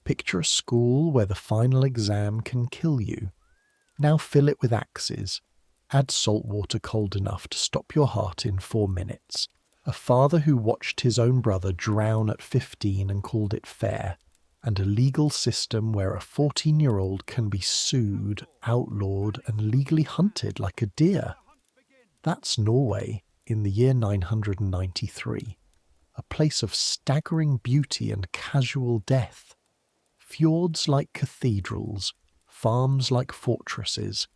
Picture a school where the final exam can kill you. Now fill it with axes. Add salt water cold enough to stop your heart in 4 minutes. A father who watched his own brother drown at 15 and called it fair. And a legal system where a 14-year-old can be sued, outlawed, and legally hunted like a deer. That's Norway in the year 993. A place of staggering beauty and casual death. Fjords like cathedrals, farms like fortresses.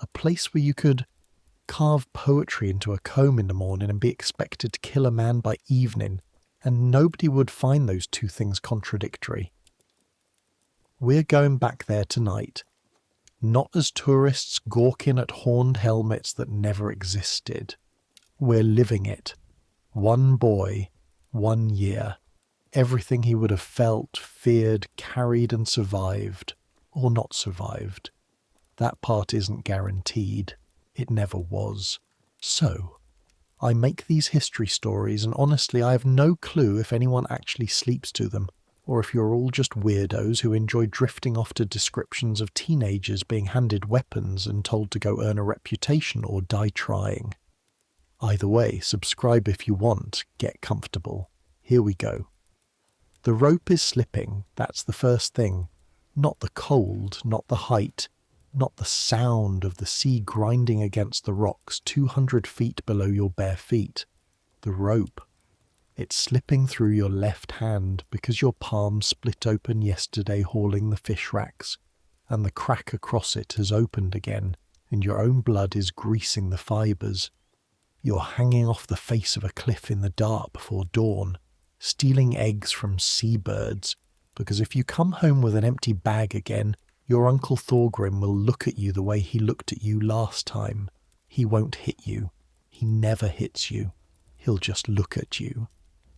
A place where you could carve poetry into a comb in the morning and be expected to kill a man by evening, and nobody would find those two things contradictory. We're going back there tonight, not as tourists gawking at horned helmets that never existed. We're living it. One boy, 1 year. Everything he would have felt, feared, carried and survived. Or not survived. That part isn't guaranteed. It never was. So, I make these history stories, and honestly I have no clue if anyone actually sleeps to them, or if you're all just weirdos who enjoy drifting off to descriptions of teenagers being handed weapons and told to go earn a reputation or die trying. Either way, subscribe if you want, get comfortable. Here we go. The rope is slipping, that's the first thing. Not the cold, not the height, not the sound of the sea grinding against the rocks 200 feet below your bare feet. The rope. It's slipping through your left hand because your palm split open yesterday hauling the fish racks, and the crack across it has opened again, and your own blood is greasing the fibres. You're hanging off the face of a cliff in the dark before dawn, stealing eggs from seabirds, because if you come home with an empty bag again, your Uncle Thorgrim will look at you the way he looked at you last time. He won't hit you. He never hits you. He'll just look at you.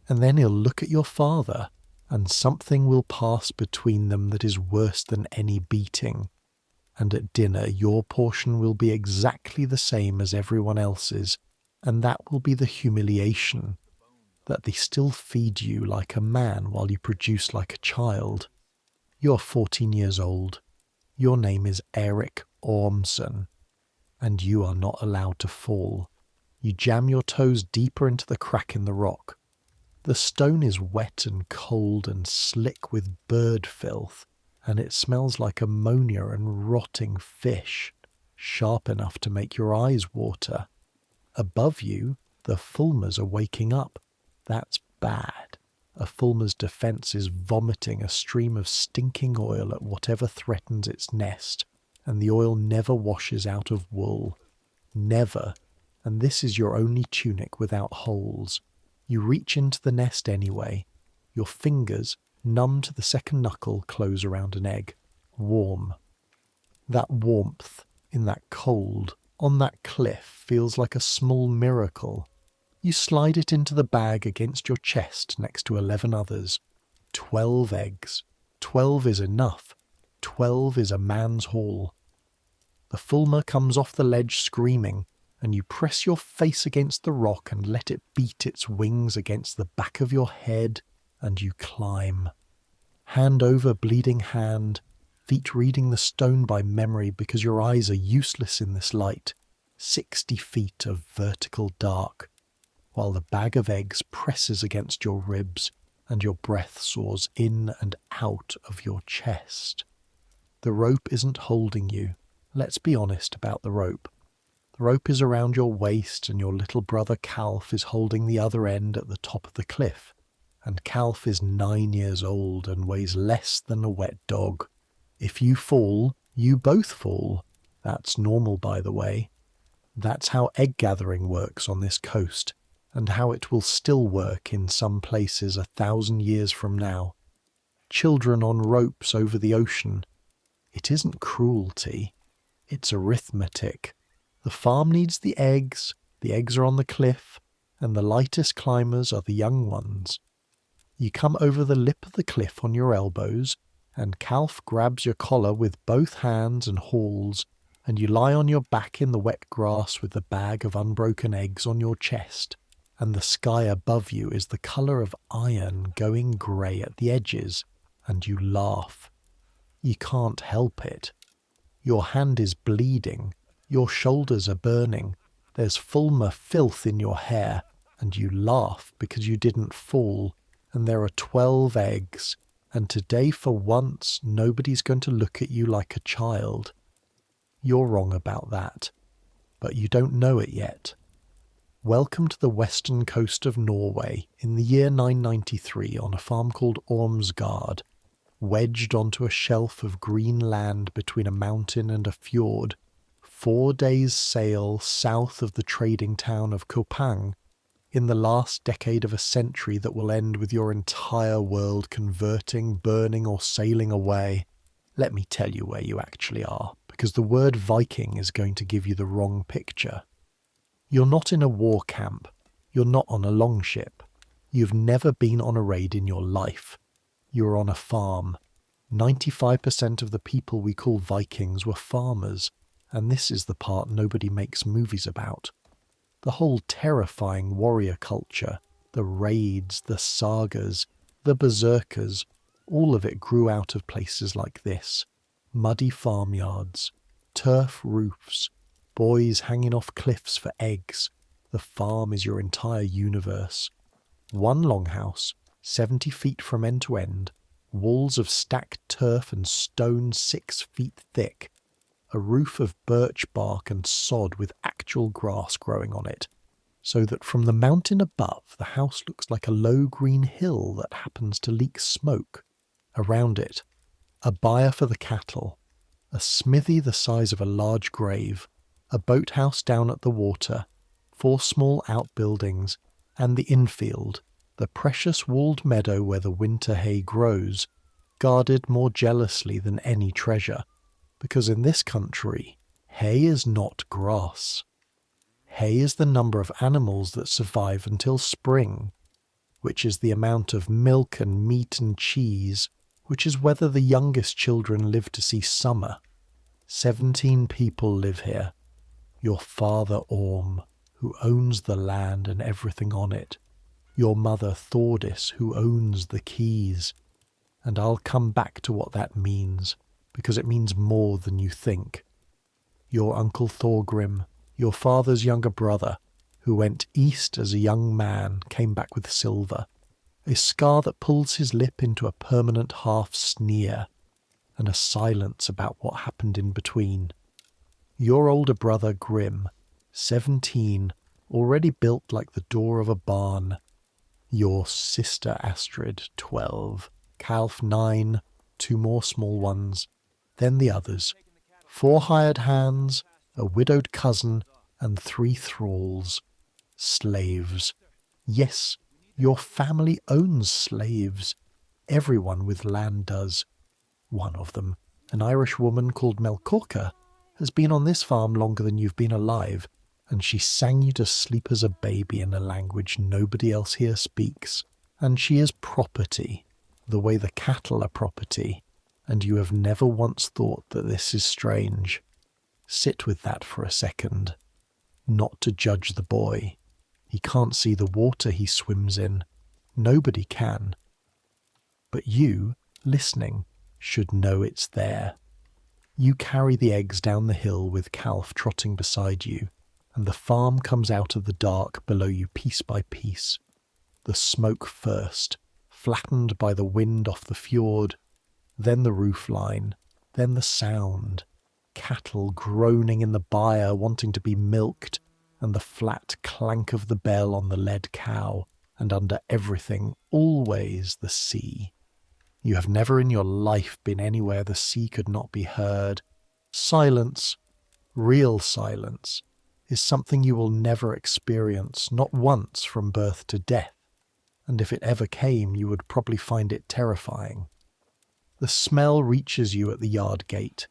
And then he'll look at your father, and something will pass between them that is worse than any beating. And at dinner your portion will be exactly the same as everyone else's, and that will be the humiliation, that they still feed you like a man while you produce like a child. You're 14 years old. Your name is Eric Ormson, and you are not allowed to fall. You jam your toes deeper into the crack in the rock. The stone is wet and cold and slick with bird filth, and it smells like ammonia and rotting fish, sharp enough to make your eyes water. Above you, the fulmars are waking up. That's bad. A fulmar's defense is vomiting a stream of stinking oil at whatever threatens its nest, and the oil never washes out of wool. Never. And this is your only tunic without holes. You reach into the nest anyway. Your fingers, numb to the second knuckle, close around an egg. Warm. That warmth, in that cold, on that cliff, feels like a small miracle. You slide it into the bag against your chest next to 11 others. 12 eggs. 12 is enough. 12 is a man's haul. The fulmar comes off the ledge screaming, and you press your face against the rock and let it beat its wings against the back of your head, and you climb. Hand over bleeding hand, feet reading the stone by memory because your eyes are useless in this light. 60 feet of vertical dark, while the bag of eggs presses against your ribs and your breath soars in and out of your chest. The rope isn't holding you. Let's be honest about the rope. The rope is around your waist, and your little brother Calf is holding the other end at the top of the cliff. And Calf is 9 years old and weighs less than a wet dog. If you fall, you both fall. That's normal, by the way. That's how egg gathering works on this coast, and how it will still work in some places 1,000 years from now. Children on ropes over the ocean. It isn't cruelty. It's arithmetic. The farm needs the eggs are on the cliff, and the lightest climbers are the young ones. You come over the lip of the cliff on your elbows, and Calf grabs your collar with both hands and hauls, and you lie on your back in the wet grass with the bag of unbroken eggs on your chest, and the sky above you is the colour of iron going grey at the edges, and you laugh. You can't help it. Your hand is bleeding, your shoulders are burning, there's Fulmer filth in your hair, and you laugh because you didn't fall, and there are 12 eggs, and today for once nobody's going to look at you like a child. You're wrong about that, but you don't know it yet. Welcome to the western coast of Norway in the year 993 on a farm called Ormsgard, wedged onto a shelf of green land between a mountain and a fjord, 4 days' sail south of the trading town of Kaupang, in the last decade of a century that will end with your entire world converting, burning, or sailing away. Let me tell you where you actually are, because the word Viking is going to give you the wrong picture. You're not in a war camp. You're not on a longship. You've never been on a raid in your life. You're on a farm. 95% of the people we call Vikings were farmers, and this is the part nobody makes movies about. The whole terrifying warrior culture, the raids, the sagas, the berserkers, all of it grew out of places like this. Muddy farmyards, turf roofs, boys hanging off cliffs for eggs. The farm is your entire universe. One longhouse, 70 feet from end to end, walls of stacked turf and stone 6 feet thick, a roof of birch bark and sod with actual grass growing on it, so that from the mountain above the house looks like a low green hill that happens to leak smoke. Around it, a byre for the cattle, a smithy the size of a large grave, a boathouse down at the water, 4 small outbuildings, and the infield, the precious walled meadow where the winter hay grows, guarded more jealously than any treasure, because in this country, hay is not grass. Hay is the number of animals that survive until spring, which is the amount of milk and meat and cheese, which is whether the youngest children live to see summer. 17 people live here. Your father Orm, who owns the land and everything on it. Your mother Thordis, who owns the keys. And I'll come back to what that means, because it means more than you think. Your uncle Thorgrim, your father's younger brother, who went east as a young man, came back with silver, a scar that pulls his lip into a permanent half sneer, and a silence about what happened in between. Your older brother Grim, 17, already built like the door of a barn. Your sister Astrid, 12, Calf 9, 2 more small ones, then the others, 4 hired hands, a widowed cousin, and 3 thralls. Slaves. Yes, your family owns slaves. Everyone with land does. One of them, an Irish woman called Melkorka, has been on this farm longer than you've been alive, and she sang you to sleep as a baby in a language nobody else here speaks. And she is property, the way the cattle are property, and you have never once thought that this is strange. Sit with that for a second. Not to judge the boy. He can't see the water he swims in. Nobody can. But you, listening, should know it's there. You carry the eggs down the hill with Calf trotting beside you, and the farm comes out of the dark below you piece by piece. The smoke first, flattened by the wind off the fjord, then the roof line, then the sound, cattle groaning in the byre wanting to be milked, and the flat clank of the bell on the led cow, and under everything, always the sea. You have never in your life been anywhere the sea could not be heard. Silence, real silence, is something you will never experience, not once from birth to death, and if it ever came you would probably find it terrifying. The smell reaches you at the yard gate.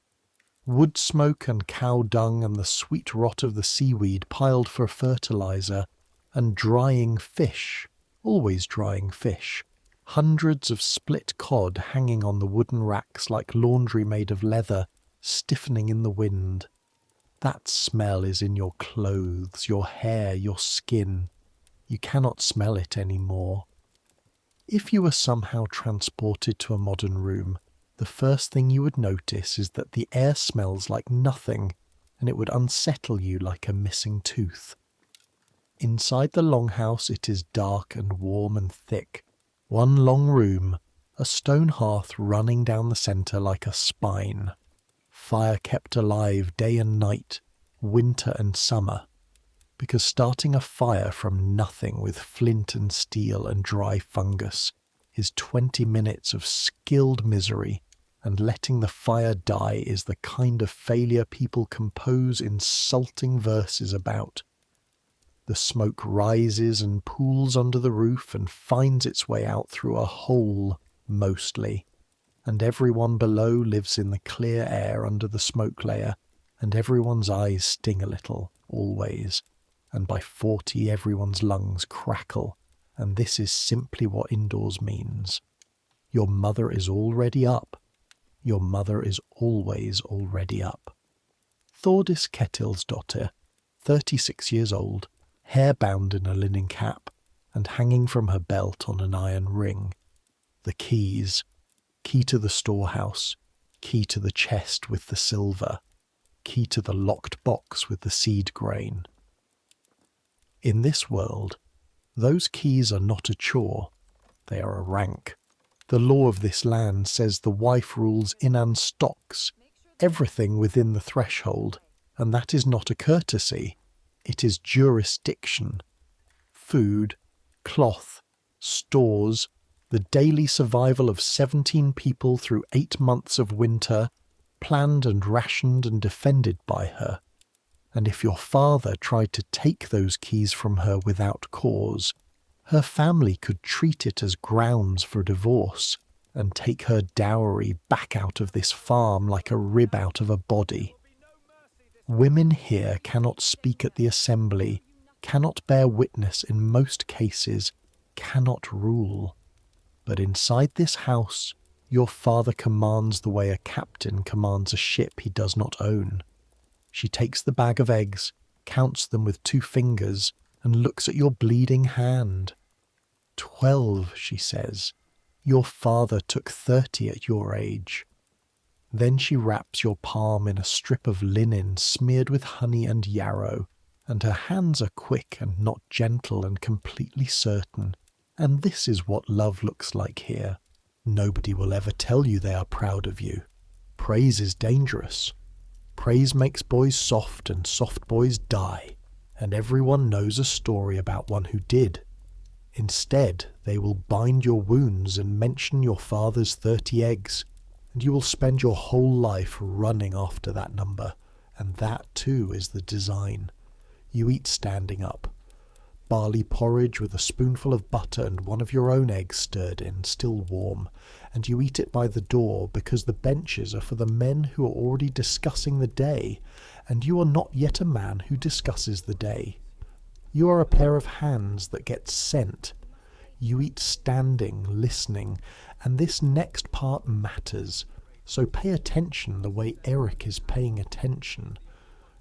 Wood smoke and cow dung and the sweet rot of the seaweed piled for fertilizer, and drying fish, always drying fish. Hundreds of split cod hanging on the wooden racks like laundry made of leather, stiffening in the wind. That smell is in your clothes, your hair, your skin. You cannot smell it any more. If you were somehow transported to a modern room, the first thing you would notice is that the air smells like nothing, and it would unsettle you like a missing tooth. Inside the longhouse it is dark and warm and thick. One long room, a stone hearth running down the centre like a spine. Fire kept alive day and night, winter and summer. Because starting a fire from nothing with flint and steel and dry fungus is 20 minutes of skilled misery, and letting the fire die is the kind of failure people compose insulting verses about. The smoke rises and pools under the roof and finds its way out through a hole, mostly, and everyone below lives in the clear air under the smoke layer, and everyone's eyes sting a little, always, and by 40 everyone's lungs crackle, and this is simply what indoors means. Your mother is already up. Your mother is always already up. Thordis Ketilsdottir, 36 years old, hair bound in a linen cap, and hanging from her belt on an iron ring. The keys. Key to the storehouse, key to the chest with the silver, key to the locked box with the seed grain. In this world, those keys are not a chore, they are a rank. The law of this land says the wife rules in and stocks, everything within the threshold, and that is not a courtesy, it is jurisdiction. Food, cloth, stores, the daily survival of 17 people through 8 months of winter, planned and rationed and defended by her. And if your father tried to take those keys from her without cause, her family could treat it as grounds for divorce and take her dowry back out of this farm like a rib out of a body. Women here cannot speak at the assembly, cannot bear witness in most cases, cannot rule. But inside this house, your father commands the way a captain commands a ship he does not own. She takes the bag of eggs, counts them with 2 fingers, and looks at your bleeding hand. 12, she says. Your father took 30 at your age. Then she wraps your palm in a strip of linen smeared with honey and yarrow, and her hands are quick and not gentle and completely certain. And this is what love looks like here. Nobody will ever tell you they are proud of you. Praise is dangerous. Praise makes boys soft, and soft boys die, and everyone knows a story about one who did. Instead, they will bind your wounds and mention your father's 30 eggs, and you will spend your whole life running after that number, and that too is the design. You eat standing up. Barley porridge with a spoonful of butter and one of your own eggs stirred in, still warm, and you eat it by the door because the benches are for the men who are already discussing the day, and you are not yet a man who discusses the day. You are a pair of hands that get sent. You eat standing, listening, and this next part matters, so pay attention the way Eric is paying attention.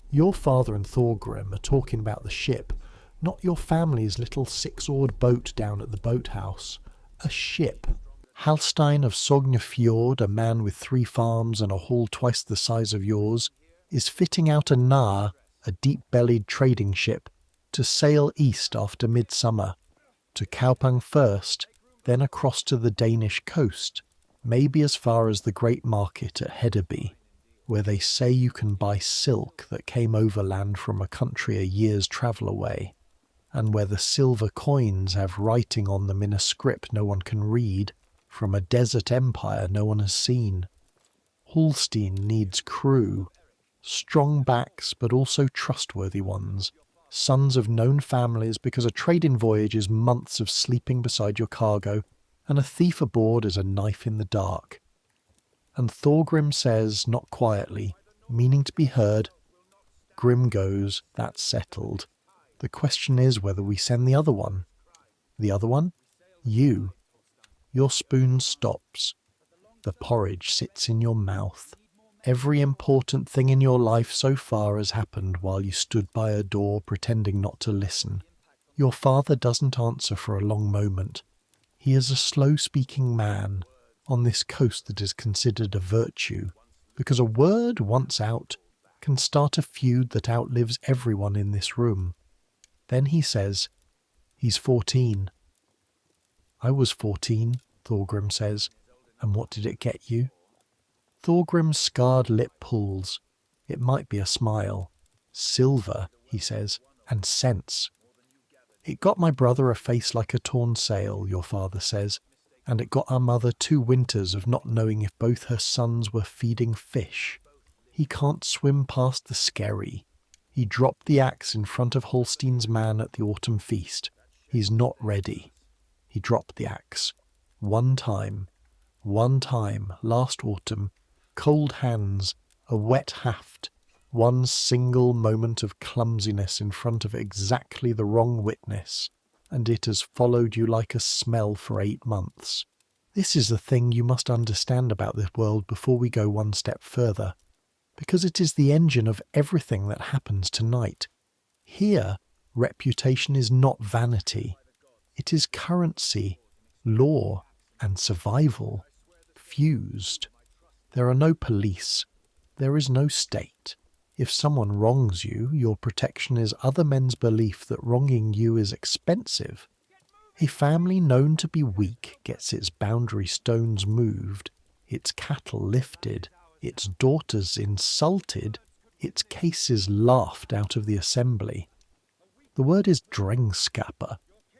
Your father and Thorgrim are talking about the ship, not your family's little 6-oared boat down at the boathouse. A ship. Halstein of Sognefjord, a man with 3 farms and a hall twice the size of yours, is fitting out a nar, a deep-bellied trading ship, to sail east after midsummer, to Kaupang first, then across to the Danish coast, maybe as far as the great market at Hedeby, where they say you can buy silk that came overland from a country a year's travel away, and where the silver coins have writing on them in a script no one can read, from a desert empire no one has seen. Holstein needs crew, strong backs but also trustworthy ones, sons of known families, because a trading voyage is months of sleeping beside your cargo, and a thief aboard is a knife in the dark. And Thorgrim says, not quietly, meaning to be heard, Grim goes, that's settled. The question is whether we send the other one. The other one? You. Your spoon stops. The porridge sits in your mouth. Every important thing in your life so far has happened while you stood by a door pretending not to listen. Your father doesn't answer for a long moment. He is a slow-speaking man on this coast that is considered a virtue, because a word, once out, can start a feud that outlives everyone in this room. Then he says, "He's 14. "I was 14, Thorgrim says. "And what did it get you?" Thorgrim's scarred lip pulls. It might be a smile. "Silver," he says, "and sense." "It got my brother a face like a torn sail," your father says, "and it got our mother 2 winters of not knowing if both her sons were feeding fish. He can't swim past the skerry. He dropped the axe in front of Holstein's man at the autumn feast. He's not ready. He dropped the axe. One time, last autumn, cold hands, a wet haft, one single moment of clumsiness in front of exactly the wrong witness, and it has followed you like a smell for 8 months. This is the thing you must understand about this world before we go one step further, because it is the engine of everything that happens tonight. Here, reputation is not vanity. It is currency, law, and survival, fused. There are no police. There is no state. If someone wrongs you, your protection is other men's belief that wronging you is expensive. A family known to be weak gets its boundary stones moved, its cattle lifted, its daughters insulted, its cases laughed out of the assembly. The word is drengskaper,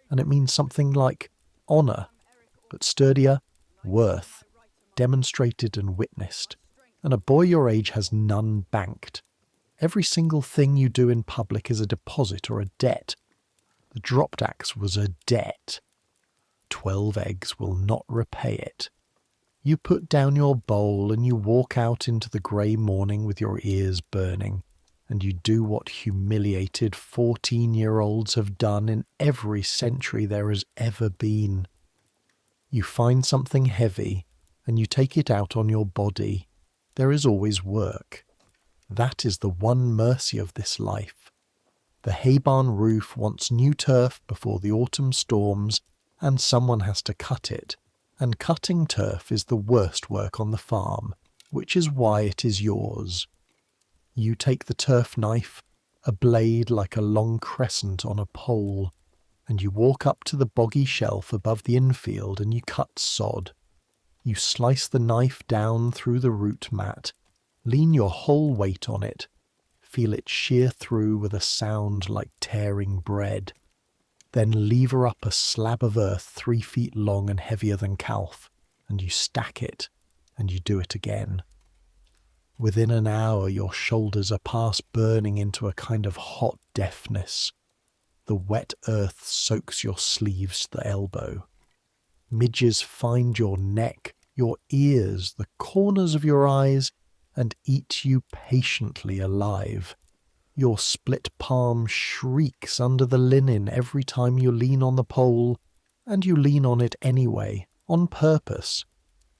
and it means something like honour, but sturdier, worth, demonstrated and witnessed. And a boy your age has none banked. Every single thing you do in public is a deposit or a debt. The dropped axe was a debt. 12 eggs will not repay it. You put down your bowl and you walk out into the grey morning with your ears burning, and you do what humiliated 14-year-olds have done in every century there has ever been. You find something heavy, and you take it out on your body. There is always work. That is the one mercy of this life. The hay barn roof wants new turf before the autumn storms, and someone has to cut it. And cutting turf is the worst work on the farm, which is why it is yours. You take the turf knife, a blade like a long crescent on a pole, and you walk up to the boggy shelf above the infield and you cut sod. You slice the knife down through the root mat, lean your whole weight on it, feel it shear through with a sound like tearing bread. Then lever up a slab of earth 3 feet long and heavier than calf, and you stack it, and you do it again. Within an hour your shoulders are past burning into a kind of hot deafness. The wet earth soaks your sleeves to the elbow. Midges find your neck, your ears, the corners of your eyes, and eat you patiently alive. Your split palm shrieks under the linen every time you lean on the pole, and you lean on it anyway, on purpose,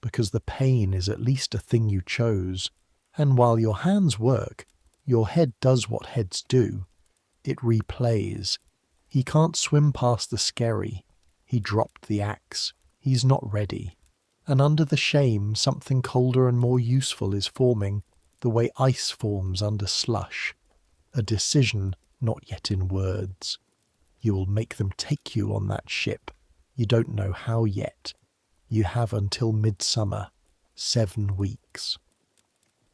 because the pain is at least a thing you chose, and while your hands work, your head does what heads do. It replays. He can't swim past the skerry. He dropped the axe. He's not ready. And under the shame, something colder and more useful is forming, the way ice forms under slush. A decision not yet in words. You will make them take you on that ship. You don't know how yet. You have until midsummer, 7 weeks.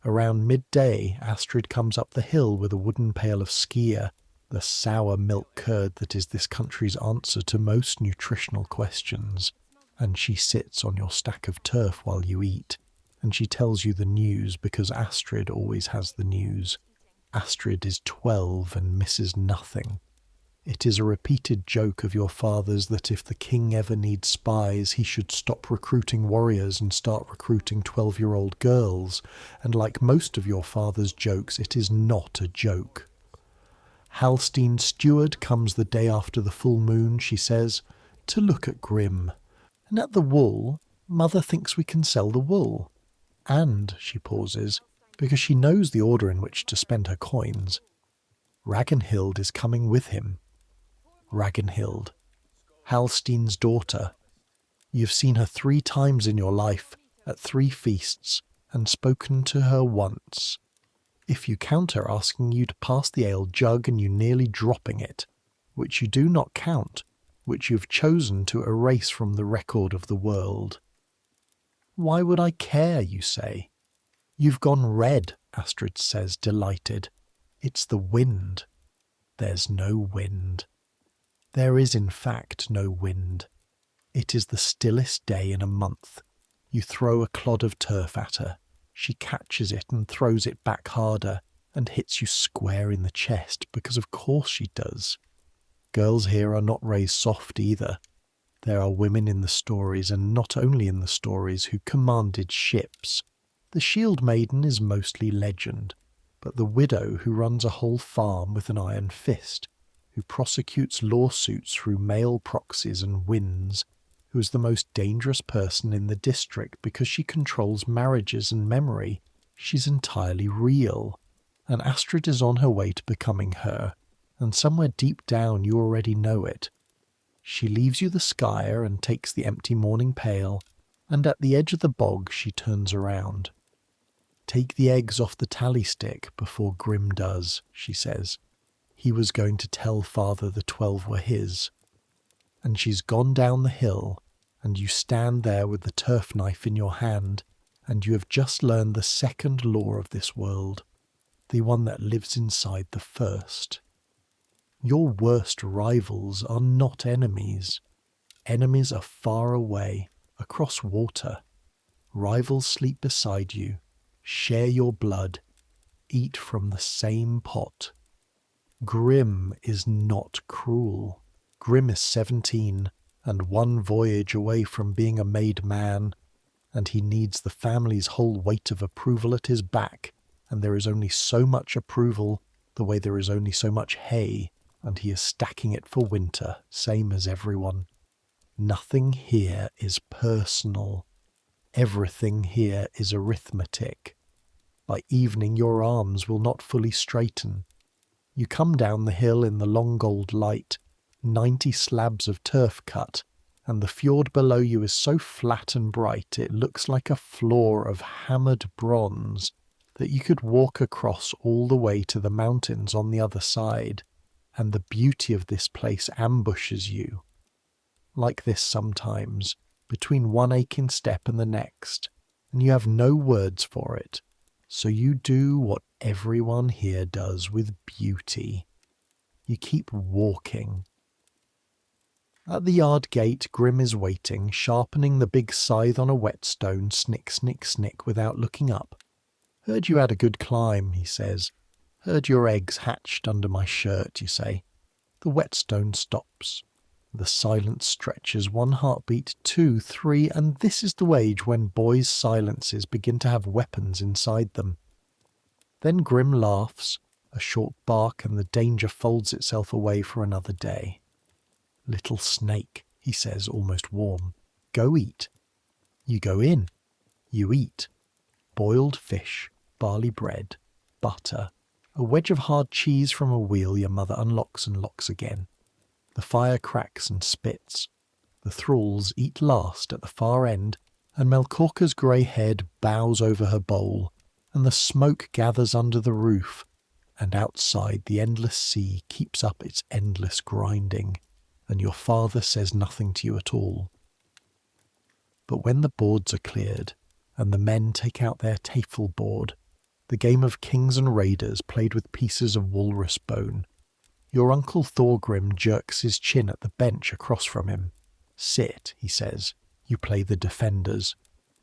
Around midday, Astrid comes up the hill with a wooden pail of skyr, the sour milk curd that is this country's answer to most nutritional questions, and she sits on your stack of turf while you eat, and she tells you the news because Astrid always has the news. Astrid is 12 and misses nothing. It is a repeated joke of your father's that if the king ever needs spies, he should stop recruiting warriors and start recruiting 12-year-old girls, and like most of your father's jokes, it is not a joke. Halstein's steward comes the day after the full moon, she says, to look at Grim. And at the wool, mother thinks we can sell the wool. And, she pauses, because she knows the order in which to spend her coins. Ragnhild is coming with him. Ragnhild, Halstein's daughter. You've seen her 3 times in your life, at 3 feasts, and spoken to her once. If you count her asking you to pass the ale jug and you nearly dropping it, which you do not count, which you've chosen to erase from the record of the world. Why would I care, you say? You've gone red, Astrid says, delighted. It's the wind. There's no wind. There is in fact no wind. It is the stillest day in a month. You throw a clod of turf at her. She catches it and throws it back harder and hits you square in the chest, because of course she does. Girls here are not raised soft either. There are women in the stories, and not only in the stories, who commanded ships. The shield maiden is mostly legend, but the widow who runs a whole farm with an iron fist, who prosecutes lawsuits through male proxies and wins, who is the most dangerous person in the district because she controls marriages and memory, she's entirely real, and Astrid is on her way to becoming her, and somewhere deep down you already know it. She leaves you the skyer and takes the empty morning pail, and at the edge of the bog she turns around. Take the eggs off the tally stick before Grim does, she says. He was going to tell father the 12 were his. And she's gone down the hill, and you stand there with the turf knife in your hand, and you have just learned the second law of this world, the one that lives inside the first. Your worst rivals are not enemies. Enemies are far away, across water. Rivals sleep beside you, share your blood, eat from the same pot. Grim is not cruel. Grim is 17 and 1 voyage away from being a made man, and he needs the family's whole weight of approval at his back, and there is only so much approval, the way there is only so much hay, and he is stacking it for winter, same as everyone. Nothing here is personal. Everything here is arithmetic. By evening your arms will not fully straighten. You come down the hill in the long gold light, 90 slabs of turf cut, and the fjord below you is so flat and bright it looks like a floor of hammered bronze that you could walk across all the way to the mountains on the other side, and the beauty of this place ambushes you. Like this sometimes, between one aching step and the next, and you have no words for it, so you do what everyone here does with beauty. You keep walking. At the yard gate, Grim is waiting, sharpening the big scythe on a whetstone, snick, snick, snick, without looking up. Heard you had a good climb, he says. Heard your eggs hatched under my shirt, you say. The whetstone stops. The silence stretches 1 heartbeat, 2, 3, and this is the wage when boys' silences begin to have weapons inside them. Then Grim laughs, a short bark, and the danger folds itself away for another day. Little snake, he says, almost warm. Go eat. You go in. You eat. Boiled fish, barley bread, butter, a wedge of hard cheese from a wheel your mother unlocks and locks again. The fire cracks and spits. The thralls eat last at the far end, and Melkorka's grey head bows over her bowl, and the smoke gathers under the roof, and outside the endless sea keeps up its endless grinding, and your father says nothing to you at all. But when the boards are cleared, and the men take out their tafel board, the game of kings and raiders played with pieces of walrus bone, your Uncle Thorgrim jerks his chin at the bench across from him. Sit, he says. You play the defenders.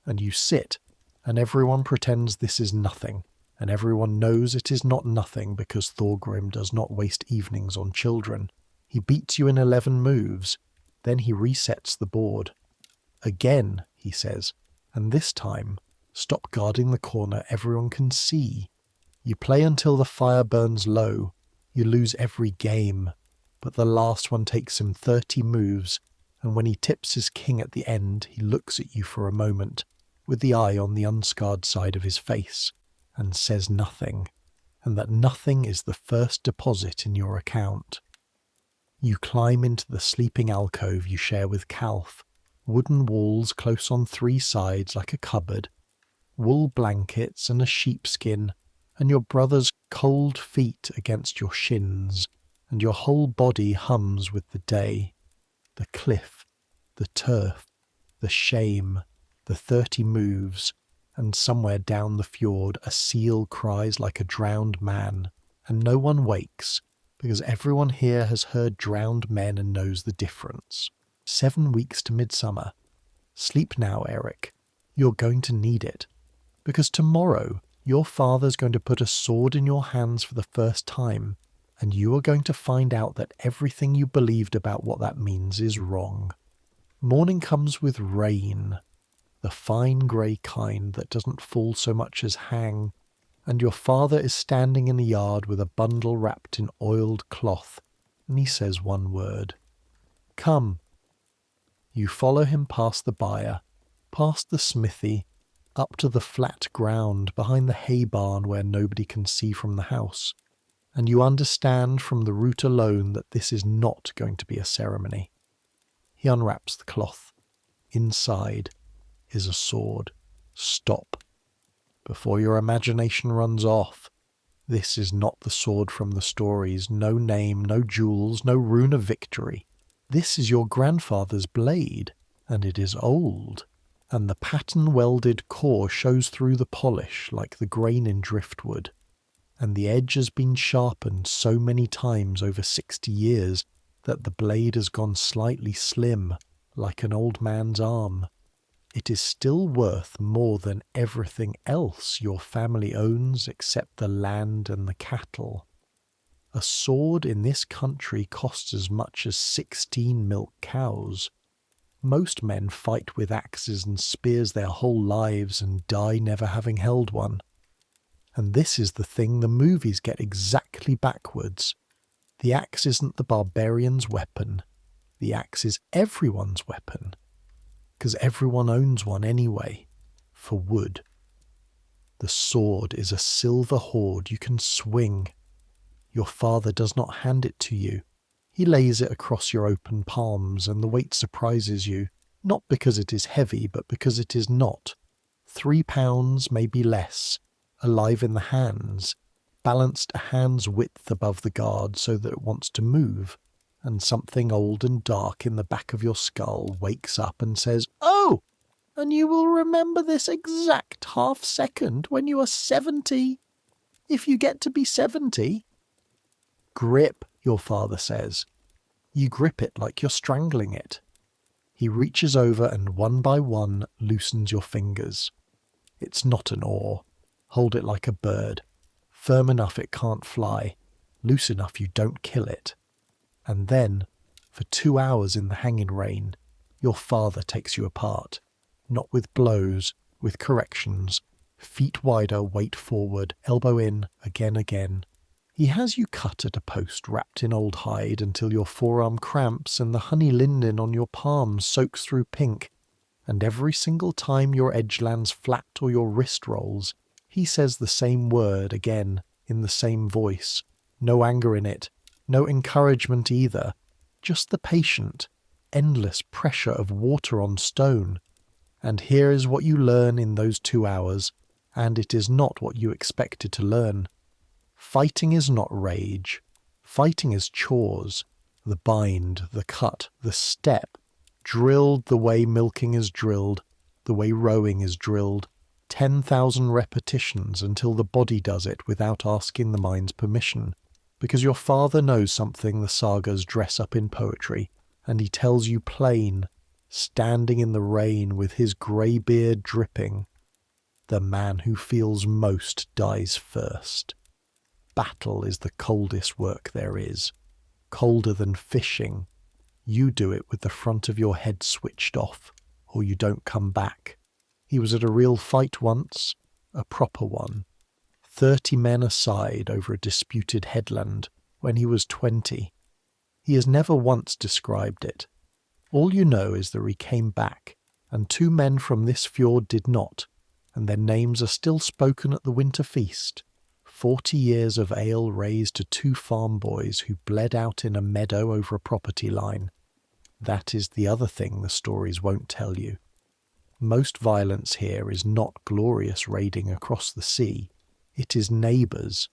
And you sit, and everyone pretends this is nothing, and everyone knows it is not nothing because Thorgrim does not waste evenings on children. He beats you in 11 moves. Then he resets the board. Again, he says, and this time, stop guarding the corner everyone can see. You play until the fire burns low. You lose every game, but the last one takes him 30 moves, and when he tips his king at the end, he looks at you for a moment, with the eye on the unscarred side of his face, and says nothing, and that nothing is the first deposit in your account. You climb into the sleeping alcove you share with Calf, wooden walls close on 3 sides like a cupboard, wool blankets and a sheepskin, and your brother's cold feet against your shins, and your whole body hums with the day, the cliff, the turf, the shame, the 30 moves, and somewhere down the fjord a seal cries like a drowned man, and no one wakes, because everyone here has heard drowned men and knows the difference. 7 weeks to midsummer. Sleep now, Eric. You're going to need it. Because tomorrow your father's going to put a sword in your hands for the first time, and you are going to find out that everything you believed about what that means is wrong. Morning comes with rain, the fine grey kind that doesn't fall so much as hang, and your father is standing in the yard with a bundle wrapped in oiled cloth, and he says one word. Come. You follow him past the byre, past the smithy, up to the flat ground behind the hay barn where nobody can see from the house, and you understand from the route alone that this is not going to be a ceremony. He unwraps the cloth. Inside is a sword. Stop. Before your imagination runs off. This is not the sword from the stories. No name, no jewels, no rune of victory. This is your grandfather's blade, and it is old, and the pattern-welded core shows through the polish like the grain in driftwood, and the edge has been sharpened so many times over 60 years that the blade has gone slightly slim, like an old man's arm. It is still worth more than everything else your family owns except the land and the cattle. A sword in this country costs as much as 16 milk cows. Most men fight with axes and spears their whole lives and die never having held one. And this is the thing the movies get exactly backwards. The axe isn't the barbarian's weapon. The axe is everyone's weapon. Because everyone owns one anyway, for wood. The sword is a silver hoard you can swing. Your father does not hand it to you. He lays it across your open palms, and the weight surprises you, not because it is heavy, but because it is not. 3 pounds, maybe less, alive in the hands, balanced a hand's width above the guard so that it wants to move, and something old and dark in the back of your skull wakes up and says, "Oh, and you will remember this exact half-second when you are 70. If you get to be 70. Grip, your father says. You grip it like you're strangling it. He reaches over and one by one loosens your fingers. It's not an oar. Hold it like a bird. Firm enough it can't fly. Loose enough you don't kill it. And then, for 2 hours in the hanging rain, your father takes you apart. Not with blows, with corrections. Feet wider, weight forward, elbow in, again. He has you cut at a post wrapped in old hide until your forearm cramps and the honey linden on your palm soaks through pink, and every single time your edge lands flat or your wrist rolls, he says the same word again, in the same voice. No anger in it, no encouragement either, just the patient, endless pressure of water on stone. And here is what you learn in those 2 hours, and it is not what you expected to learn. Fighting is not rage. Fighting is chores. The bind, the cut, the step, drilled the way milking is drilled, the way rowing is drilled. 10,000 repetitions until the body does it without asking the mind's permission. Because your father knows something the sagas dress up in poetry, and he tells you plain, standing in the rain with his grey beard dripping, the man who feels most dies first. Battle is the coldest work there is, colder than fishing. You do it with the front of your head switched off, or you don't come back. He was at a real fight once, a proper one. 30 men aside over a disputed headland when he was 20. He has never once described it. All you know is that he came back, and 2 men from this fjord did not, and their names are still spoken at the winter feast. 40 years of ale raised to 2 farm boys who bled out in a meadow over a property line. That is the other thing the stories won't tell you. Most violence here is not glorious raiding across the sea. It is neighbours.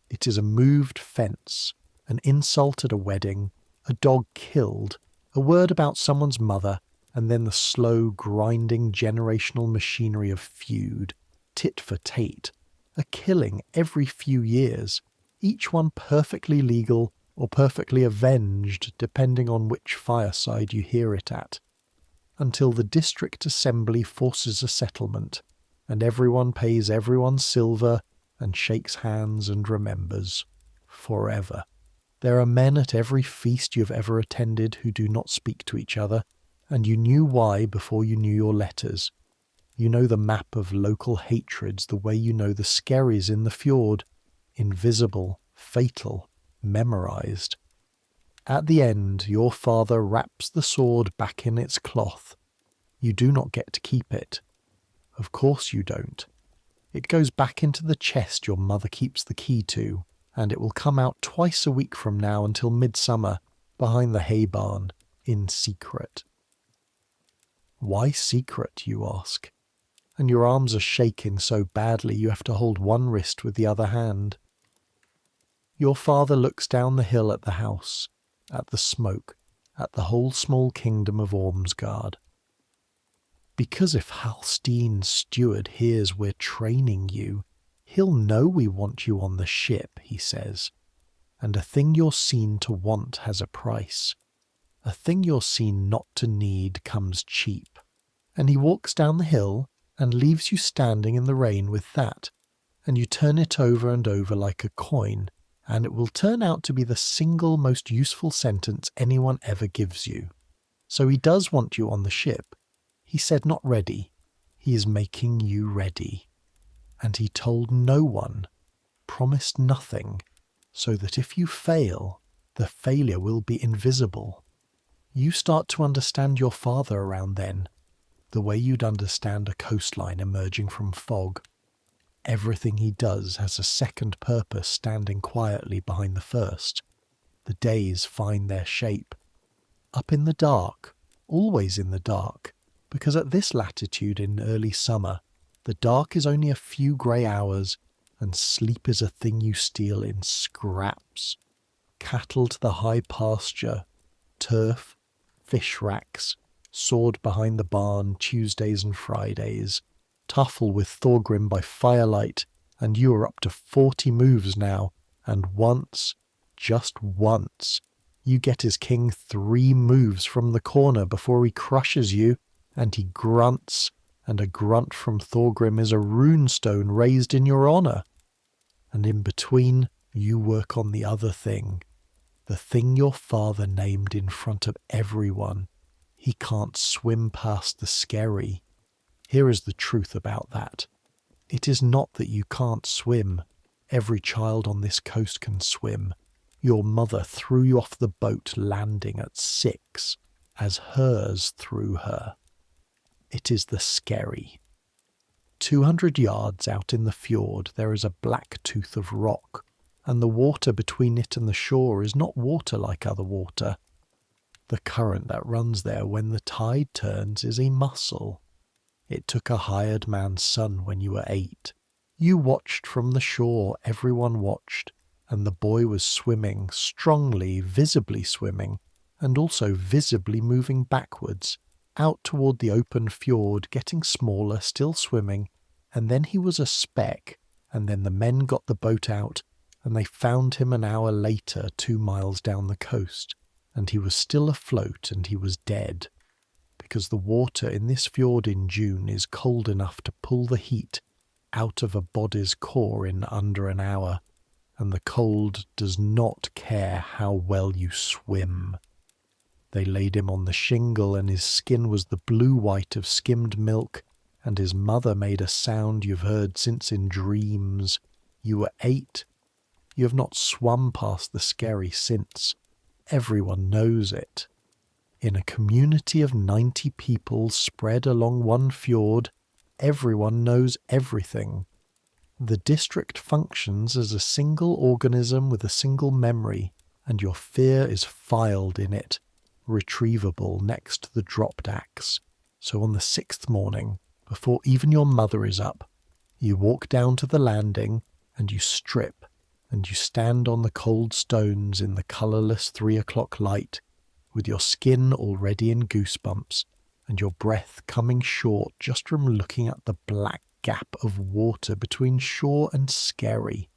It is a moved fence, an insult at a wedding, a dog killed, a word about someone's mother, and then the slow, grinding generational machinery of feud, tit for tat, a killing every few years, each one perfectly legal or perfectly avenged depending on which fireside you hear it at, until the district assembly forces a settlement, and everyone pays everyone silver and shakes hands and remembers, forever. There are men at every feast you have ever attended who do not speak to each other, and you knew why before you knew your letters. You know the map of local hatreds the way you know the skerries in the fjord, invisible, fatal, memorized. At the end, your father wraps the sword back in its cloth. You do not get to keep it. Of course you don't. It goes back into the chest your mother keeps the key to, and it will come out twice a week from now until midsummer, behind the hay barn, in secret. Why secret, you ask? And your arms are shaking so badly you have to hold one wrist with the other hand. Your father looks down the hill at the house, at the smoke, at the whole small kingdom of Ormsgard. Because if Halstein's steward hears we're training you, he'll know we want you on the ship, he says. And a thing you're seen to want has a price. A thing you're seen not to need comes cheap. And he walks down the hill and leaves you standing in the rain with that, and you turn it over and over like a coin, and it will turn out to be the single most useful sentence anyone ever gives you. So he does want you on the ship. He said not ready. He is making you ready. And he told no one, promised nothing, so that if you fail, the failure will be invisible. You start to understand your father around then, the way you'd understand a coastline emerging from fog. Everything he does has a second purpose standing quietly behind the first. The days find their shape. Up in the dark, always in the dark, because at this latitude in early summer, the dark is only a few grey hours, and sleep is a thing you steal in scraps. Cattle to the high pasture, turf, fish racks, sword behind the barn Tuesdays and Fridays, tuffle with Thorgrim by firelight, and you are up to 40 moves now, and once, just once, you get his king 3 moves from the corner before he crushes you, and he grunts, and a grunt from Thorgrim is a runestone raised in your honour. And in between, you work on the other thing, the thing your father named in front of everyone. He can't swim past the skerry. Here is the truth about that. It is not that you can't swim. Every child on this coast can swim. Your mother threw you off the boat landing at 6, as hers threw her. It is the skerry. 200 yards out in the fjord there is a black tooth of rock, and the water between it and the shore is not water like other water. The current that runs there when the tide turns is a muscle. It took a hired man's son when you were 8. You watched from the shore, everyone watched, and the boy was swimming, strongly, visibly swimming, and also visibly moving backwards, out toward the open fjord, getting smaller, still swimming, and then he was a speck, and then the men got the boat out, and they found him an hour later 2 miles down the coast, and he was still afloat and he was dead, because the water in this fjord in June is cold enough to pull the heat out of a body's core in under an hour, and the cold does not care how well you swim. They laid him on the shingle, and his skin was the blue-white of skimmed milk, and his mother made a sound you've heard since in dreams. You were 8. You have not swum past the skerry since. Everyone knows it. In a community of 90 people spread along one fjord, everyone knows everything. The district functions as a single organism with a single memory, and your fear is filed in it, retrievable next to the dropped axe. So on the 6th morning, before even your mother is up, you walk down to the landing and you strip, and you stand on the cold stones in the colourless 3 o'clock light, with your skin already in goosebumps, and your breath coming short just from looking at the black gap of water between shore and skerry.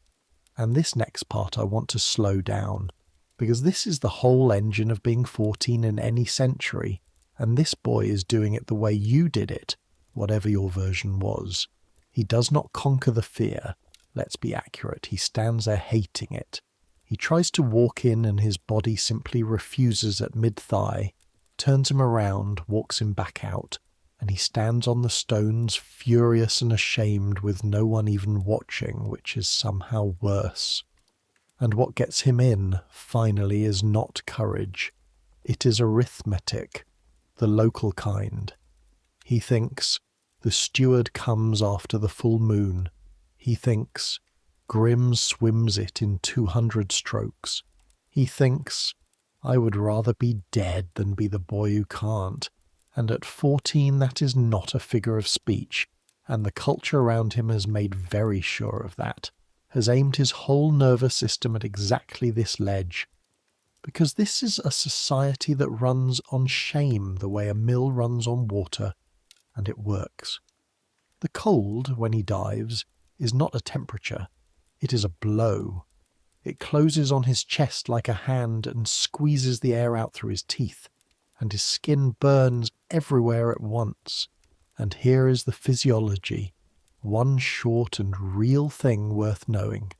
And this next part I want to slow down, because this is the whole engine of being 14 in any century, and this boy is doing it the way you did it, whatever your version was. He does not conquer the fear. Let's be accurate, he stands there hating it. He tries to walk in and his body simply refuses at mid-thigh, turns him around, walks him back out, and he stands on the stones furious and ashamed with no one even watching, which is somehow worse. And what gets him in, finally, is not courage. It is arithmetic, the local kind. He thinks, the steward comes after the full moon. He thinks, Grim swims it in 200 strokes. He thinks, I would rather be dead than be the boy who can't. And at 14 that is not a figure of speech, and the culture around him has made very sure of that, has aimed his whole nervous system at exactly this ledge. Because this is a society that runs on shame the way a mill runs on water, and it works. The cold, when he dives, is not a temperature, it is a blow. It closes on his chest like a hand and squeezes the air out through his teeth, and his skin burns everywhere at once. And here is the physiology, one short and real thing worth knowing.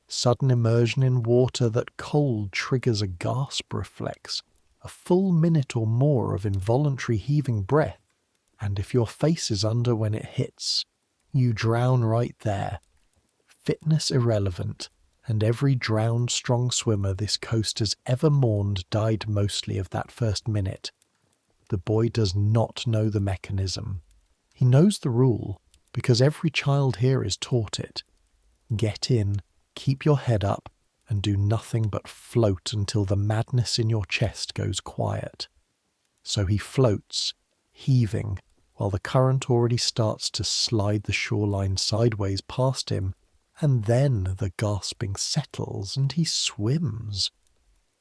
Sudden immersion in water that cold triggers a gasp reflex, a full minute or more of involuntary heaving breath, and if your face is under when it hits, you drown right there. Fitness irrelevant, and every drowned strong swimmer this coast has ever mourned died mostly of that first minute. The boy does not know the mechanism. He knows the rule, because every child here is taught it. Get in, keep your head up, and do nothing but float until the madness in your chest goes quiet. So he floats, heaving, while the current already starts to slide the shoreline sideways past him, and then the gasping settles and he swims.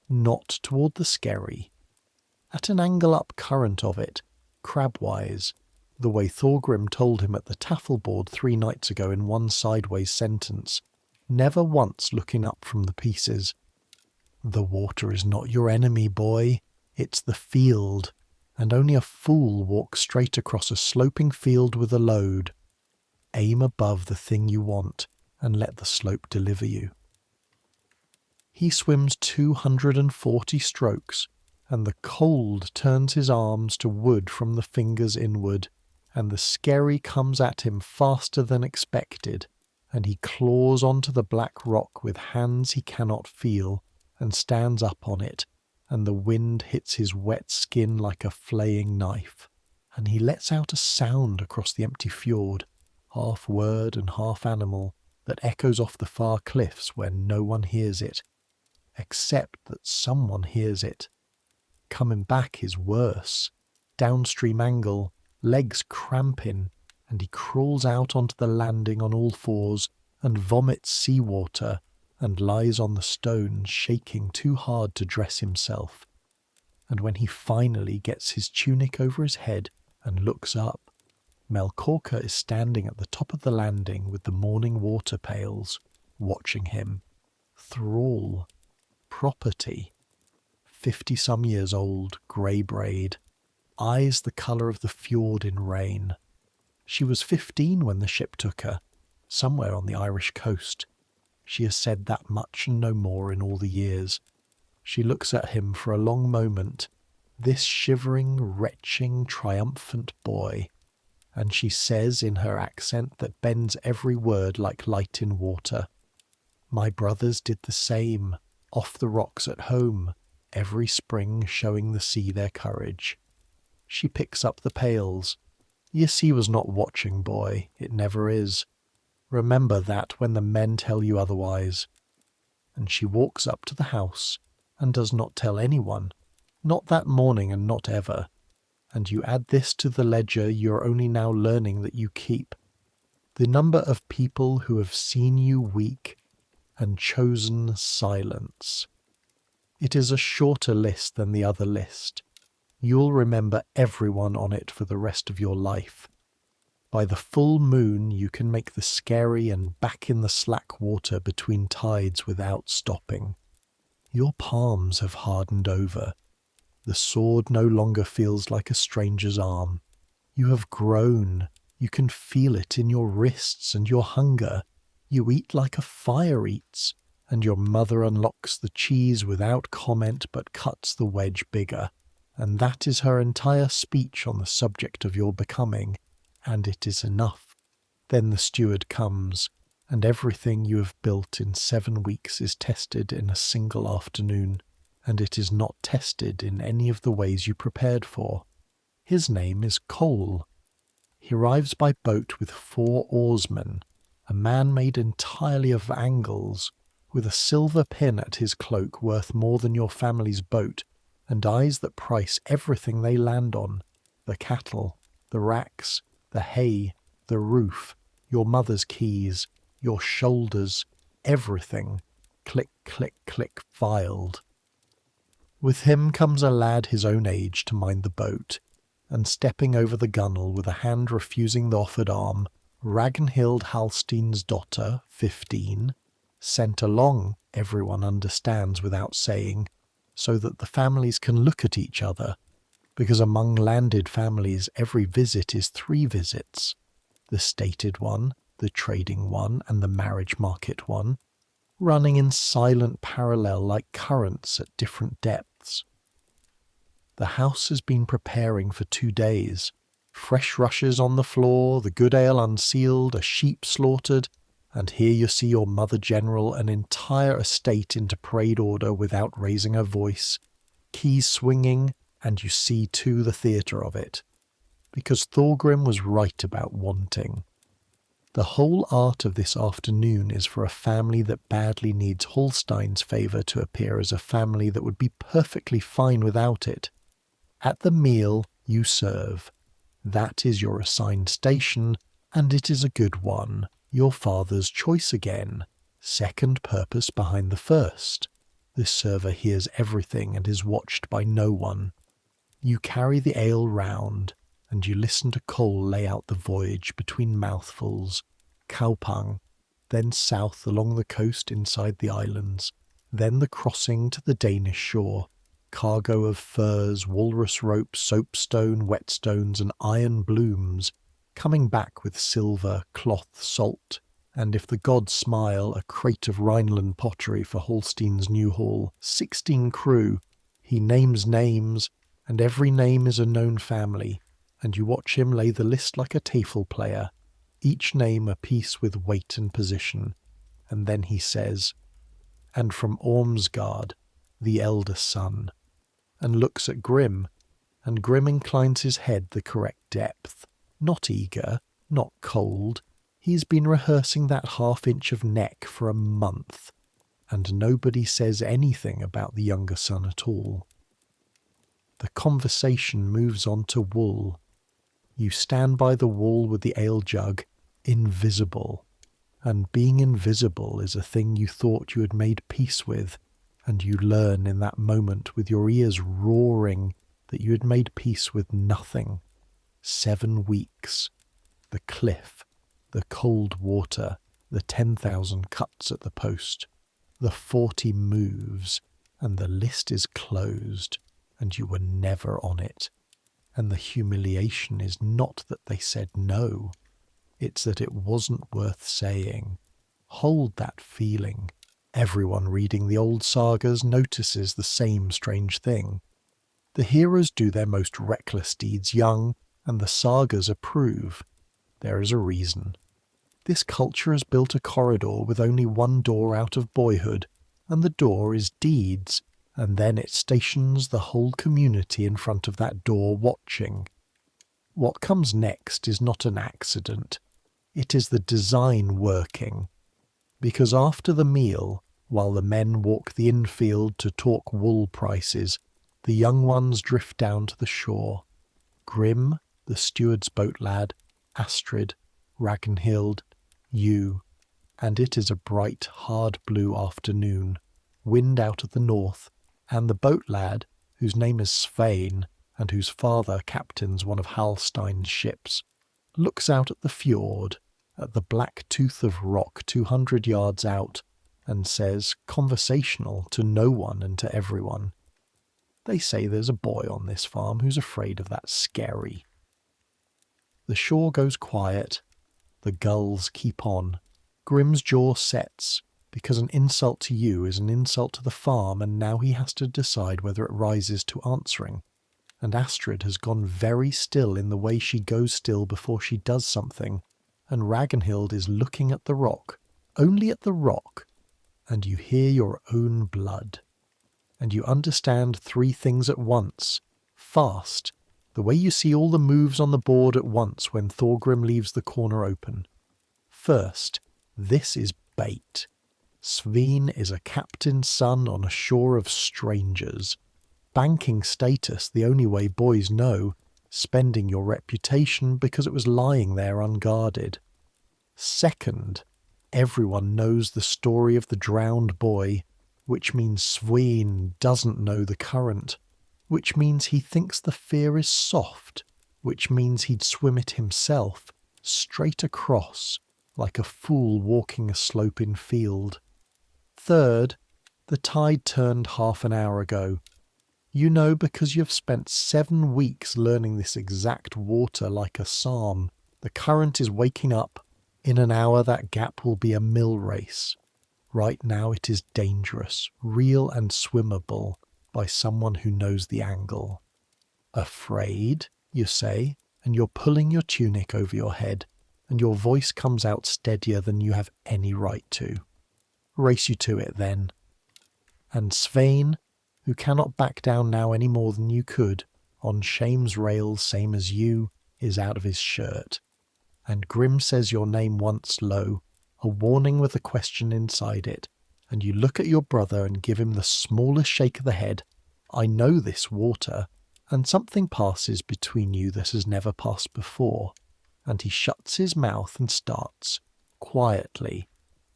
Not toward the skerry. At an angle up current of it, crabwise, the way Thorgrim told him at the taffleboard 3 nights ago in one sideways sentence, never once looking up from the pieces. The water is not your enemy, boy. It's the field, and only a fool walks straight across a sloping field with a load. Aim above the thing you want, and let the slope deliver you. He swims 240 strokes, and the cold turns his arms to wood from the fingers inward, and the skerry comes at him faster than expected, and he claws onto the black rock with hands he cannot feel, and stands up on it, and the wind hits his wet skin like a flaying knife, and he lets out a sound across the empty fjord, half word and half animal, that echoes off the far cliffs where no one hears it, except that someone hears it. Coming back is worse. Downstream angle, legs cramping, and he crawls out onto the landing on all fours and vomits seawater and lies on the stones shaking too hard to dress himself. And when he finally gets his tunic over his head and looks up, Melkorka is standing at the top of the landing with the morning water pails, watching him. Thrall. Property. 50-some years old, grey braid. Eyes the colour of the fjord in rain. She was 15 when the ship took her, somewhere on the Irish coast. She has said that much and no more in all the years. She looks at him for a long moment, this shivering, retching, triumphant boy, and she says in her accent that bends every word like light in water, "My brothers did the same, off the rocks at home, every spring showing the sea their courage." She picks up the pails. Your sea was not watching, boy, it never is. Remember that when the men tell you otherwise. And she walks up to the house and does not tell anyone, Not that morning and not ever. And you add this to the ledger you're only now learning that you keep. The number of people who have seen you weak and chosen silence. It is a shorter list than the other list. You'll remember everyone on it for the rest of your life. By the full moon you can make the skerry and back in the slack water between tides without stopping. Your palms have hardened over. The sword no longer feels like a stranger's arm. You have grown. You can feel it in your wrists and your hunger. You eat like a fire eats, and your mother unlocks the cheese without comment but cuts the wedge bigger. And that is her entire speech on the subject of your becoming, and it is enough. Then the steward comes, and everything you have built in 7 weeks is tested in a single afternoon, and it is not tested in any of the ways you prepared for. His name is Cole. He arrives by boat with 4 oarsmen, a man made entirely of angles, with a silver pin at his cloak worth more than your family's boat, and eyes that price everything they land on, the cattle, the racks, the hay, the roof, your mother's keys, your shoulders, everything, click, click, click, filed. With him comes a lad his own age to mind the boat, and stepping over the gunwale with a hand refusing the offered arm, Ragnhild Halstein's daughter, 15, sent along, everyone understands without saying, so that the families can look at each other, because among landed families every visit is 3 visits, the stated one, the trading one, and the marriage market one, running in silent parallel like currents at different depths. The house has been preparing for 2 days. Fresh rushes on the floor, the good ale unsealed, a sheep slaughtered, and here you see your mother general an entire estate into parade order without raising her voice, keys swinging, and you see too the theatre of it. Because Thorgrim was right about wanting. The whole art of this afternoon is for a family that badly needs Holstein's favour to appear as a family that would be perfectly fine without it. At the meal you serve. That is your assigned station, and it is a good one. Your father's choice again. Second purpose behind the first. This server hears everything and is watched by no one. You carry the ale round, and you listen to Cole lay out the voyage between mouthfuls, Kaupang, then south along the coast inside the islands, then the crossing to the Danish shore, cargo of furs, walrus rope, soapstone, whetstones, and iron blooms, coming back with silver, cloth, salt, and if the gods smile, a crate of Rhineland pottery for Holstein's new hall, 16 crew. He names names, and every name is a known family, and you watch him lay the list like a tafel player, each name a piece with weight and position, and then he says, "And from Ormsgard, the elder son," and looks at Grim, and Grim inclines his head the correct depth, not eager, not cold. He's been rehearsing that half-inch of neck for a month, and nobody says anything about the younger son at all. The conversation moves on to wool. You stand by the wall with the ale jug, invisible, and being invisible is a thing you thought you had made peace with, and you learn in that moment with your ears roaring that you had made peace with nothing. 7 weeks. The cliff, the cold water, the 10,000 cuts at the post, the 40 moves, and the list is closed, and you were never on it. And the humiliation is not that they said no, it's that it wasn't worth saying. Hold that feeling. Everyone reading the old sagas notices the same strange thing. The heroes do their most reckless deeds young, and the sagas approve. There is a reason. This culture has built a corridor with only one door out of boyhood, and the door is deeds, and then it stations the whole community in front of that door watching. What comes next is not an accident. It is the design working. Because after the meal, while the men walk the infield to talk wool prices, The young ones drift down to the shore. Grim, the steward's boat lad, Astrid, Ragnhild, you, and it is a bright, hard blue afternoon, wind out of the north, and the boat lad, whose name is Svein, and whose father captains one of Halstein's ships, looks out at the fjord, at the black tooth of rock 200 yards out, and says, conversational to no one and to everyone, "They say there's a boy on this farm who's afraid of that skerry." The shore goes quiet. The gulls keep on. Grim's jaw sets, because an insult to you is an insult to the farm, and now he has to decide whether it rises to answering. And Astrid has gone very still in the way she goes still before she does something, and Ragnhild is looking at the rock, only at the rock, and you hear your own blood. And you understand 3 things at once, fast, the way you see all the moves on the board at once when Thorgrim leaves the corner open. First, this is bait. Svein is a captain's son on a shore of strangers. Banking status the only way boys know, spending your reputation because it was lying there unguarded. Second, everyone knows the story of the drowned boy, which means Svein doesn't know the current, which means he thinks the fear is soft, which means he'd swim it himself, straight across, like a fool walking a slope in field. Third, the tide turned half an hour ago. You know because you've spent 7 weeks learning this exact water like a psalm. The current is waking up. In an hour that gap will be a mill race. Right now it is dangerous, real and swimmable by someone who knows the angle. Afraid, you say, and you're pulling your tunic over your head, and your voice comes out steadier than you have any right to. Race you to it then. And Svein, who cannot back down now any more than you could, on shame's rails same as you, is out of his shirt. And Grim says your name once low, a warning with a question inside it, and you look at your brother and give him the smallest shake of the head. I know this water, and something passes between you that has never passed before, and he shuts his mouth and starts, quietly,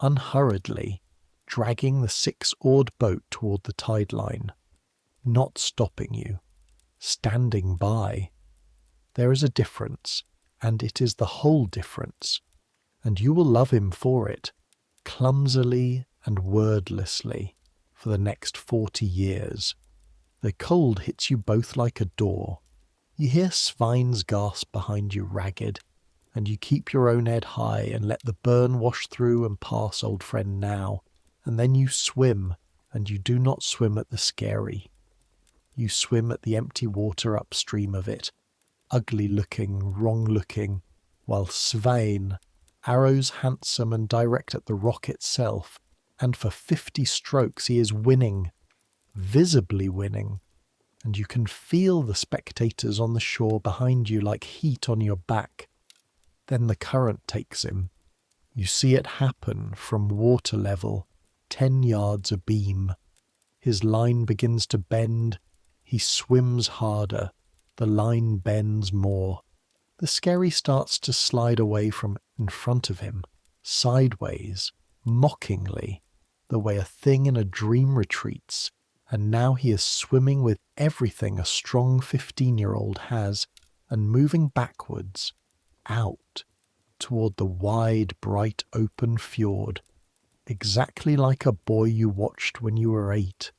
unhurriedly, dragging the 6-oared boat toward the tide line, not stopping you, standing by. There is a difference, and it is the whole difference, and you will love him for it, clumsily and wordlessly, for the next 40 years. The cold hits you both like a door. You hear Svein's gasp behind you ragged, and you keep your own head high and let the burn wash through and pass, old friend, now. And then you swim, and you do not swim at the skerry. You swim at the empty water upstream of it, ugly-looking, wrong-looking, while Svein, arrows handsome and direct at the rock itself, and for 50 strokes he is winning, visibly winning, and you can feel the spectators on the shore behind you like heat on your back. Then the current takes him. You see it happen from water level, 10 yards abeam. His line begins to bend. He swims harder. The line bends more. The skerry starts to slide away from in front of him, sideways, mockingly, the way a thing in a dream retreats, and now he is swimming with everything a strong 15-year-old has, and moving backwards, out, toward the wide, bright, open fjord, exactly like a boy you watched when you were 8.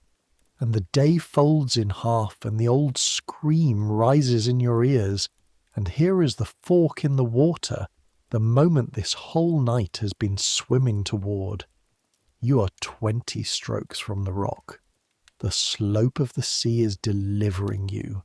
And the day folds in half, and the old scream rises in your ears, and here is the fork in the water, the moment this whole night has been swimming toward. You are 20 strokes from the rock. The slope of the sea is delivering you,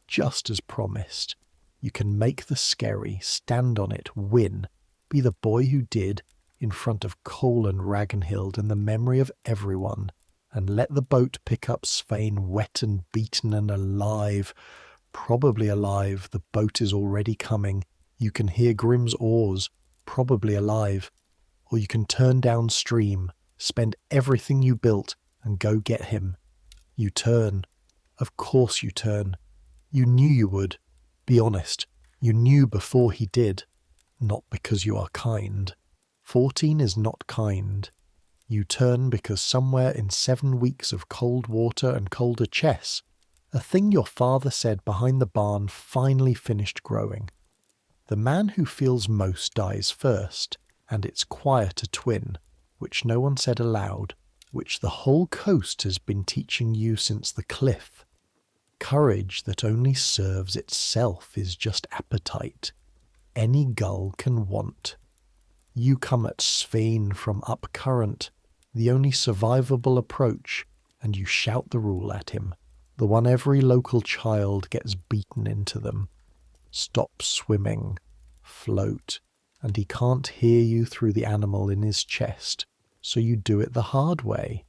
just as promised. You can make the skerry, stand on it, win, be the boy who did, in front of Cole and Ragnhild and the memory of everyone, and let the boat pick up Svein wet and beaten and alive. Probably alive, the boat is already coming. You can hear Grim's oars, probably alive. Or you can turn downstream, spend everything you built, and go get him. You turn. Of course you turn. You knew you would. Be honest, you knew before he did. Not because you are kind. 14 is not kind. You turn because somewhere in 7 weeks of cold water and colder chess, a thing your father said behind the barn finally finished growing. The man who feels most dies first, and it's quieter twin, which no one said aloud, which the whole coast has been teaching you since the cliff. Courage that only serves itself is just appetite. Any gull can want. You come at Svein from up current, the only survivable approach, and you shout the rule at him, the one every local child gets beaten into them. Stop swimming, float, and he can't hear you through the animal in his chest, so you do it the hard way.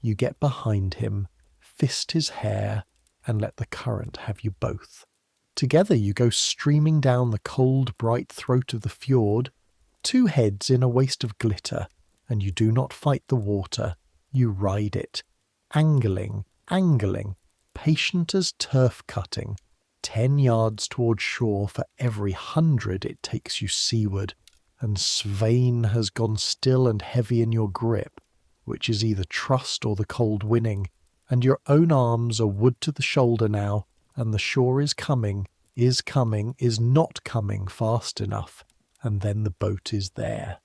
You get behind him, fist his hair, and let the current have you both. Together you go streaming down the cold, bright throat of the fjord, 2 heads in a waste of glitter, and you do not fight the water, you ride it, angling, patient as turf cutting, 10 yards toward shore for every 100 it takes you seaward, and Svein has gone still and heavy in your grip, which is either trust or the cold winning, and your own arms are wood to the shoulder now, and the shore is not coming fast enough, and then the boat is there.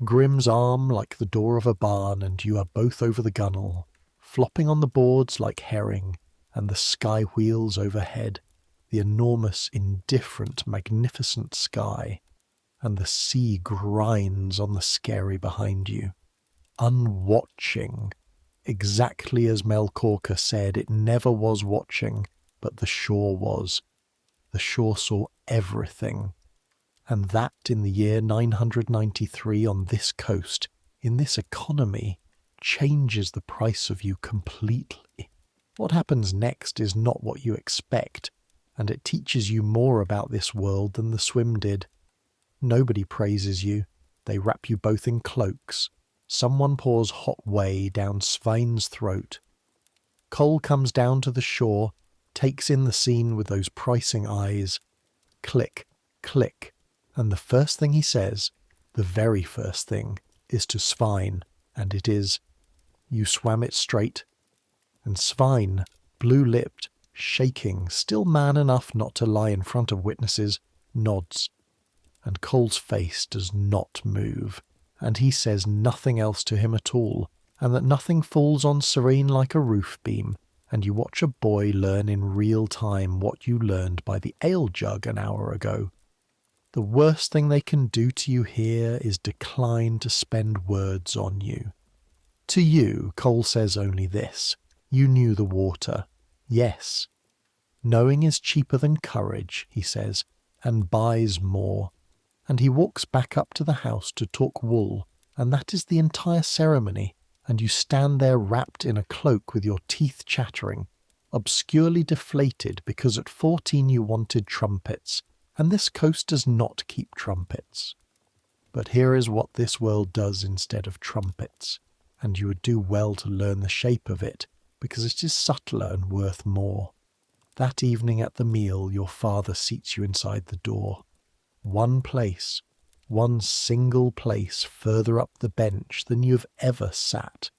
Grim's arm like the door of a barn, and you are both over the gunwale, flopping on the boards like herring, and the sky wheels overhead, the enormous, indifferent, magnificent sky, and the sea grinds on the skerry behind you, unwatching. Exactly as Mel Corker said, it never was watching, but the shore was. The shore saw everything. And that in the year 993 on this coast, in this economy, changes the price of you completely. What happens next is not what you expect, and it teaches you more about this world than the swim did. Nobody praises you. They wrap you both in cloaks. Someone pours hot whey down Svein's throat. Cole comes down to the shore, takes in the scene with those pricing eyes. Click, click, and the first thing he says, the very first thing, is to Svein, and it is, "You swam it straight." And Svein, blue-lipped, shaking, still man enough not to lie in front of witnesses, nods. And Cole's face does not move, and he says nothing else to him at all, and that nothing falls on Serene like a roof beam, and you watch a boy learn in real time what you learned by the ale jug an hour ago. The worst thing they can do to you here is decline to spend words on you. To you, Cole says only this: you knew the water. Yes. Knowing is cheaper than courage, he says, and buys more. And he walks back up to the house to talk wool, and that is the entire ceremony, and you stand there wrapped in a cloak with your teeth chattering, obscurely deflated because at 14 you wanted trumpets, and this coast does not keep trumpets. But here is what this world does instead of trumpets, and you would do well to learn the shape of it, because it is subtler and worth more. That evening at the meal your father seats you inside the door. One place, one single place further up the bench than you've ever sat.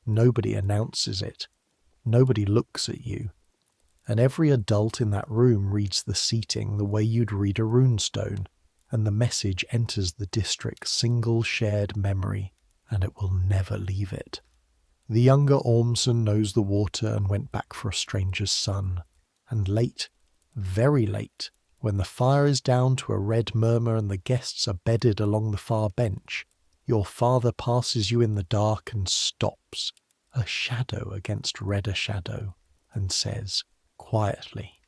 Nobody announces it. Nobody looks at you. And every adult in that room reads the seating the way you'd read a runestone, and the message enters the district's single shared memory, and it will never leave it. The younger Ormson knows the water and went back for a stranger's son. And late, very late, when the fire is down to a red murmur and the guests are bedded along the far bench, your father passes you in the dark and stops, a shadow against redder shadow, and says, quietly,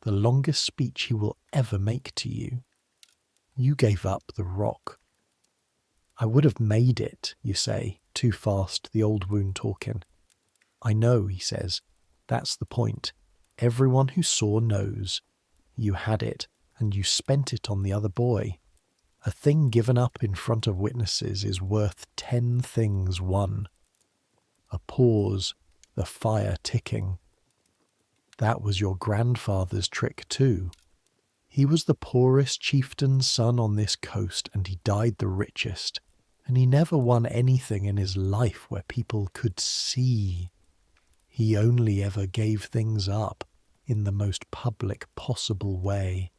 the longest speech he will ever make to you: "You gave up the rock." "I would have made it," you say, too fast, the old wound talking. "I know," he says. "That's the point. Everyone who saw knows. You had it, and you spent it on the other boy. A thing given up in front of witnesses is worth 10 things won." A pause, the fire ticking. That was your grandfather's trick too. He was the poorest chieftain's son on this coast, and he died the richest, and he never won anything in his life where people could see. He only ever gave things up in the most public possible way.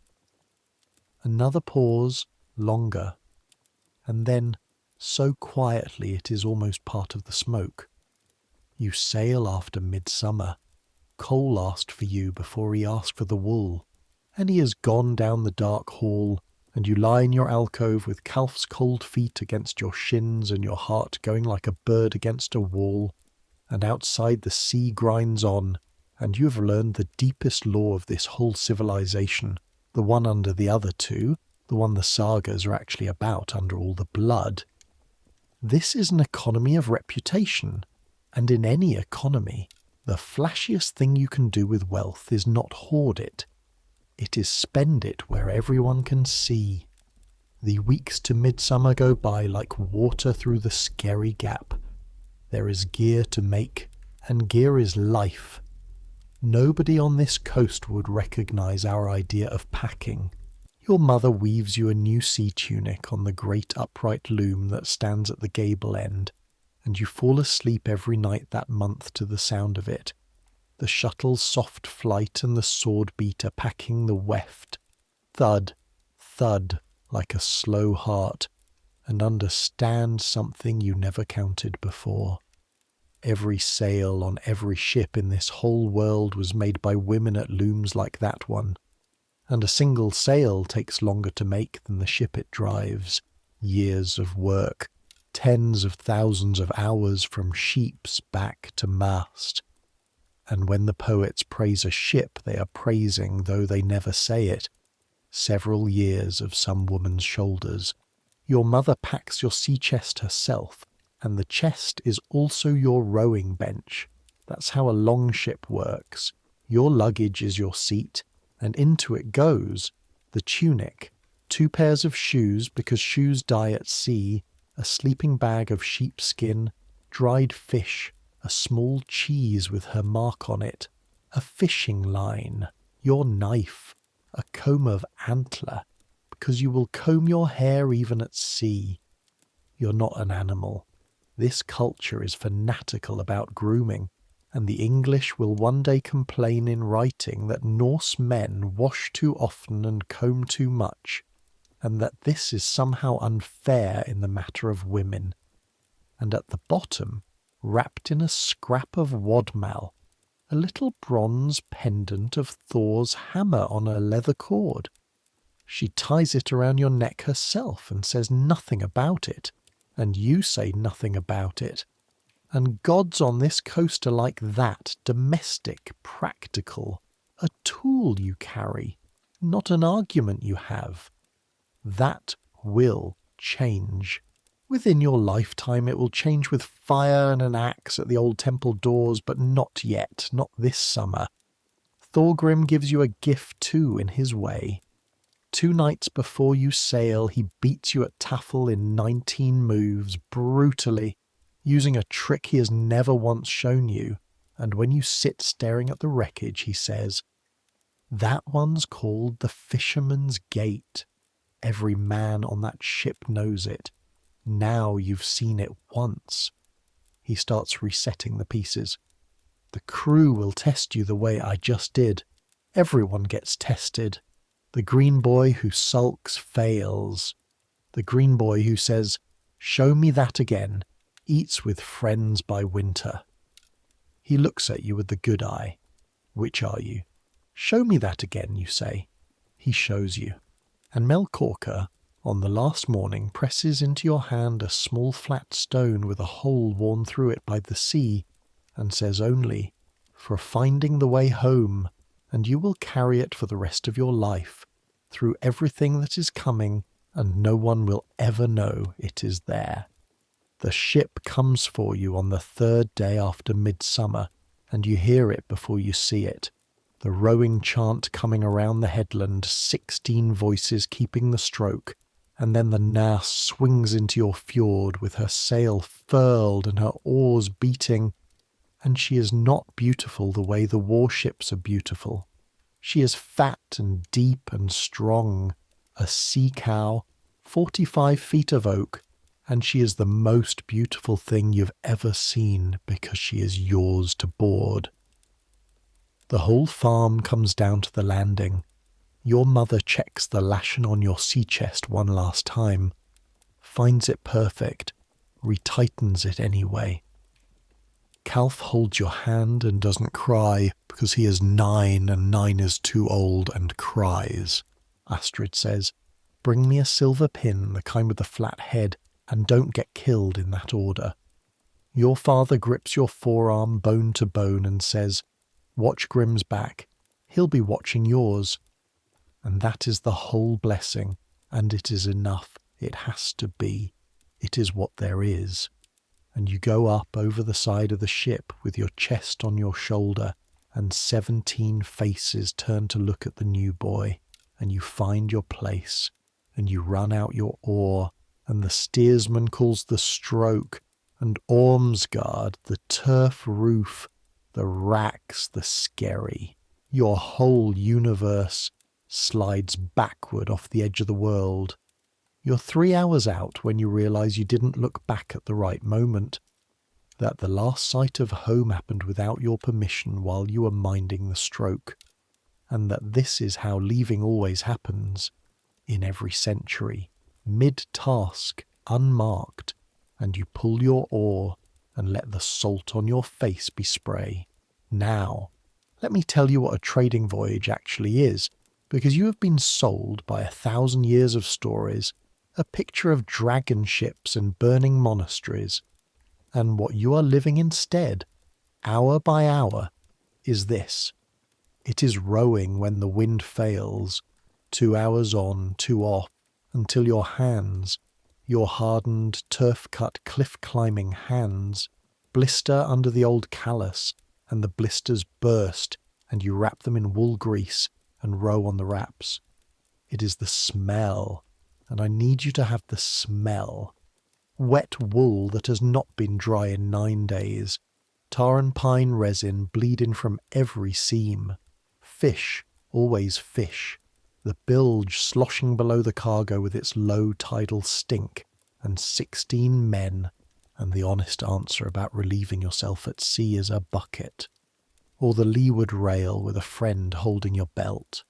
Another pause, longer, and then, so quietly it is almost part of the smoke. You sail after midsummer. Cole asked for you before he asked for the wool, and he has gone down the dark hall, and you lie in your alcove with Calf's cold feet against your shins and your heart going like a bird against a wall, and outside the sea grinds on, and you have learned the deepest law of this whole civilization, the one under the other two, the one the sagas are actually about under all the blood. This is an economy of reputation, and in any economy, the flashiest thing you can do with wealth is not hoard it. It is spend it where everyone can see. The weeks to midsummer go by like water through the skerry gap. There is gear to make, and gear is life. Nobody on this coast would recognize our idea of packing. Your mother weaves you a new sea tunic on the great upright loom that stands at the gable end, and you fall asleep every night that month to the sound of it. The shuttle's soft flight and the sword beat are packing the weft. Thud, thud, like a slow heart, and understand something you never counted before. Every sail on every ship in this whole world was made by women at looms like that one, and a single sail takes longer to make than the ship it drives. Years of work, tens of thousands of hours from sheep's back to mast. And when the poets praise a ship, they are praising, though they never say it, several years of some woman's shoulders. Your mother packs your sea chest herself, and the chest is also your rowing bench. That's how a longship works. Your luggage is your seat, and into it goes the tunic, 2 pairs of shoes because shoes die at sea, a sleeping bag of sheepskin, dried fish, a small cheese with her mark on it, a fishing line, your knife, a comb of antler, because you will comb your hair even at sea. You're not an animal. This culture is fanatical about grooming, and the English will one day complain in writing that Norse men wash too often and comb too much, and that this is somehow unfair in the matter of women. And at the bottom, wrapped in a scrap of wadmal, a little bronze pendant of Thor's hammer on a leather cord. She ties it around your neck herself and says nothing about it, and you say nothing about it. And gods on this coast are like that, domestic, practical, a tool you carry, not an argument you have. That will change. Within your lifetime it will change with fire and an axe at the old temple doors, but not yet, not this summer. Thorgrim gives you a gift too in his way. 2 nights before you sail, he beats you at taffle in 19 moves, brutally, using a trick he has never once shown you, and when you sit staring at the wreckage, he says, "That one's called the Fisherman's Gate. Every man on that ship knows it. Now you've seen it once." He starts resetting the pieces. "The crew will test you the way I just did. Everyone gets tested. The green boy who sulks fails. The green boy who says, 'Show me that again,' eats with friends by winter." He looks at you with the good eye. Which are you? "Show me that again," you say. He shows you. And Melkorka, on the last morning, presses into your hand a small flat stone with a hole worn through it by the sea, and says only, "For finding the way home," and you will carry it for the rest of your life, through everything that is coming, and no one will ever know it is there. The ship comes for you on the 3rd day after midsummer, and you hear it before you see it. The rowing chant coming around the headland, 16 voices keeping the stroke, and then the Naas swings into your fjord with her sail furled and her oars beating, And she is not beautiful the way the warships are beautiful. She is fat and deep and strong, a sea cow, 45 feet of oak, and she is the most beautiful thing you've ever seen because she is yours to board. The whole farm comes down to the landing. Your mother checks the lashing on your sea chest one last time, finds it perfect, retightens it anyway. Calf holds your hand and doesn't cry because he is 9 and 9 is too old and cries. Astrid says, "Bring me a silver pin, the kind with the flat head, and don't get killed in that order." Your father grips your forearm bone to bone and says, "Watch Grim's back. He'll be watching yours." And that is the whole blessing, and it is enough. It has to be. It is what there is. And you go up over the side of the ship with your chest on your shoulder, and 17 faces turn to look at the new boy, and you find your place, and you run out your oar, and the steersman calls the stroke, and Ormsgard, the turf roof, the racks, the skerry, your whole universe slides backward off the edge of the world. You're 3 hours out when you realise you didn't look back at the right moment, that the last sight of home happened without your permission while you were minding the stroke, and that this is how leaving always happens, in every century, mid-task, unmarked, and you pull your oar and let the salt on your face be spray. Now, let me tell you what a trading voyage actually is, because you have been sold by 1,000 years of stories a picture of dragon ships and burning monasteries, and what you are living instead, hour by hour, is this. It is rowing when the wind fails, 2 hours on, 2 off, until your hands, your hardened, turf-cut, cliff-climbing hands, blister under the old callus, and the blisters burst, and you wrap them in wool grease and row on the wraps. It is the smell, and I need you to have the smell. Wet wool that has not been dry in 9 days, tar and pine resin bleeding from every seam, fish, always fish, the bilge sloshing below the cargo with its low tidal stink, and 16 men, and the honest answer about relieving yourself at sea is a bucket, or the leeward rail with a friend holding your belt,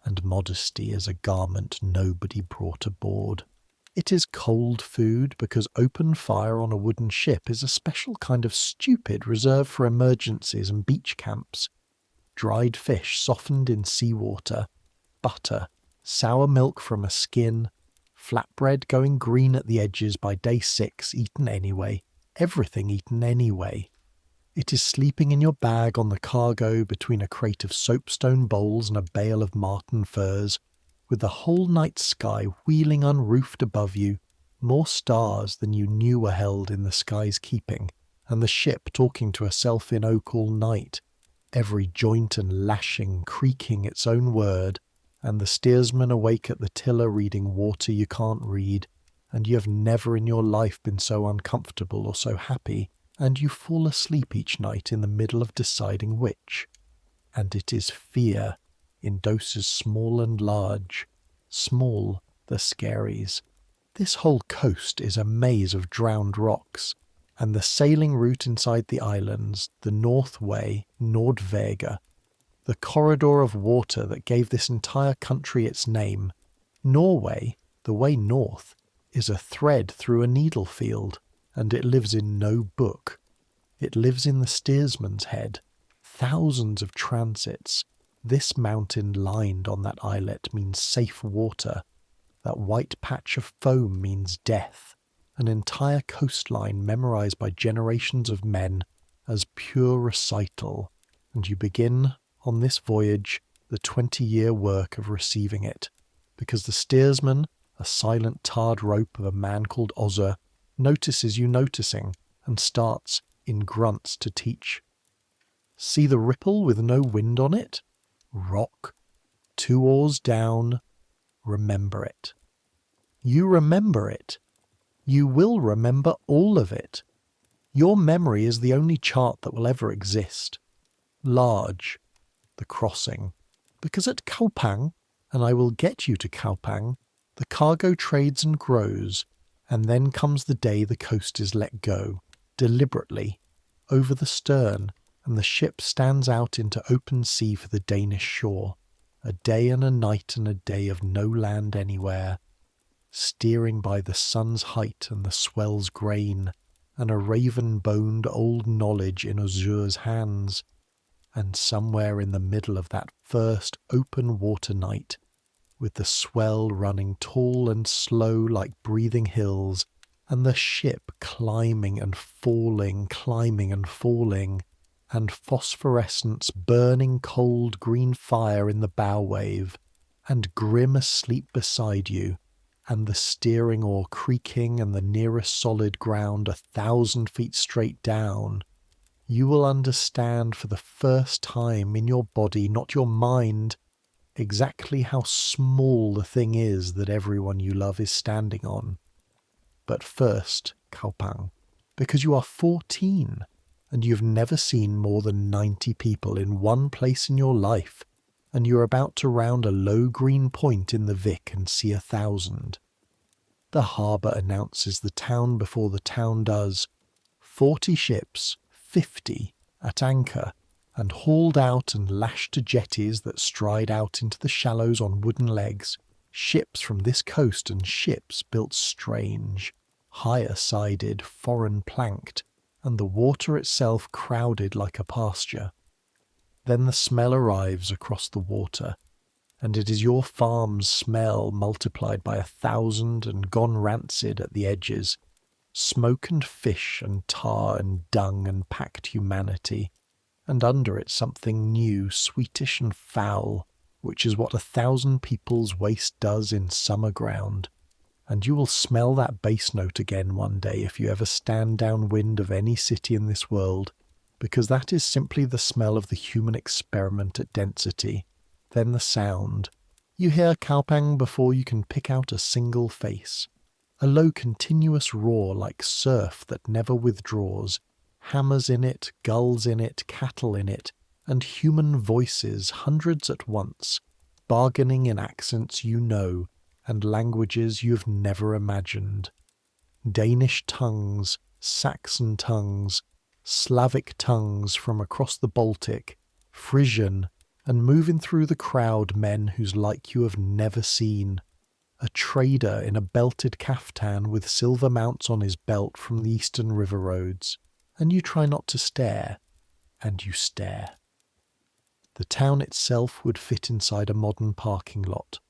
and modesty is a garment nobody brought aboard. It is cold food because open fire on a wooden ship is a special kind of stupid reserved for emergencies and beach camps. Dried fish softened in seawater, butter, sour milk from a skin, flatbread going green at the edges by day 6 eaten anyway, everything eaten anyway. It is sleeping in your bag on the cargo between a crate of soapstone bowls and a bale of marten furs, with the whole night sky wheeling unroofed above you, more stars than you knew were held in the sky's keeping, and the ship talking to herself in oak all night, every joint and lashing creaking its own word, and the steersman awake at the tiller reading water you can't read, and you have never in your life been so uncomfortable or so happy, and you fall asleep each night in the middle of deciding which. And it is fear, in doses small and large. Small, the skerries. This whole coast is a maze of drowned rocks, and the sailing route inside the islands, the North Way, Nordvega, the corridor of water that gave this entire country its name. Norway, the way north, is a thread through a needle field, and it lives in no book. It lives in the steersman's head. Thousands of transits. This mountain lined on that islet means safe water. That white patch of foam means death. An entire coastline memorized by generations of men as pure recital. And you begin, on this voyage, the 20-year work of receiving it. Because the steersman, a silent tarred rope of a man called Ozzer, notices you noticing, and starts, in grunts, to teach. See the ripple with no wind on it? Rock. 2 oars down. Remember it. You remember it. You will remember all of it. Your memory is the only chart that will ever exist. Large, the crossing. Because at Kaupang, and I will get you to Kaupang, the cargo trades and grows, and then comes the day the coast is let go, deliberately, over the stern, and the ship stands out into open sea for the Danish shore, a day and a night and a day of no land anywhere, steering by the sun's height and the swell's grain, and a raven-boned old knowledge in Azure's hands, and somewhere in the middle of that first open water night, with the swell running tall and slow like breathing hills, and the ship climbing and falling, and phosphorescence burning cold green fire in the bow wave, and grim asleep beside you, and the steering oar creaking and the nearest solid ground 1,000 feet straight down, you will understand for the first time in your body, not your mind, exactly how small the thing is that everyone you love is standing on. But first, Kaupang, because you are 14 and you've never seen more than 90 people in one place in your life, and you're about to round a low green point in the Vic and see 1,000. The harbour announces the town before the town does. 40 ships, 50 at anchor, and hauled out and lashed to jetties that stride out into the shallows on wooden legs, ships from this coast and ships built strange, higher-sided, foreign-planked, and the water itself crowded like a pasture. Then the smell arrives across the water, and it is your farm's smell multiplied by 1,000 and gone rancid at the edges, smoke and fish and tar and dung and packed humanity, and under it something new, sweetish and foul, which is what 1,000 people's waste does in summer ground. And you will smell that bass note again one day if you ever stand downwind of any city in this world, because that is simply the smell of the human experiment at density. Then the sound. You hear Kaupang before you can pick out a single face. A low continuous roar like surf that never withdraws, hammers in it, gulls in it, cattle in it, and human voices, hundreds at once, bargaining in accents you know, and languages you've never imagined. Danish tongues, Saxon tongues, Slavic tongues from across the Baltic, Frisian, and moving through the crowd men whose like you have never seen. A trader in a belted caftan with silver mounts on his belt from the eastern river roads, and you try not to stare, and you stare. The town itself would fit inside a modern parking lot.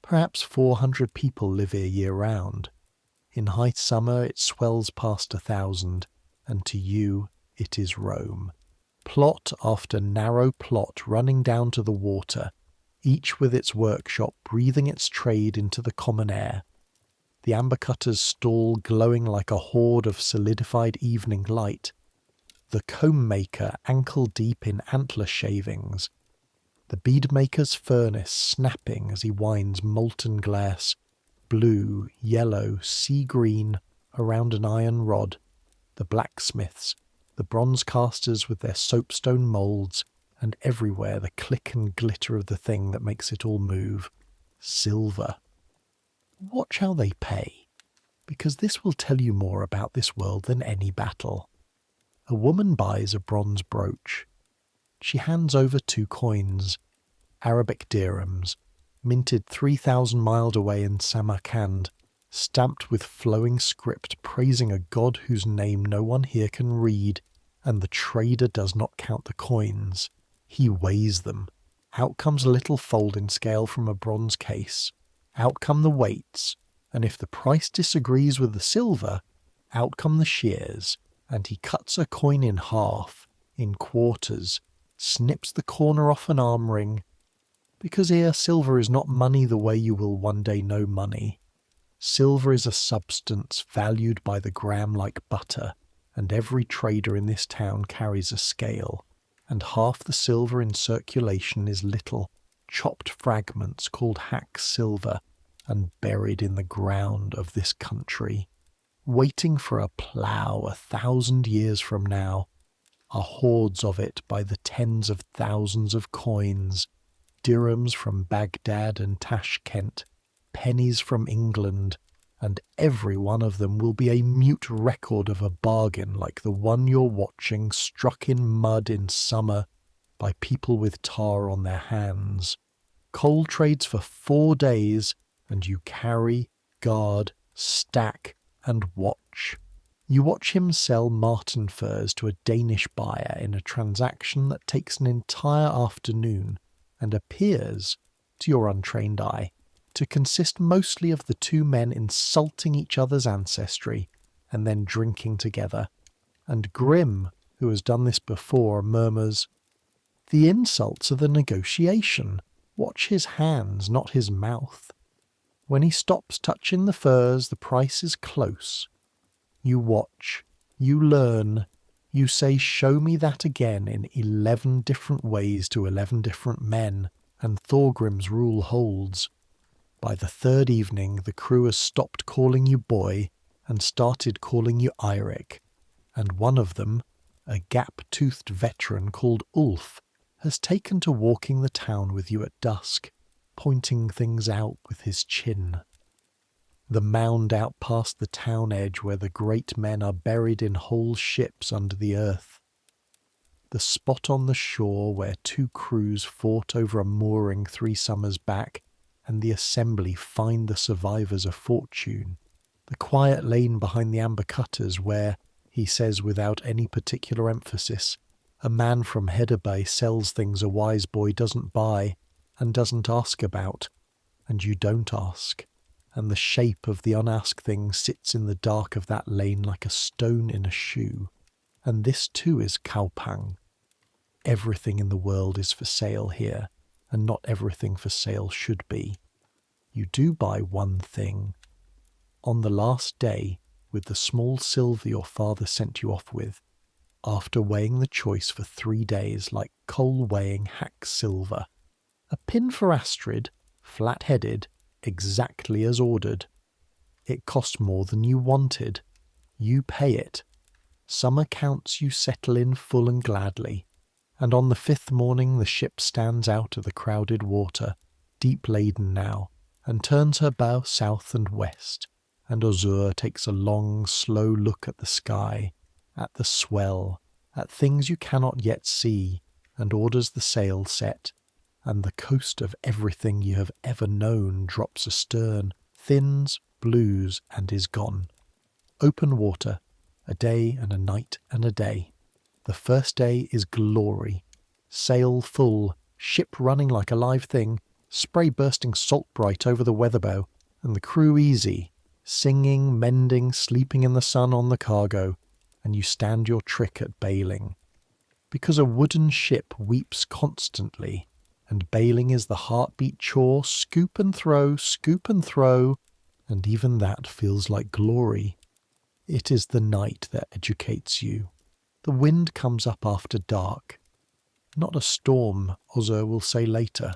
Perhaps 400 people live here year-round. In high summer it swells past 1,000, and to you it is Rome. Plot after narrow plot running down to the water, each with its workshop breathing its trade into the common air. The amber cutter's stall glowing like a hoard of solidified evening light. The comb maker ankle-deep in antler shavings. The bead-maker's furnace snapping as he winds molten glass, blue, yellow, sea-green, around an iron rod. The blacksmiths, the bronze casters with their soapstone moulds, and everywhere the click and glitter of the thing that makes it all move. Silver. Watch how they pay, because this will tell you more about this world than any battle. A woman buys a bronze brooch. She hands over 2 coins, Arabic dirhams, minted 3,000 miles away in Samarkand, stamped with flowing script praising a god whose name no one here can read, and the trader does not count the coins. He weighs them. Out comes a little folding scale from a bronze case. Out come the weights, and if the price disagrees with the silver, out come the shears, and he cuts a coin in half, in quarters, snips the corner off an arm ring, because here silver is not money the way you will one day know money. Silver is a substance valued by the gram like butter, and every trader in this town carries a scale, and half the silver in circulation is little, chopped fragments called hack silver, and buried in the ground of this country. waiting for a plough 1,000 years from now, are hordes of it by the tens of thousands of coins, dirhams from Baghdad and Tashkent, pennies from England, and every one of them will be a mute record of a bargain like the one you're watching struck in mud in summer by people with tar on their hands. Coal trades for 4 days, and you carry, guard, stack, and watch. You watch him sell marten furs to a Danish buyer in a transaction that takes an entire afternoon and appears, to your untrained eye, to consist mostly of the two men insulting each other's ancestry and then drinking together. And Grim, who has done this before, murmurs, "The insults are the negotiation. Watch his hands, not his mouth. When he stops touching the furs, the price is close. You watch, you learn, you say, 'Show me that again' in 11 different ways to 11 different men, and Thorgrim's rule holds. By the 3rd evening, the crew has stopped calling you boy and started calling you Eirik, and one of them, a gap-toothed veteran called Ulf, has taken to walking the town with you at dusk, pointing things out with his chin. The mound out past the town edge where the great men are buried in whole ships under the earth. The spot on the shore where 2 crews fought over a mooring 3 summers back, and the assembly fined the survivors a fortune. The quiet lane behind the amber cutters where, he says without any particular emphasis, a man from Hedeby sells things a wise boy doesn't buy and doesn't ask about, and you don't ask, and the shape of the unasked thing sits in the dark of that lane like a stone in a shoe. And this too is Kaupang. Everything in the world is for sale here, and not everything for sale should be. You do buy one thing. On the last day, with the small silver your father sent you off with, after weighing the choice for 3 days like coal weighing hack silver, a pin for Astrid, flat-headed, exactly as ordered. It cost more than you wanted. You pay it. Some accounts you settle in full and gladly, and on the 5th morning the ship stands out of the crowded water, deep laden now, and turns her bow south and west, and Ozur takes a long, slow look at the sky, at the swell, at things you cannot yet see, and orders the sail set, and the coast of everything you have ever known drops astern, thins, blues, and is gone. Open water, a day and a night and a day. The first day is glory. Sail full, ship running like a live thing, spray bursting salt bright over the weatherbow, and the crew easy, singing, mending, sleeping in the sun on the cargo, and you stand your trick at bailing. Because a wooden ship weeps constantly, and bailing is the heartbeat chore, scoop and throw, and even that feels like glory. It is the night that educates you. The wind comes up after dark. Not a storm, Ozur will say later,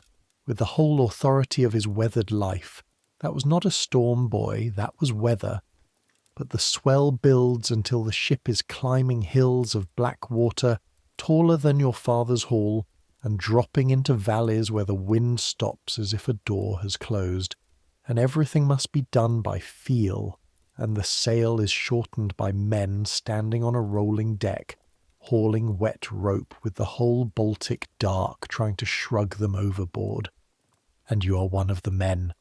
with the whole authority of his weathered life. That was not a storm, boy, that was weather. But the swell builds until the ship is climbing hills of black water, taller than your father's hall, and dropping into valleys where the wind stops as if a door has closed, and everything must be done by feel, and the sail is shortened by men standing on a rolling deck, hauling wet rope with the whole Baltic dark trying to shrug them overboard. And you are one of the men,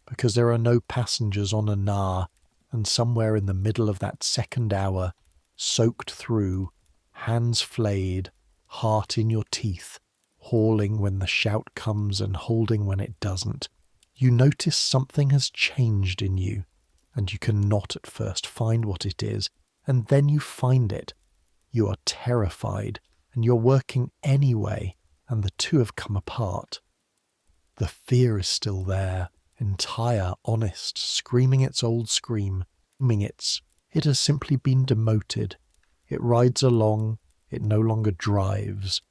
because there are no passengers on a Nar, and somewhere in the middle of that second hour, soaked through, hands flayed, heart in your teeth, hauling when the shout comes and holding when it doesn't, you notice something has changed in you, and you cannot at first find what it is, and then you find it. You are terrified, and you're working anyway, and the two have come apart. The fear is still there, entire, honest, screaming its old scream, it has simply been demoted. It rides along, it no longer drives,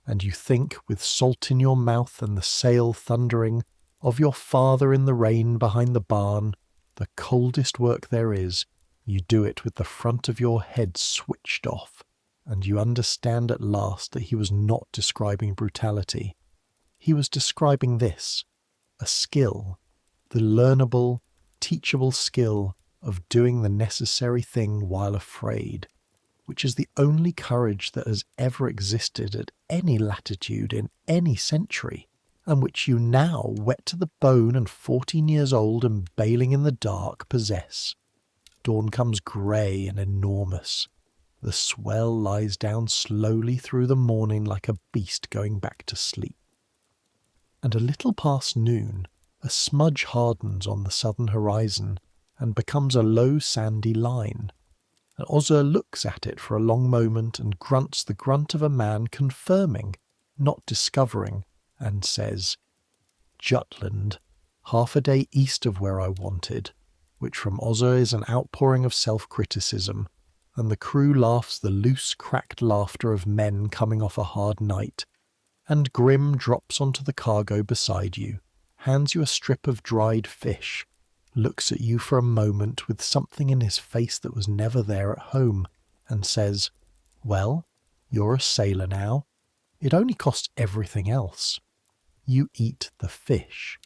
and you think, with salt in your mouth and the sail thundering, of your father in the rain behind the barn, the coldest work there is, You do it with the front of your head switched off, and you understand at last that he was not describing brutality. He was describing this, a skill, the learnable, teachable skill of doing the necessary thing while afraid, which is the only courage that has ever existed at any latitude in any century, and which you now, wet to the bone and 14 years old and bailing in the dark, possess. Dawn comes grey and enormous. The swell lies down slowly through the morning like a beast going back to sleep. And a little past noon, a smudge hardens on the southern horizon and becomes a low sandy line. And Ozzer looks at it for a long moment and grunts the grunt of a man confirming, not discovering, and says, "Jutland, half a day east of where I wanted," which from Ozzer is an outpouring of self-criticism, and the crew laughs the loose, cracked laughter of men coming off a hard night, and Grim drops onto the cargo beside you, hands you a strip of dried fish, looks at you for a moment with something in his face that was never there at home, and says, "Well, you're a sailor now. It only costs everything else. You eat the fish.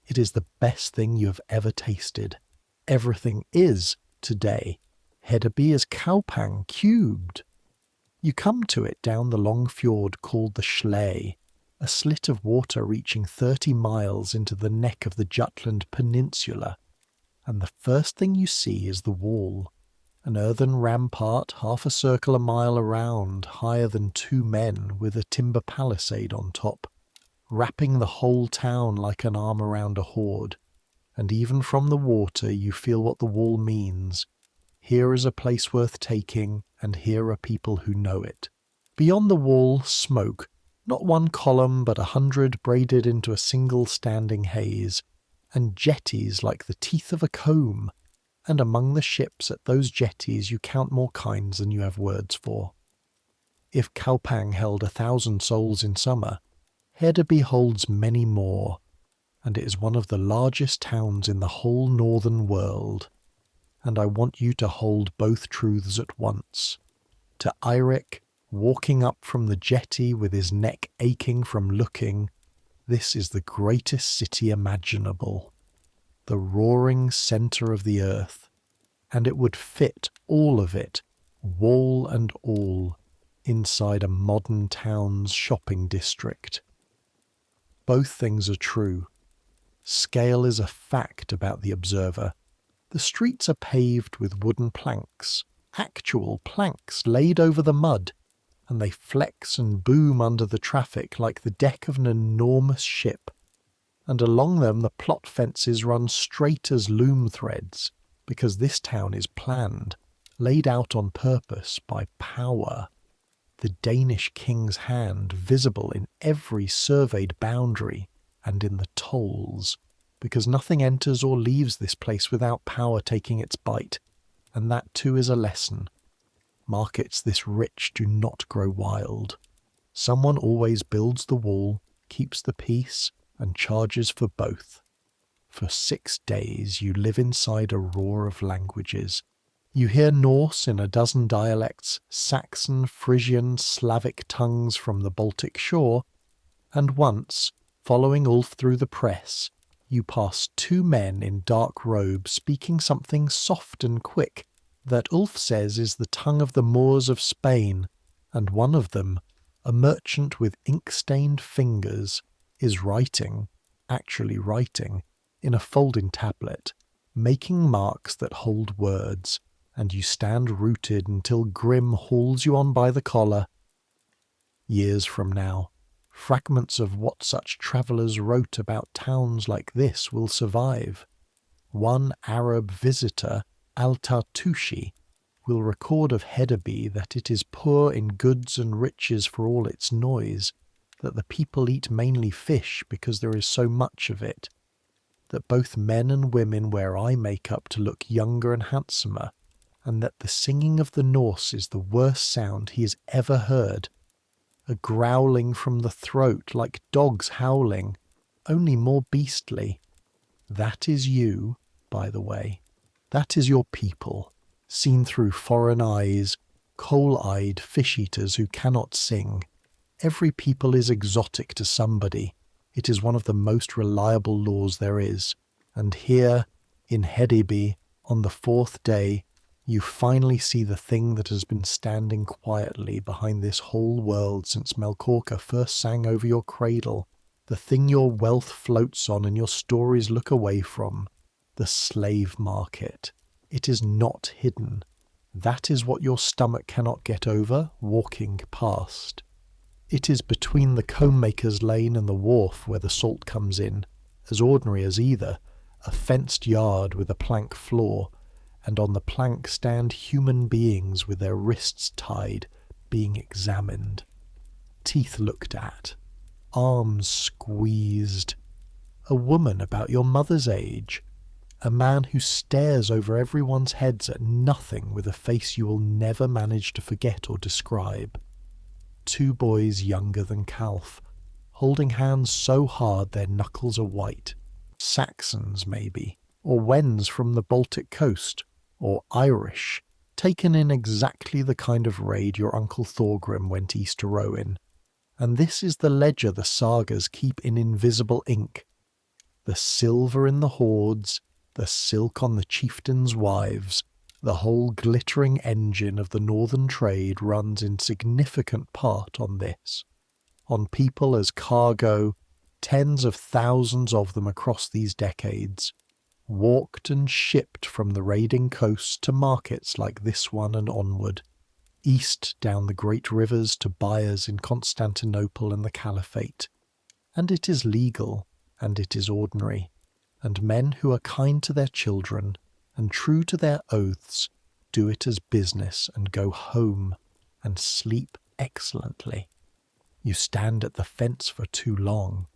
It is the best thing you have ever tasted. Everything is, today. Hedeby is Kaupang cubed. You come to it down the long fjord called the Schlei, a slit of water reaching 30 miles into the neck of the Jutland Peninsula, and the first thing you see is the wall, an earthen rampart half a circle a mile around, higher than 2 men, with a timber palisade on top, wrapping the whole town like an arm around a horde. And even from the water you feel what the wall means. Here is a place worth taking, and here are people who know it. Beyond the wall, smoke, not one column but 100 braided into a single standing haze, and jetties like the teeth of a comb, and among the ships at those jetties you count more kinds than you have words for. If Kaupang held 1,000 souls in summer, Hedeby holds many more, and it is one of the largest towns in the whole northern world. And I want you to hold both truths at once. To Eirik, walking up from the jetty with his neck aching from looking, this is the greatest city imaginable, the roaring centre of the earth, and it would fit all of it, wall and all, inside a modern town's shopping district. Both things are true. Scale is a fact about the observer. The streets are paved with wooden planks, actual planks laid over the mud, and they flex and boom under the traffic like the deck of an enormous ship. And along them the plot fences run straight as loom threads, because this town is planned, laid out on purpose by power. The Danish king's hand visible in every surveyed boundary and in the tolls, because nothing enters or leaves this place without power taking its bite, and that too is a lesson. Markets this rich do not grow wild. Someone always builds the wall, keeps the peace, and charges for both. For 6 days you live inside a roar of languages. You hear Norse in a dozen dialects, Saxon, Frisian, Slavic tongues from the Baltic shore, and once, following Ulf through the press, you pass 2 men in dark robes speaking something soft and quick that Ulf says is the tongue of the Moors of Spain, and one of them, a merchant with ink-stained fingers, is writing, actually writing, in a folding tablet, making marks that hold words, and you stand rooted until Grim hauls you on by the collar. Years from now, fragments of what such travellers wrote about towns like this will survive. One Arab visitor, Al-Tartushi, will record of Hedeby that it is poor in goods and riches for all its noise, that the people eat mainly fish because there is so much of it, that both men and women wear eye makeup to look younger and handsomer, and that the singing of the Norse is the worst sound he has ever heard, a growling from the throat like dogs howling, only more beastly. That is you, by the way. That is your people, seen through foreign eyes, coal-eyed fish-eaters who cannot sing. Every people is exotic to somebody. It is one of the most reliable laws there is. And here, in Hedeby, on the fourth day, you finally see the thing that has been standing quietly behind this whole world since Melkorka first sang over your cradle, the thing your wealth floats on and your stories look away from, the slave market. It is not hidden. That is what your stomach cannot get over, walking past. It is between the comb-maker's lane and the wharf where the salt comes in, as ordinary as either, a fenced yard with a plank floor, and on the plank stand human beings with their wrists tied, being examined. Teeth looked at, arms squeezed. A woman about your mother's age. A man who stares over everyone's heads at nothing with a face you will never manage to forget or describe. 2 boys younger than Calf, holding hands so hard their knuckles are white. Saxons, maybe, or Wends from the Baltic coast, or Irish, taken in exactly the kind of raid your Uncle Thorgrim went east to row in. And this is the ledger the sagas keep in invisible ink. The silver in the hoards, the silk on the chieftains' wives, the whole glittering engine of the northern trade runs in significant part on this. On people as cargo, tens of thousands of them across these decades, walked and shipped from the raiding coasts to markets like this one and onward, east down the great rivers to buyers in Constantinople and the Caliphate. And it is legal, and it is ordinary, and men who are kind to their children and true to their oaths do it as business and go home and sleep excellently. You stand at the fence for too long.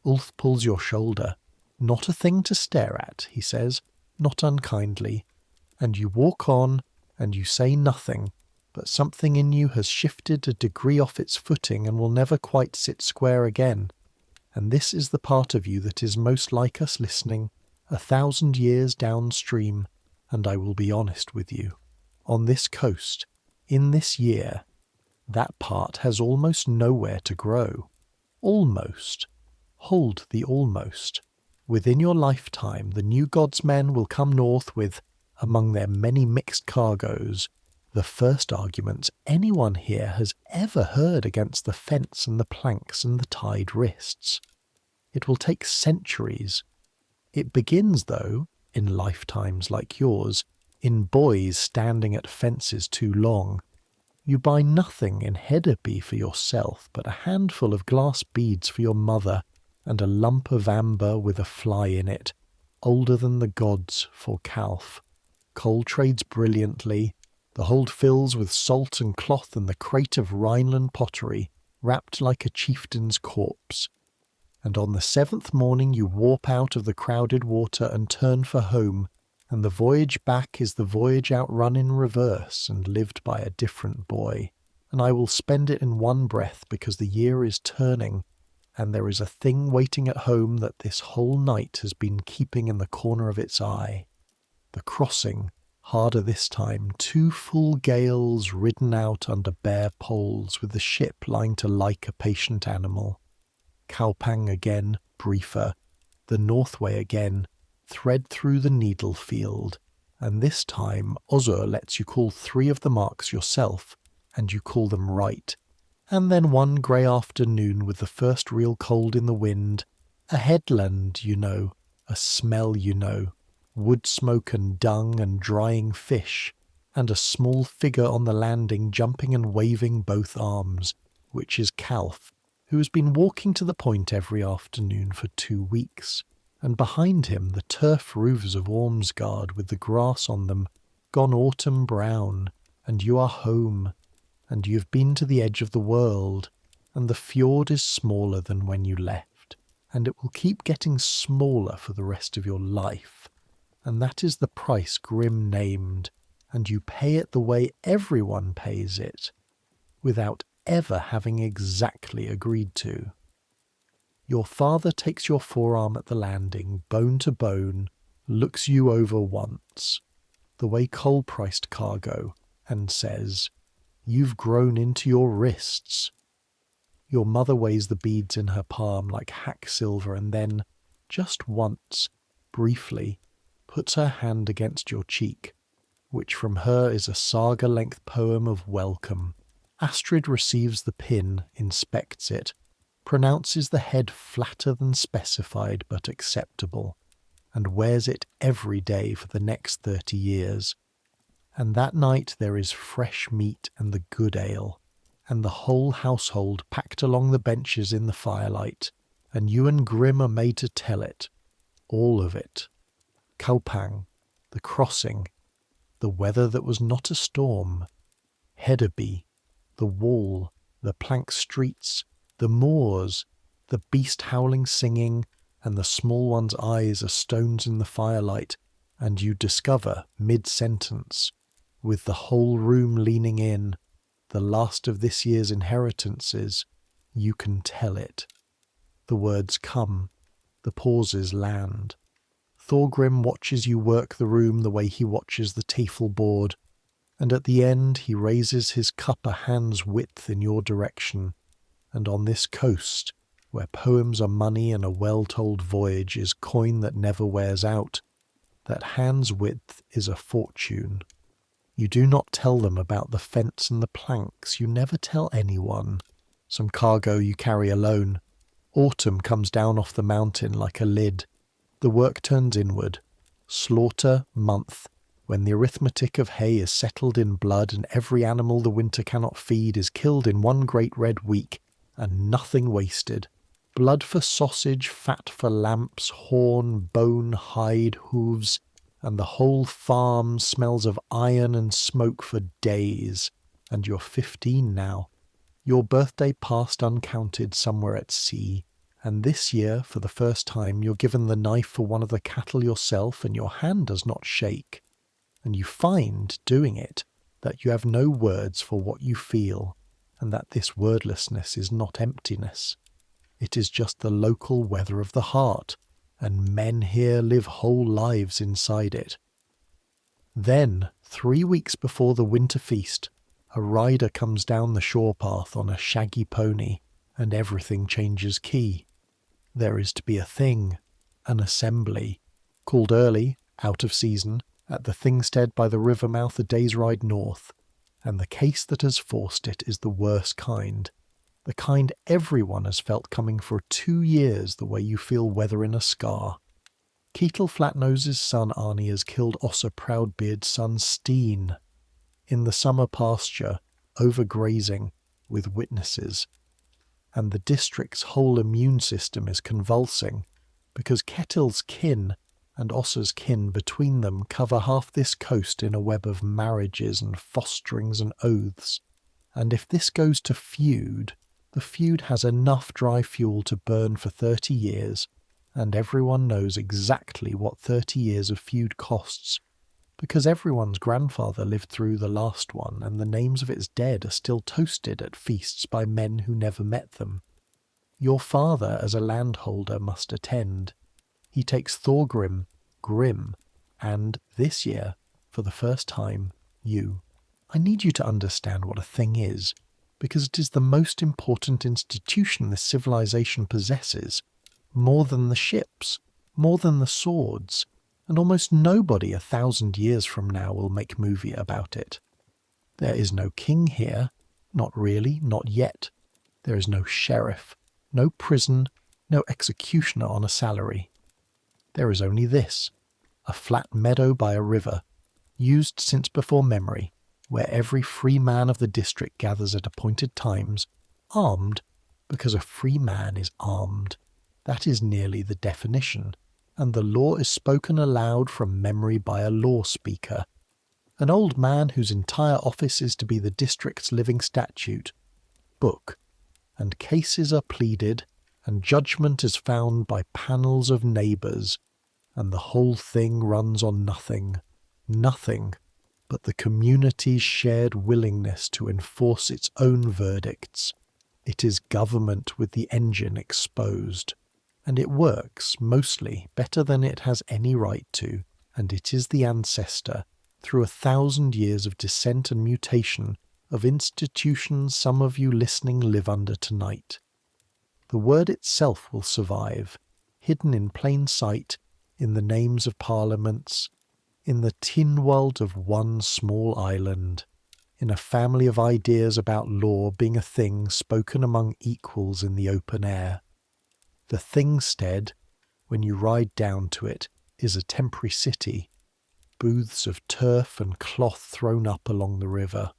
Ulf pulls your shoulder. Not a thing to stare at, he says, not unkindly. And you walk on, and you say nothing, but something in you has shifted a degree off its footing and will never quite sit square again. And this is the part of you that is most like us listening, 1,000 years downstream, and I will be honest with you. On this coast, in this year, that part has almost nowhere to grow. Almost. Hold the almost. Within your lifetime, the new gods' men will come north with, among their many mixed cargoes, the first arguments anyone here has ever heard against the fence and the planks and the tied wrists. It will take centuries. It begins, though, in lifetimes like yours, in boys standing at fences too long. You buy nothing in Hedeby for yourself but a handful of glass beads for your mother and a lump of amber with a fly in it, older than the gods, for Calf. Coal trades brilliantly. The hold fills with salt and cloth and the crate of Rhineland pottery, wrapped like a chieftain's corpse. And on the 7th morning you warp out of the crowded water and turn for home, and the voyage back is the voyage outrun in reverse and lived by a different boy. And I will spend it in one breath because the year is turning, and there is a thing waiting at home that this whole night has been keeping in the corner of its eye. The crossing, harder this time, 2 full gales ridden out under bare poles with the ship lying to like a patient animal. Kaupang again, briefer. The Northway again, thread through the needle field, and this time Ozur lets you call 3 of the marks yourself, and you call them right. And then one grey afternoon with the first real cold in the wind, a headland, you know, a smell, you know, wood smoke and dung and drying fish, and a small figure on the landing jumping and waving both arms, which is Calf, who has been walking to the point every afternoon for 2 weeks. And behind him the turf roofs of Ormsgard with the grass on them, gone autumn brown, and you are home, and you have been to the edge of the world, and the fjord is smaller than when you left, and it will keep getting smaller for the rest of your life, and that is the price Grim named, and you pay it the way everyone pays it, without ever having exactly agreed to. Your father takes your forearm at the landing, bone to bone, looks you over once. the way coal-priced cargo, and says, "You've grown into your wrists." Your mother weighs the beads in her palm like hack silver and then, just once, briefly, puts her hand against your cheek, which from her is a saga-length poem of welcome. Astrid receives the pin, inspects it, pronounces the head flatter than specified but acceptable, and wears it every day for the next 30 years. And that night there is fresh meat and the good ale, and the whole household packed along the benches in the firelight, and you and Grim are made to tell it, all of it. Kaupang, the crossing, the weather that was not a storm, Hedeby, the wall, the plank streets, the moors, the beast howling singing, and the small one's eyes are stones in the firelight, and you discover, mid-sentence, with the whole room leaning in, the last of this year's inheritances, you can tell it. The words come, the pauses land. Thorgrim watches you work the room the way he watches the tafel board, and at the end he raises his cup a hand's width in your direction, and on this coast, where poems are money and a well-told voyage is coin that never wears out, that hand's width is a fortune. You do not tell them about the fence and the planks, you never tell anyone. Some cargo you carry alone. Autumn comes down off the mountain like a lid. The work turns inward. Slaughter month, when the arithmetic of hay is settled in blood and every animal the winter cannot feed is killed in one great red week, and nothing wasted. Blood for sausage, fat for lamps, horn, bone, hide, hooves, and the whole farm smells of iron and smoke for days. And you're 15 now. Your birthday passed uncounted somewhere at sea. And this year, for the first time, you're given the knife for one of the cattle yourself, and your hand does not shake. And you find, doing it, that you have no words for what you feel, and that this wordlessness is not emptiness. It is just the local weather of the heart, and men here live whole lives inside it. Then, 3 weeks before the winter feast, a rider comes down the shore path on a shaggy pony, and everything changes key. There is to be a thing, an assembly, called early, out of season, at the Thingstead by the river mouth a day's ride north, and the case that has forced it is the worst kind, the kind everyone has felt coming for 2 years the way you feel weather in a scar. Ketel Flatnose's son Arnie has killed Ossa Proudbeard's son Steen, in the summer pasture, overgrazing, with witnesses. And the district's whole immune system is convulsing, because Ketil's kin and Ossa's kin between them cover half this coast in a web of marriages and fosterings and oaths. And if this goes to feud, the feud has enough dry fuel to burn for 30 years, and everyone knows exactly what 30 years of feud costs, because everyone's grandfather lived through the last one, and the names of its dead are still toasted at feasts by men who never met them. Your father, as a landholder, must attend. He takes Thorgrim, Grim, and, this year, for the first time, you. I need you to understand what a thing is, because it is the most important institution this civilization possesses, more than the ships, more than the swords, and almost nobody 1,000 years from now will make movie about it. There is no king here, not really, not yet. There is no sheriff, no prison, no executioner on a salary. There is only this, a flat meadow by a river, used since before memory, where every free man of the district gathers at appointed times, armed, because a free man is armed. That is nearly the definition, and the law is spoken aloud from memory by a law speaker, an old man whose entire office is to be the district's living statute, book, and cases are pleaded, and judgment is found by panels of neighbours, and the whole thing runs on nothing but the community's shared willingness to enforce its own verdicts. It is government with the engine exposed. And it works, mostly, better than it has any right to, and it is the ancestor, through 1,000 years of descent and mutation of institutions some of you listening live under tonight. The word itself will survive, hidden in plain sight in the names of parliaments, in the tin world of one small island, in a family of ideas about law being a thing spoken among equals in the open air. The thingstead, when you ride down to it, is a temporary city, booths of turf and cloth thrown up along the river.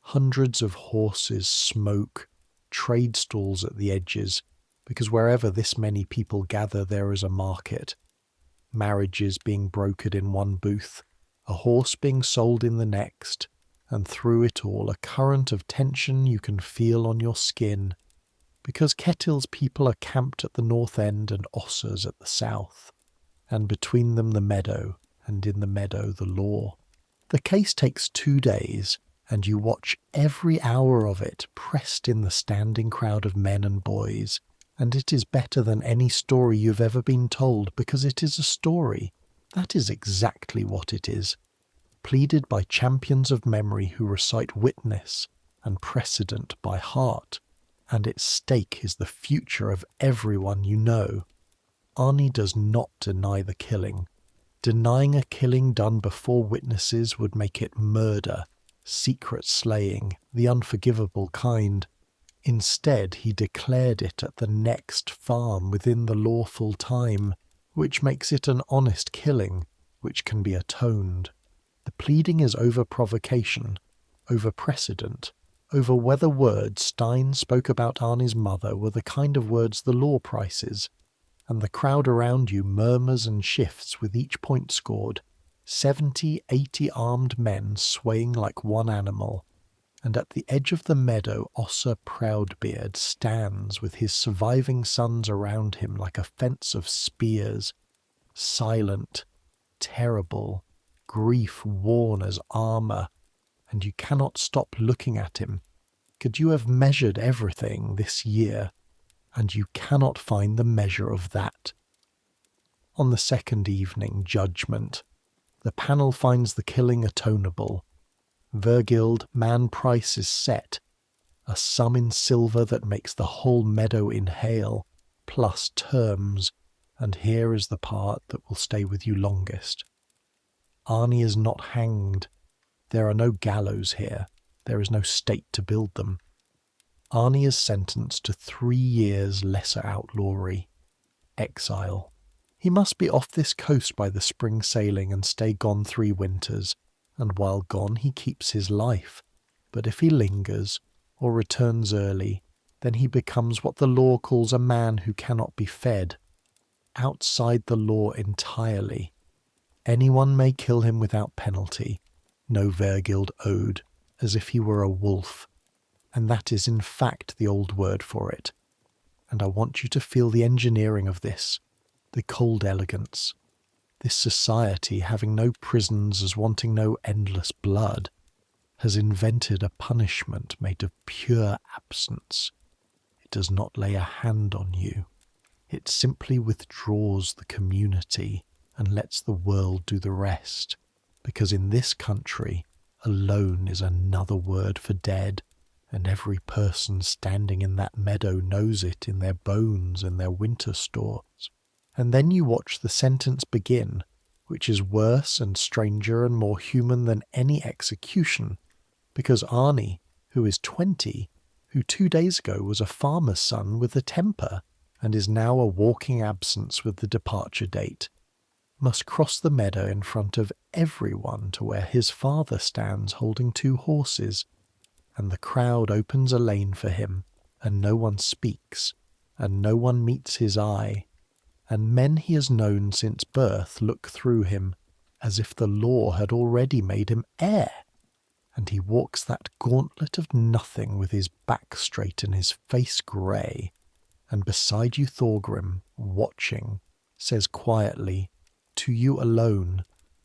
Hundreds of horses, smoke, trade stalls at the edges, because wherever this many people gather there is a market. Marriages being brokered in one booth, a horse being sold in the next, and through it all a current of tension you can feel on your skin, because Ketil's people are camped at the north end and Osser's at the south, and between them the meadow, and in the meadow the law. The case takes 2 days, and you watch every hour of it pressed in the standing crowd of men and boys, and it is better than any story you've ever been told, because it is a story. That is exactly what it is. Pleaded by champions of memory who recite witness and precedent by heart, and its stake is the future of everyone you know. Arnie does not deny the killing. Denying a killing done before witnesses would make it murder, secret slaying, the unforgivable kind. Instead, he declared it at the next farm within the lawful time, which makes it an honest killing, which can be atoned. The pleading is over provocation, over precedent, over whether words Stein spoke about Arnie's mother were the kind of words the law prices, and the crowd around you murmurs and shifts with each point scored, 70, 80 armed men swaying like one animal, and at the edge of the meadow Osser Proudbeard stands with his surviving sons around him like a fence of spears, silent, terrible, grief worn as armour, and you cannot stop looking at him. Could you have measured everything this year, and you cannot find the measure of that. On the second evening, judgment. The panel finds the killing atonable. Vergild, man price is set, a sum in silver that makes the whole meadow inhale, plus terms, and here is the part that will stay with you longest. Arnie is not hanged. There are no gallows here. There is no state to build them. Arnie is sentenced to 3 years lesser outlawry, exile. He must be off this coast by the spring sailing and stay gone 3 winters, and while gone he keeps his life. But if he lingers, or returns early, then he becomes what the law calls a man who cannot be fed, outside the law entirely. Anyone may kill him without penalty, no Vergild owed, as if he were a wolf, and that is in fact the old word for it. And I want you to feel the engineering of this, the cold elegance. This society, having no prisons as wanting no endless blood, has invented a punishment made of pure absence. It does not lay a hand on you. It simply withdraws the community and lets the world do the rest, because in this country, alone is another word for dead, and every person standing in that meadow knows it in their bones and their winter stores. And then you watch the sentence begin, which is worse and stranger and more human than any execution, because Arnie, who is 20, who 2 days ago was a farmer's son with a temper, and is now a walking absence with the departure date, must cross the meadow in front of everyone to where his father stands holding 2 horses, and the crowd opens a lane for him, and no one speaks, and no one meets his eye, and men he has known since birth look through him, as if the law had already made him heir, and he walks that gauntlet of nothing with his back straight and his face grey, and beside you Thorgrim, watching, says quietly, to you alone,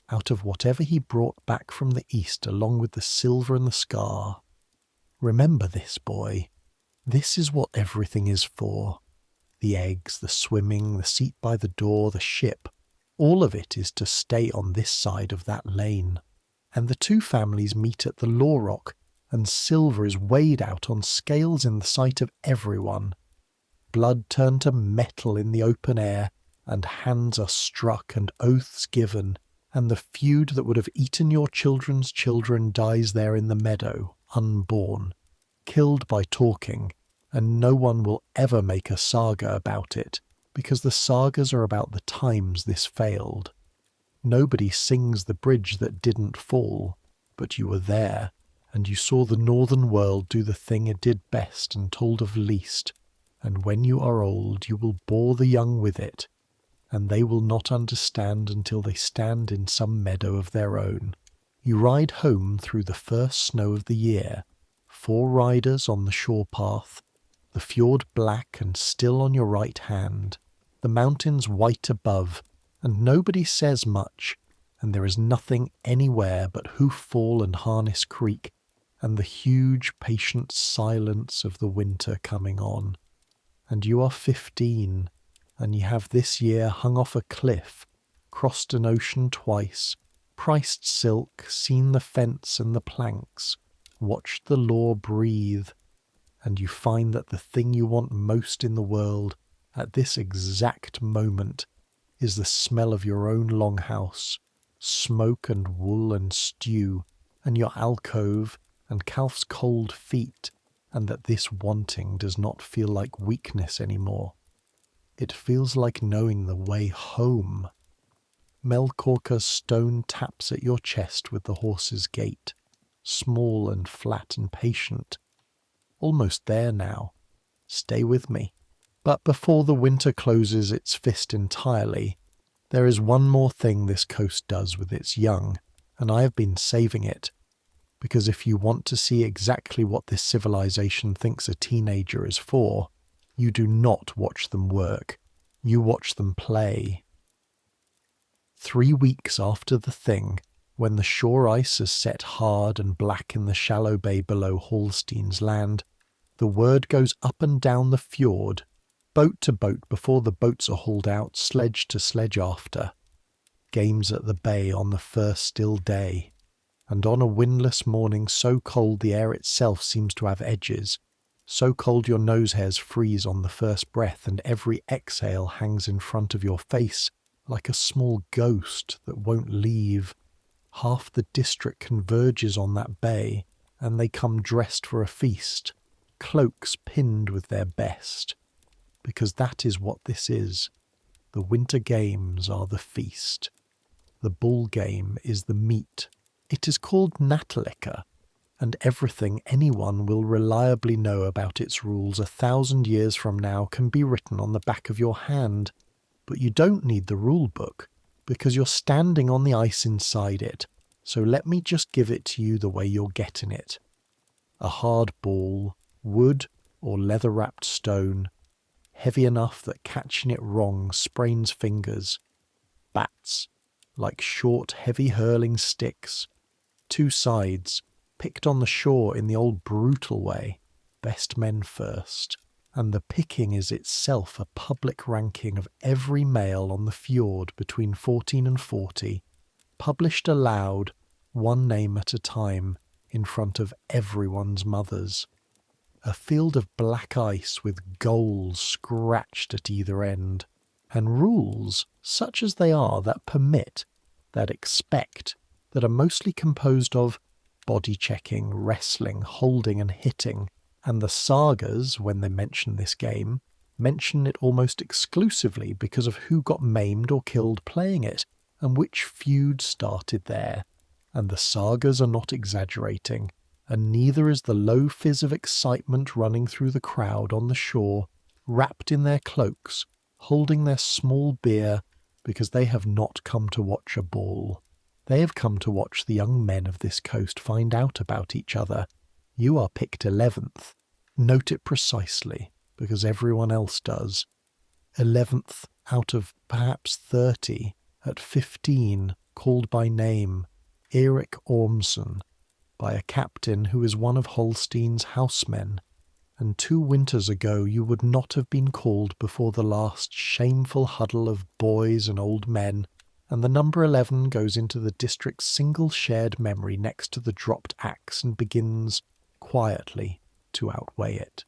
out of whatever he brought back from the east along with the silver and the scar, remember this, boy. This is what everything is for. The eggs, the swimming, the seat by the door, the ship, all of it is to stay on this side of that lane. and the two families meet at the Law Rock, and silver is weighed out on scales in the sight of everyone. Blood turned to metal in the open air, and hands are struck and oaths given, and the feud that would have eaten your children's children dies there in the meadow, unborn, killed by talking, and no one will ever make a saga about it, because the sagas are about the times this failed. Nobody sings the bridge that didn't fall, but you were there, and you saw the northern world do the thing it did best and told of least, and when you are old you will bore the young with it, and they will not understand until they stand in some meadow of their own. You ride home through the first snow of the year, 4 riders on the shore path, the fjord black and still on your right hand, the mountains white above, and nobody says much, and there is nothing anywhere but hoof-fall and harness creak, and the huge patient silence of the winter coming on. And you are 15, and you have this year hung off a cliff, crossed an ocean twice, priced silk, seen the fence and the planks, watched the law breathe, and you find that the thing you want most in the world at this exact moment is the smell of your own longhouse, smoke and wool and stew, and your alcove and Calf's cold feet, and that this wanting does not feel like weakness anymore. It feels like knowing the way home. Melkorka's stone taps at your chest with the horse's gait, small and flat and patient. Almost there now. Stay with me. But before the winter closes its fist entirely, there is one more thing this coast does with its young, and I have been saving it, because if you want to see exactly what this civilization thinks a teenager is for, you do not watch them work, you watch them play. 3 weeks after the thing, when the shore ice has set hard and black in the shallow bay below Hallstein's land, the word goes up and down the fjord, boat to boat before the boats are hauled out, sledge to sledge after. Games at the bay on the first still day, and on a windless morning so cold the air itself seems to have edges, so cold your nose hairs freeze on the first breath, and every exhale hangs in front of your face like a small ghost that won't leave. Half the district converges on that bay, and they come dressed for a feast, cloaks pinned with their best, because that is what this is. The winter games are the feast. The bull game is the meat. It is called Natalika, and everything anyone will reliably know about its rules 1,000 years from now can be written on the back of your hand. But you don't need the rule book, because you're standing on the ice inside it, so let me just give it to you the way you're getting it. A hard ball, wood or leather-wrapped stone, heavy enough that catching it wrong sprains fingers. Bats, like short, heavy hurling sticks. 2 sides, picked on the shore in the old brutal way, best men first. And the picking is itself a public ranking of every male on the fjord between 14 and 40, published aloud, one name at a time, in front of everyone's mothers. A field of black ice with goals scratched at either end, and rules, such as they are, that permit, that expect, that are mostly composed of body checking, wrestling, holding and hitting, and the sagas, when they mention this game, mention it almost exclusively because of who got maimed or killed playing it, and which feud started there. And the sagas are not exaggerating, and neither is the low fizz of excitement running through the crowd on the shore, wrapped in their cloaks, holding their small beer, because they have not come to watch a ball. They have come to watch the young men of this coast find out about each other. You are picked 11th. Note it precisely, because everyone else does. 11th out of perhaps 30, at 15, called by name, Erik Ormsson, by a captain who is one of Holstein's housemen, and 2 winters ago you would not have been called before the last shameful huddle of boys and old men, and the number 11 goes into the district's single shared memory next to the dropped axe and begins, quietly, to outweigh it.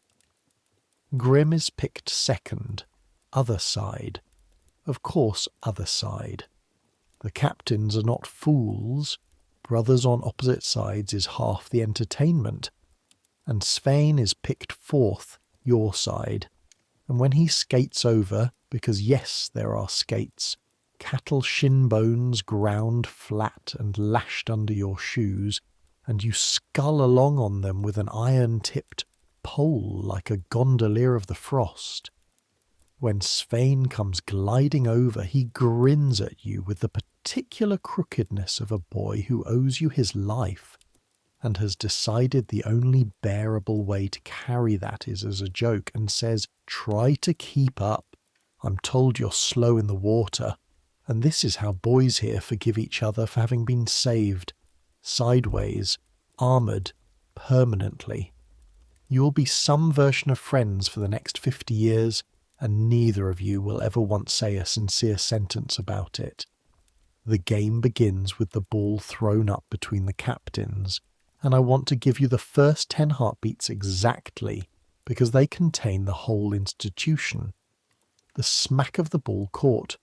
Grim is picked second, other side. Of course, other side. The captains are not fools. Brothers on opposite sides is half the entertainment. And Svein is picked fourth, your side. And when he skates over, because yes, there are skates, cattle shin bones ground flat and lashed under your shoes, and you scull along on them with an iron-tipped pole like a gondolier of the frost. When Svein comes gliding over, he grins at you with the particular crookedness of a boy who owes you his life, and has decided the only bearable way to carry that is as a joke, and says, "Try to keep up. I'm told you're slow in the water." And this is how boys here forgive each other for having been saved. Sideways, armoured, permanently. You will be some version of friends for the next 50 years, and neither of you will ever once say a sincere sentence about it. The game begins with the ball thrown up between the captains, and I want to give you the first 10 heartbeats exactly, because they contain the whole institution. The smack of the ball caught,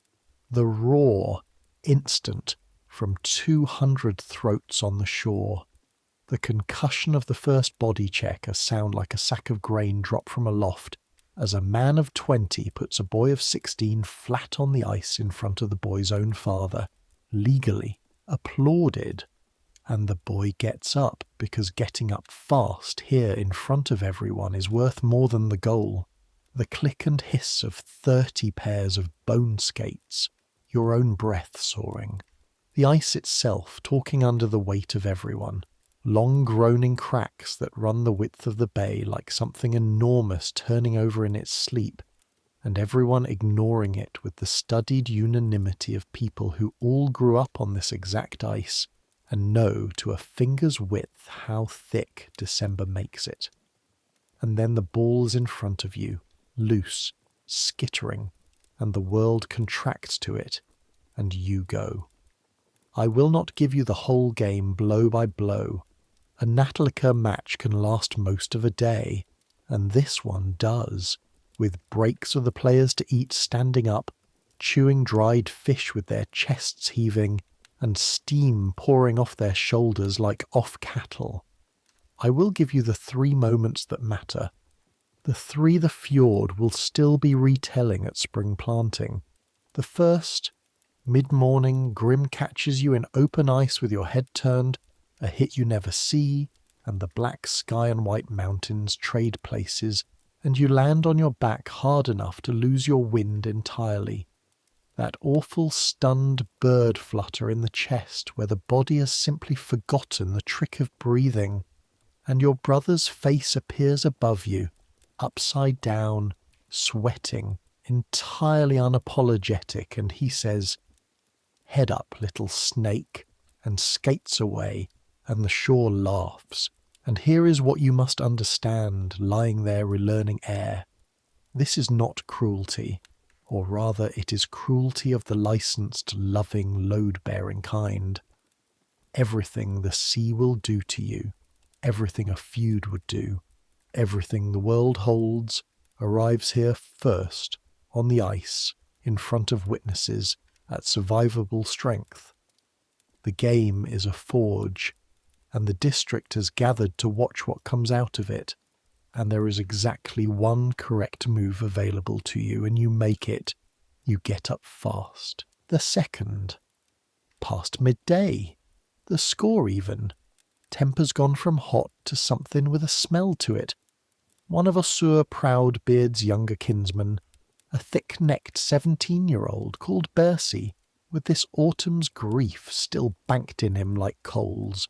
the roar, instant, from 200 throats on the shore. The concussion of the first body check, a sound like a sack of grain dropped from aloft, as a man of 20 puts a boy of 16 flat on the ice in front of the boy's own father, legally, applauded. And the boy gets up, because getting up fast here in front of everyone is worth more than the goal. The click and hiss of 30 pairs of bone skates, your own breath soaring. The ice itself talking under the weight of everyone. Long groaning cracks that run the width of the bay like something enormous turning over in its sleep, and everyone ignoring it with the studied unanimity of people who all grew up on this exact ice and know to a finger's width how thick December makes it. And then the ball's in front of you, loose, skittering, and the world contracts to it, and you go. I will not give you the whole game blow by blow. A Natalica match can last most of a day, and this one does, with breaks for the players to eat standing up, chewing dried fish with their chests heaving, and steam pouring off their shoulders like off cattle. I will give you the 3 moments that matter. The 3 the fjord will still be retelling at spring planting. The first, mid-morning, Grim catches you in open ice with your head turned, a hit you never see, and the black sky and white mountains trade places, and you land on your back hard enough to lose your wind entirely. That awful stunned bird flutter in the chest where the body has simply forgotten the trick of breathing, and your brother's face appears above you, upside down, sweating, entirely unapologetic, and he says, "Head up, little snake," and skates away, and the shore laughs. And here is what you must understand, lying there relearning air. This is not cruelty, or rather it is cruelty of the licensed, loving, load-bearing kind. Everything the sea will do to you, everything a feud would do, everything the world holds, arrives here first, on the ice, in front of witnesses, at survivable strength. The game is a forge, and the district has gathered to watch what comes out of it, and there is exactly one correct move available to you, and you make it. You get up fast. The second. Past midday. The score even. Temper's gone from hot to something with a smell to it. One of Osur Proudbeard's younger kinsmen, a thick-necked 17-year-old called Bercy, with this autumn's grief still banked in him like coals,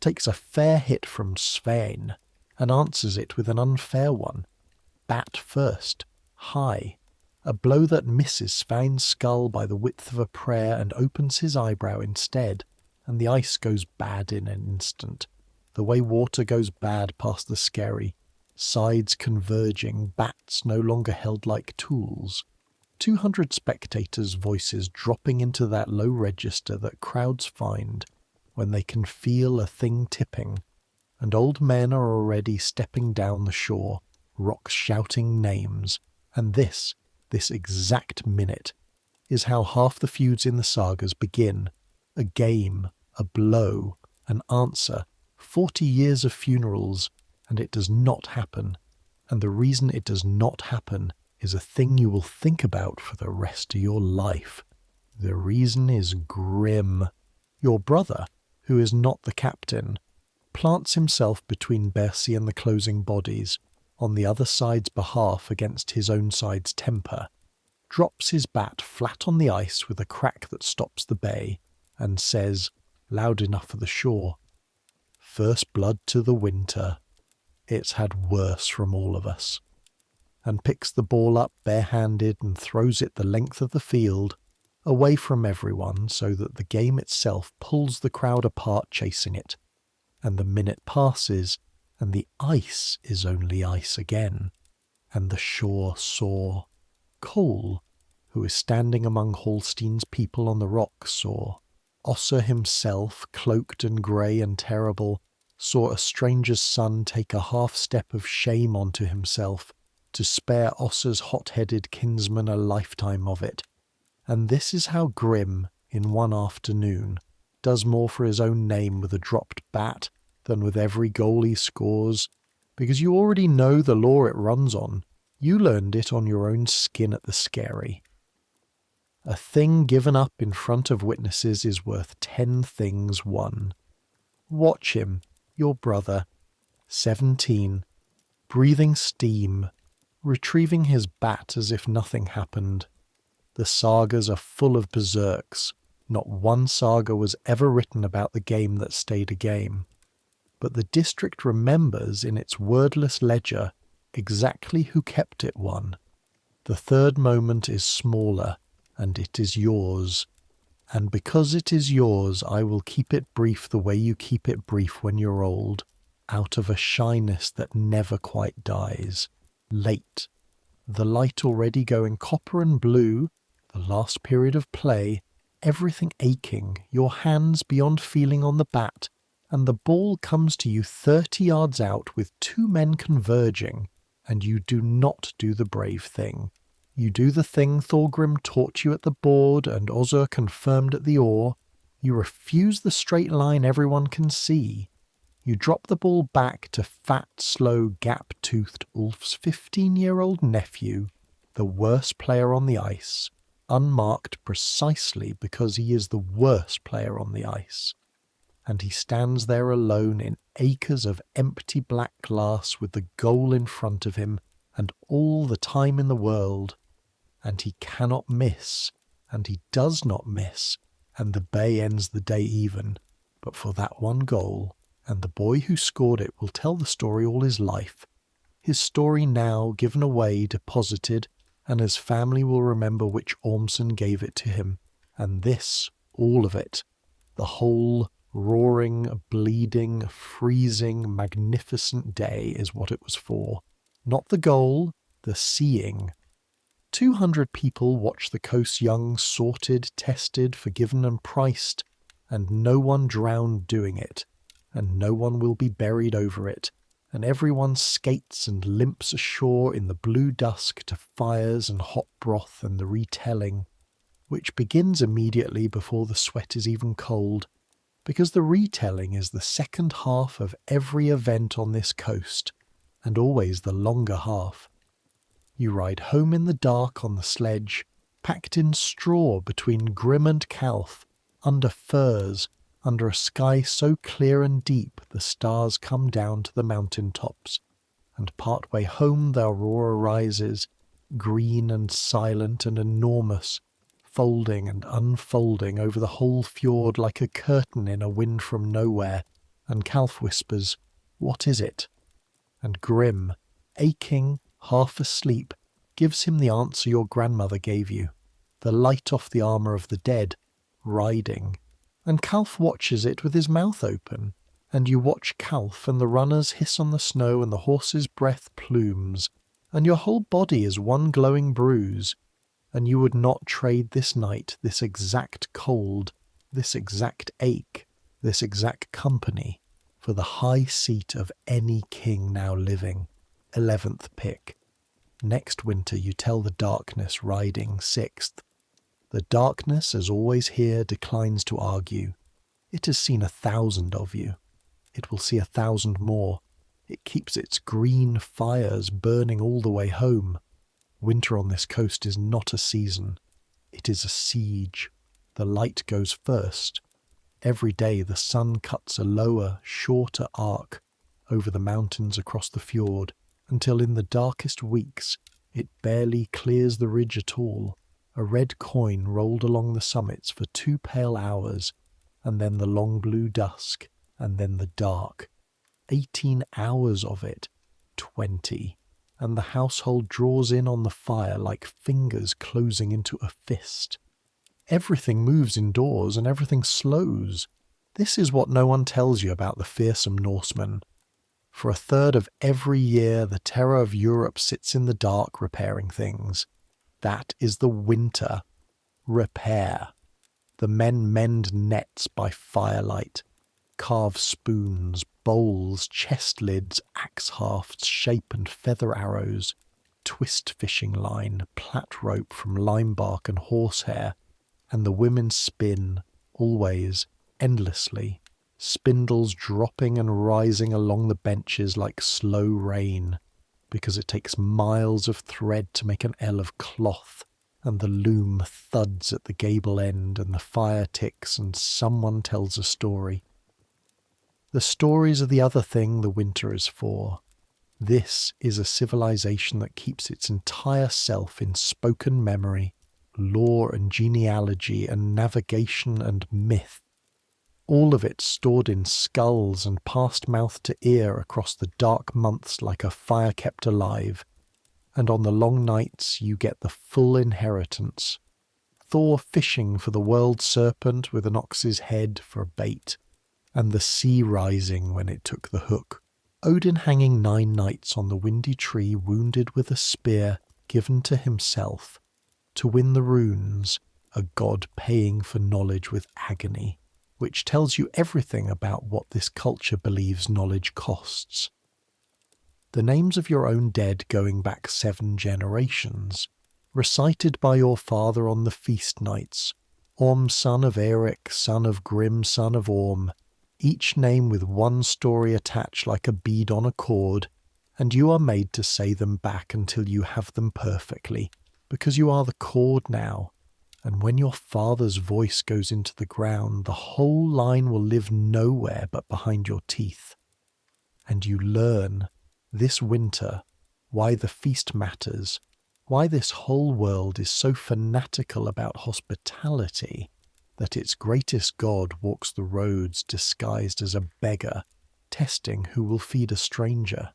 takes a fair hit from Svein, and answers it with an unfair one. Bat first, high, a blow that misses Svein's skull by the width of a prayer and opens his eyebrow instead, and the ice goes bad in an instant, the way water goes bad past the skerry, sides converging, bats no longer held like tools. 200 spectators' voices dropping into that low register that crowds find when they can feel a thing tipping, and old men are already stepping down the shore, rocks shouting names, and this exact minute, is how half the feuds in the sagas begin. A game, a blow, an answer, 40 years of funerals, and it does not happen. And the reason it does not happen is a thing you will think about for the rest of your life. The reason is Grim. Your brother, who is not the captain, plants himself between Bercy and the closing bodies, on the other side's behalf against his own side's temper, drops his bat flat on the ice with a crack that stops the bay, and says, loud enough for the shore, "First blood to the winter. It's had worse from all of us," and picks the ball up barehanded and throws it the length of the field, away from everyone so that the game itself pulls the crowd apart chasing it. And the minute passes, and the ice is only ice again, and the shore saw. Cole, who is standing among Hallstein's people on the rock, saw. Osser himself, cloaked and grey and terrible, saw a stranger's son take a half-step of shame onto himself to spare Osser's hot-headed kinsman a lifetime of it. And this is how Grim, in one afternoon, does more for his own name with a dropped bat than with every goal he scores, because you already know the law it runs on. You learned it on your own skin at the skerry. A thing given up in front of witnesses is worth 10 things won. Watch him, your brother, 17, breathing steam, retrieving his bat as if nothing happened. The sagas are full of berserks. Not one saga was ever written about the game that stayed a game. But the district remembers in its wordless ledger exactly who kept it one. The third moment is smaller, and it is yours. And because it is yours, I will keep it brief the way you keep it brief when you're old, out of a shyness that never quite dies. Late. The light already going copper and blue, the last period of play, everything aching, your hands beyond feeling on the bat, and the ball comes to you 30 yards out with 2 men converging, and you do not do the brave thing. You do the thing Thorgrim taught you at the board and Ozur confirmed at the oar. You refuse the straight line everyone can see. You drop the ball back to fat, slow, gap-toothed Ulf's 15-year-old nephew, the worst player on the ice, unmarked precisely because he is the worst player on the ice. And he stands there alone in acres of empty black glass with the goal in front of him and all the time in the world. And he cannot miss, and he does not miss, and the bay ends the day even, but for that one goal, and the boy who scored it will tell the story all his life. His story now given away, deposited, and his family will remember which Ormson gave it to him. And this, all of it, the whole roaring, bleeding, freezing, magnificent day is what it was for. Not the goal, the seeing. 200 people watch the coast's young sorted, tested, forgiven and priced, and no one drowned doing it, and no one will be buried over it, and everyone skates and limps ashore in the blue dusk to fires and hot broth and the retelling, which begins immediately before the sweat is even cold, because the retelling is the second half of every event on this coast, and always the longer half. You ride home in the dark on the sledge, packed in straw between Grim and Calf, under firs, under a sky so clear and deep the stars come down to the mountain tops, and part way home the aurora rises, green and silent and enormous, folding and unfolding over the whole fjord like a curtain in a wind from nowhere, and Calf whispers, "What is it?" And Grim, aching, half asleep, gives him the answer your grandmother gave you, the light off the armour of the dead, riding. And Calf watches it with his mouth open, and you watch Calf and the runners hiss on the snow and the horse's breath plumes, and your whole body is one glowing bruise, and you would not trade this night, this exact cold, this exact ache, this exact company, for the high seat of any king now living. 11th pick. Next winter you tell the darkness riding 6th. The darkness, as always here, declines to argue. It has seen 1,000 of you. It will see 1,000 more. It keeps its green fires burning all the way home. Winter on this coast is not a season. It is a siege. The light goes first. Every day the sun cuts a lower, shorter arc over the mountains across the fjord, until in the darkest weeks it barely clears the ridge at all, a red coin rolled along the summits for 2 pale hours, and then the long blue dusk, and then the dark. 18 hours of it, 20, and the household draws in on the fire like fingers closing into a fist. Everything moves indoors and everything slows. This is what no one tells you about the fearsome Norsemen. For 1/3 of every year, the terror of Europe sits in the dark repairing things. That is the winter. Repair. The men mend nets by firelight, carve spoons, bowls, chest lids, axe hafts, shape and feather arrows, twist fishing line, plait rope from lime bark and horsehair, and the women spin, always, endlessly, spindles dropping and rising along the benches like slow rain, because it takes miles of thread to make an ell of cloth, and the loom thuds at the gable end, and the fire ticks, and someone tells a story. The stories are the other thing the winter is for. This is a civilization that keeps its entire self in spoken memory, lore and genealogy and navigation and myth, all of it stored in skulls and passed mouth to ear across the dark months like a fire kept alive, and on the long nights you get the full inheritance. Thor fishing for the world serpent with an ox's head for bait, and the sea rising when it took the hook. Odin hanging 9 nights on the windy tree wounded with a spear given to himself, to win the runes, a god paying for knowledge with agony, which tells you everything about what this culture believes knowledge costs. The names of your own dead going back 7 generations, recited by your father on the feast nights, Orm son of Eric, son of Grim, son of Orm, each name with one story attached like a bead on a cord, and you are made to say them back until you have them perfectly, because you are the cord now, and when your father's voice goes into the ground, the whole line will live nowhere but behind your teeth. And you learn, this winter, why the feast matters, why this whole world is so fanatical about hospitality, that its greatest god walks the roads disguised as a beggar, testing who will feed a stranger.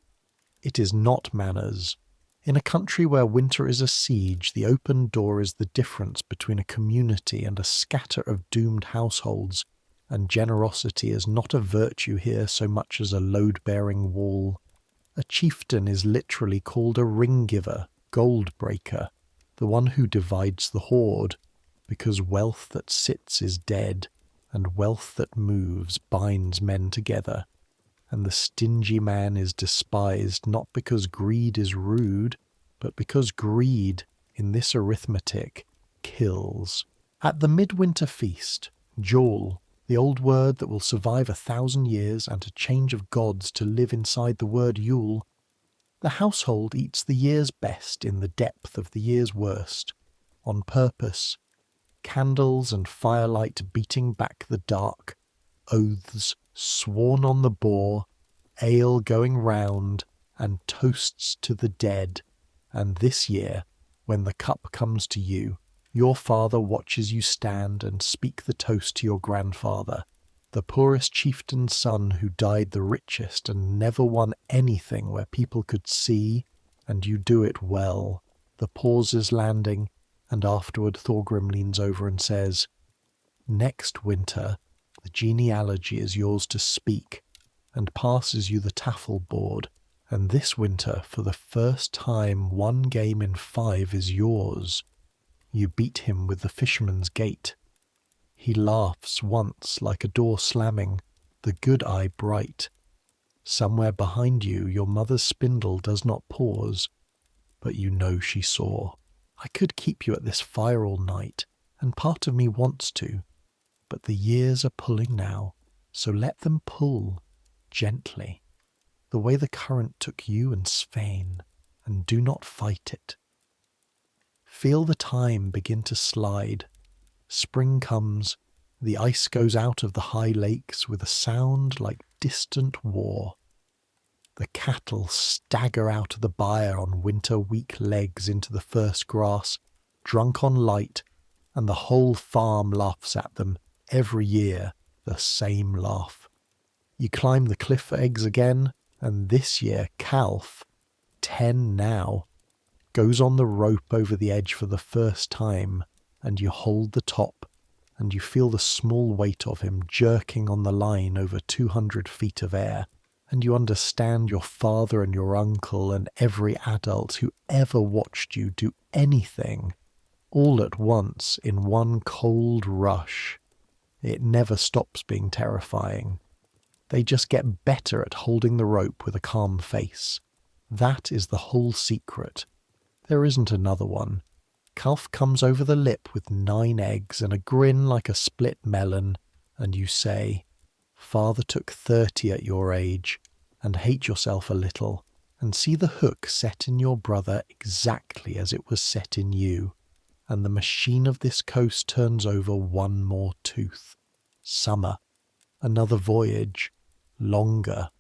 It is not manners. In a country where winter is a siege, the open door is the difference between a community and a scatter of doomed households, and generosity is not a virtue here so much as a load-bearing wall. A chieftain is literally called a ring-giver, gold-breaker, the one who divides the hoard, because wealth that sits is dead, and wealth that moves binds men together. And the stingy man is despised not because greed is rude, but because greed, in this arithmetic, kills. At the midwinter feast, Jol, the old word that will survive 1,000 years and a change of gods to live inside the word Yule, the household eats the year's best in the depth of the year's worst, on purpose. Candles and firelight beating back the dark, oaths sworn on the boar, ale going round, and toasts to the dead. And this year, when the cup comes to you, your father watches you stand and speak the toast to your grandfather, the poorest chieftain's son who died the richest and never won anything where people could see, and you do it well. The pauses landing, and afterward Thorgrim leans over and says, "Next winter, the genealogy is yours to speak," and passes you the taffel board, and this winter, for the first time, 1 game in 5 is yours. You beat him with the fisherman's gate. He laughs once like a door slamming, the good eye bright. Somewhere behind you your mother's spindle does not pause, but you know she saw. I could keep you at this fire all night, and part of me wants to, but the years are pulling now, so let them pull, gently, the way the current took you and Svein, and do not fight it. Feel the time begin to slide. Spring comes, the ice goes out of the high lakes with a sound like distant war. The cattle stagger out of the byre on winter weak legs into the first grass, drunk on light, and the whole farm laughs at them, every year, the same laugh. You climb the cliff for eggs again, and this year Calf, 10 now, goes on the rope over the edge for the first time, and you hold the top, and you feel the small weight of him jerking on the line over 200 feet of air, and you understand your father and your uncle and every adult who ever watched you do anything, all at once in one cold rush. It never stops being terrifying. They just get better at holding the rope with a calm face. That is the whole secret. There isn't another one. Calf comes over the lip with 9 eggs and a grin like a split melon, and you say, "Father took 30 at your age," and hate yourself a little, and see the hook set in your brother exactly as it was set in you, and the machine of this coast turns over one more tooth. Summer, another voyage, longer.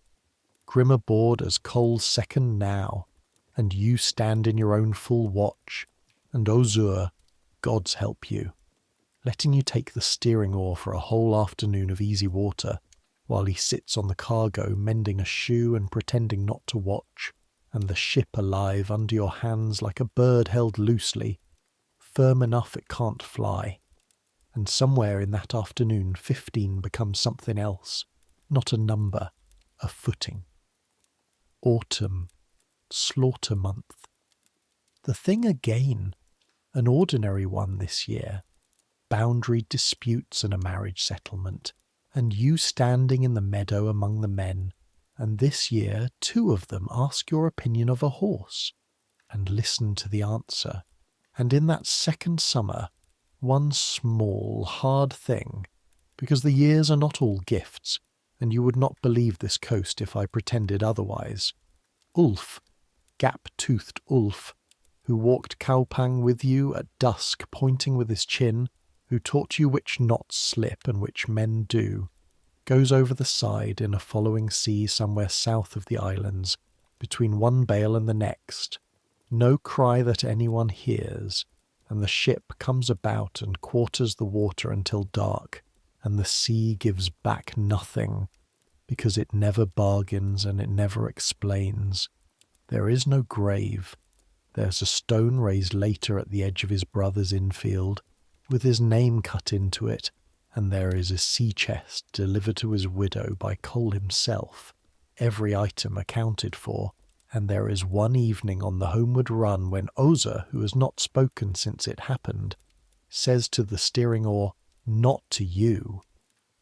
Grimmer board as Cole's second now, and you stand in your own full watch, and Ozur, gods help you, letting you take the steering oar for a whole afternoon of easy water, while he sits on the cargo mending a shoe and pretending not to watch, and the ship alive under your hands like a bird held loosely, firm enough it can't fly. And somewhere in that afternoon 15 becomes something else, not a number, a footing. Autumn, slaughter month. The thing again, an ordinary one this year, boundary disputes and a marriage settlement, and you standing in the meadow among the men, and this year 2 of them ask your opinion of a horse, and listen to the answer, and in that second summer, one small, hard thing, because the years are not all gifts, and you would not believe this coast if I pretended otherwise. Ulf, gap-toothed Ulf, who walked Kaupang with you at dusk pointing with his chin, who taught you which knots slip and which men do, goes over the side in a following sea somewhere south of the islands, between one bale and the next. No cry that anyone hears, and the ship comes about and quarters the water until dark, and the sea gives back nothing, because it never bargains and it never explains. There is no grave. There's a stone raised later at the edge of his brother's infield, with his name cut into it, and there is a sea chest delivered to his widow by Cole himself, every item accounted for, and there is one evening on the homeward run when Oza, who has not spoken since it happened, says to the steering oar, "Not to you."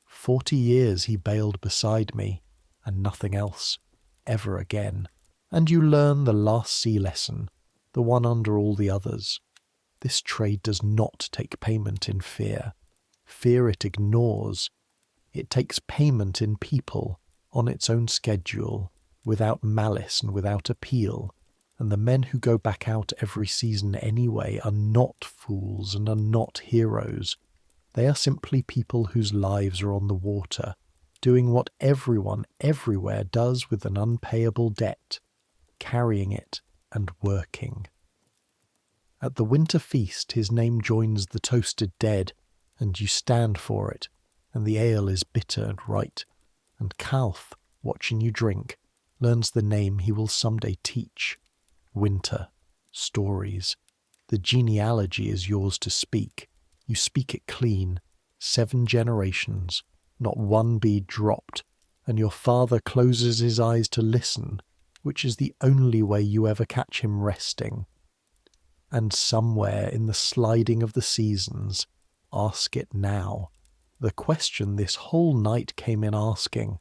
40 years he bailed beside me, and nothing else, ever again. And you learn the last sea lesson, the one under all the others. This trade does not take payment in fear. Fear it ignores. It takes payment in people, on its own schedule, without malice and without appeal, and the men who go back out every season anyway are not fools and are not heroes. They are simply people whose lives are on the water, doing what everyone everywhere does with an unpayable debt, carrying it and working. At the winter feast his name joins the toasted dead, and you stand for it, and the ale is bitter and right, and Calf, watching you drink, learns the name he will someday teach. Winter. Stories. The genealogy is yours to speak. You speak it clean. 7 generations. Not one bead dropped. And your father closes his eyes to listen, which is the only way you ever catch him resting. And somewhere in the sliding of the seasons, ask it now. The question this whole night came in asking: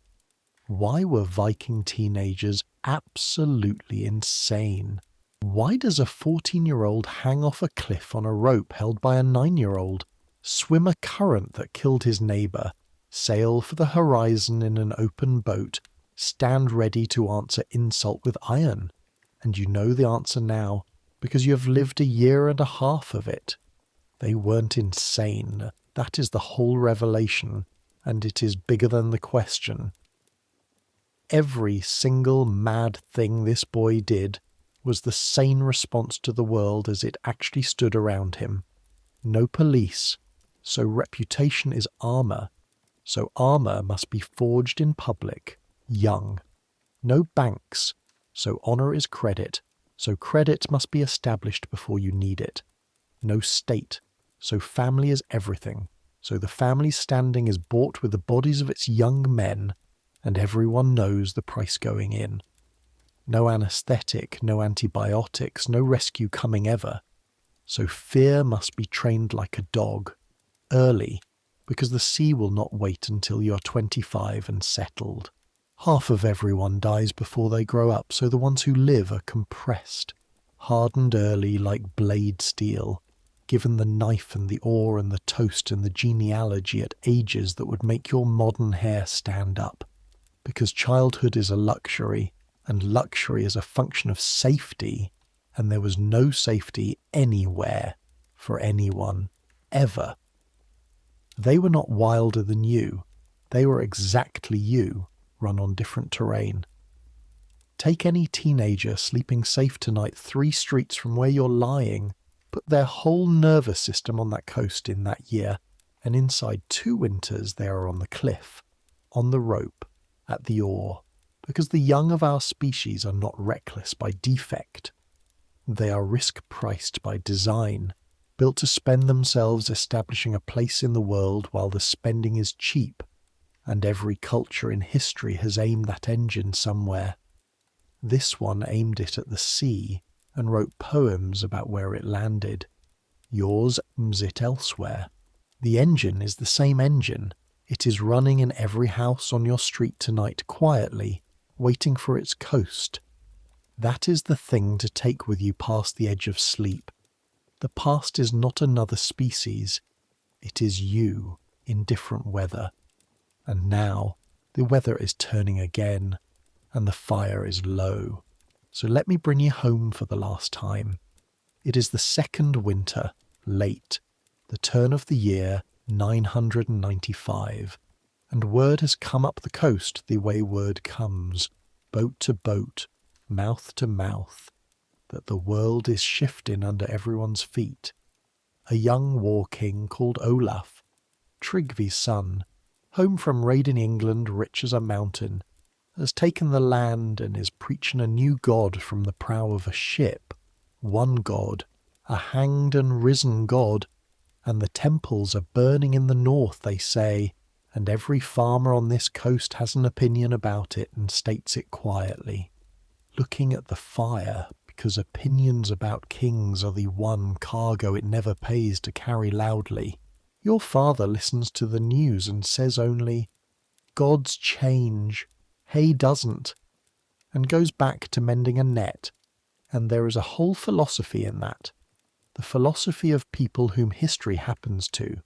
why were Viking teenagers absolutely insane? Why does a 14-year-old hang off a cliff on a rope held by a 9-year-old, swim a current that killed his neighbour, sail for the horizon in an open boat, stand ready to answer insult with iron? And you know the answer now, because you have lived a year and a half of it. They weren't insane. That is the whole revelation, and it is bigger than the question. Every single mad thing this boy did was the sane response to the world as it actually stood around him. No police, so reputation is armour, so armour must be forged in public, young. No banks, so honour is credit, so credit must be established before you need it. No state, so family is everything, so the family's standing is bought with the bodies of its young men, and everyone knows the price going in. No anaesthetic, no antibiotics, no rescue coming ever. So fear must be trained like a dog, early, because the sea will not wait until you are 25 and settled. Half of everyone dies before they grow up, so the ones who live are compressed, hardened early like blade steel, given the knife and the oar and the toast and the genealogy at ages that would make your modern hair stand up. Because childhood is a luxury, and luxury is a function of safety, and there was no safety anywhere for anyone, ever. They were not wilder than you. They were exactly you, run on different terrain. Take any teenager sleeping safe tonight 3 streets from where you're lying, put their whole nervous system on that coast in that year, and inside 2 winters they are on the cliff, on the rope, at the oar, because the young of our species are not reckless by defect. They are risk-priced by design, built to spend themselves establishing a place in the world while the spending is cheap, and every culture in history has aimed that engine somewhere. This one aimed it at the sea and wrote poems about where it landed. Yours aims it elsewhere. The engine is the same engine. It is running in every house on your street tonight quietly, waiting for its coast. That is the thing to take with you past the edge of sleep. The past is not another species. It is you in different weather. And now the weather is turning again, and the fire is low. So let me bring you home for the last time. It is the 2nd winter, late, the turn of the year 995, and word has come up the coast the way word comes, boat to boat, mouth to mouth, that the world is shifting under everyone's feet. A young war king called Olaf, Tryggvi's son, home from raid in England rich as a mountain, has taken the land and is preaching a new god from the prow of a ship. One god, a hanged and risen god, and the temples are burning in the north, they say, and every farmer on this coast has an opinion about it and states it quietly, looking at the fire, because opinions about kings are the one cargo it never pays to carry loudly. Your father listens to the news and says only, "Gods change, hay doesn't," and goes back to mending a net, and there is a whole philosophy in that. The philosophy of people whom history happens to,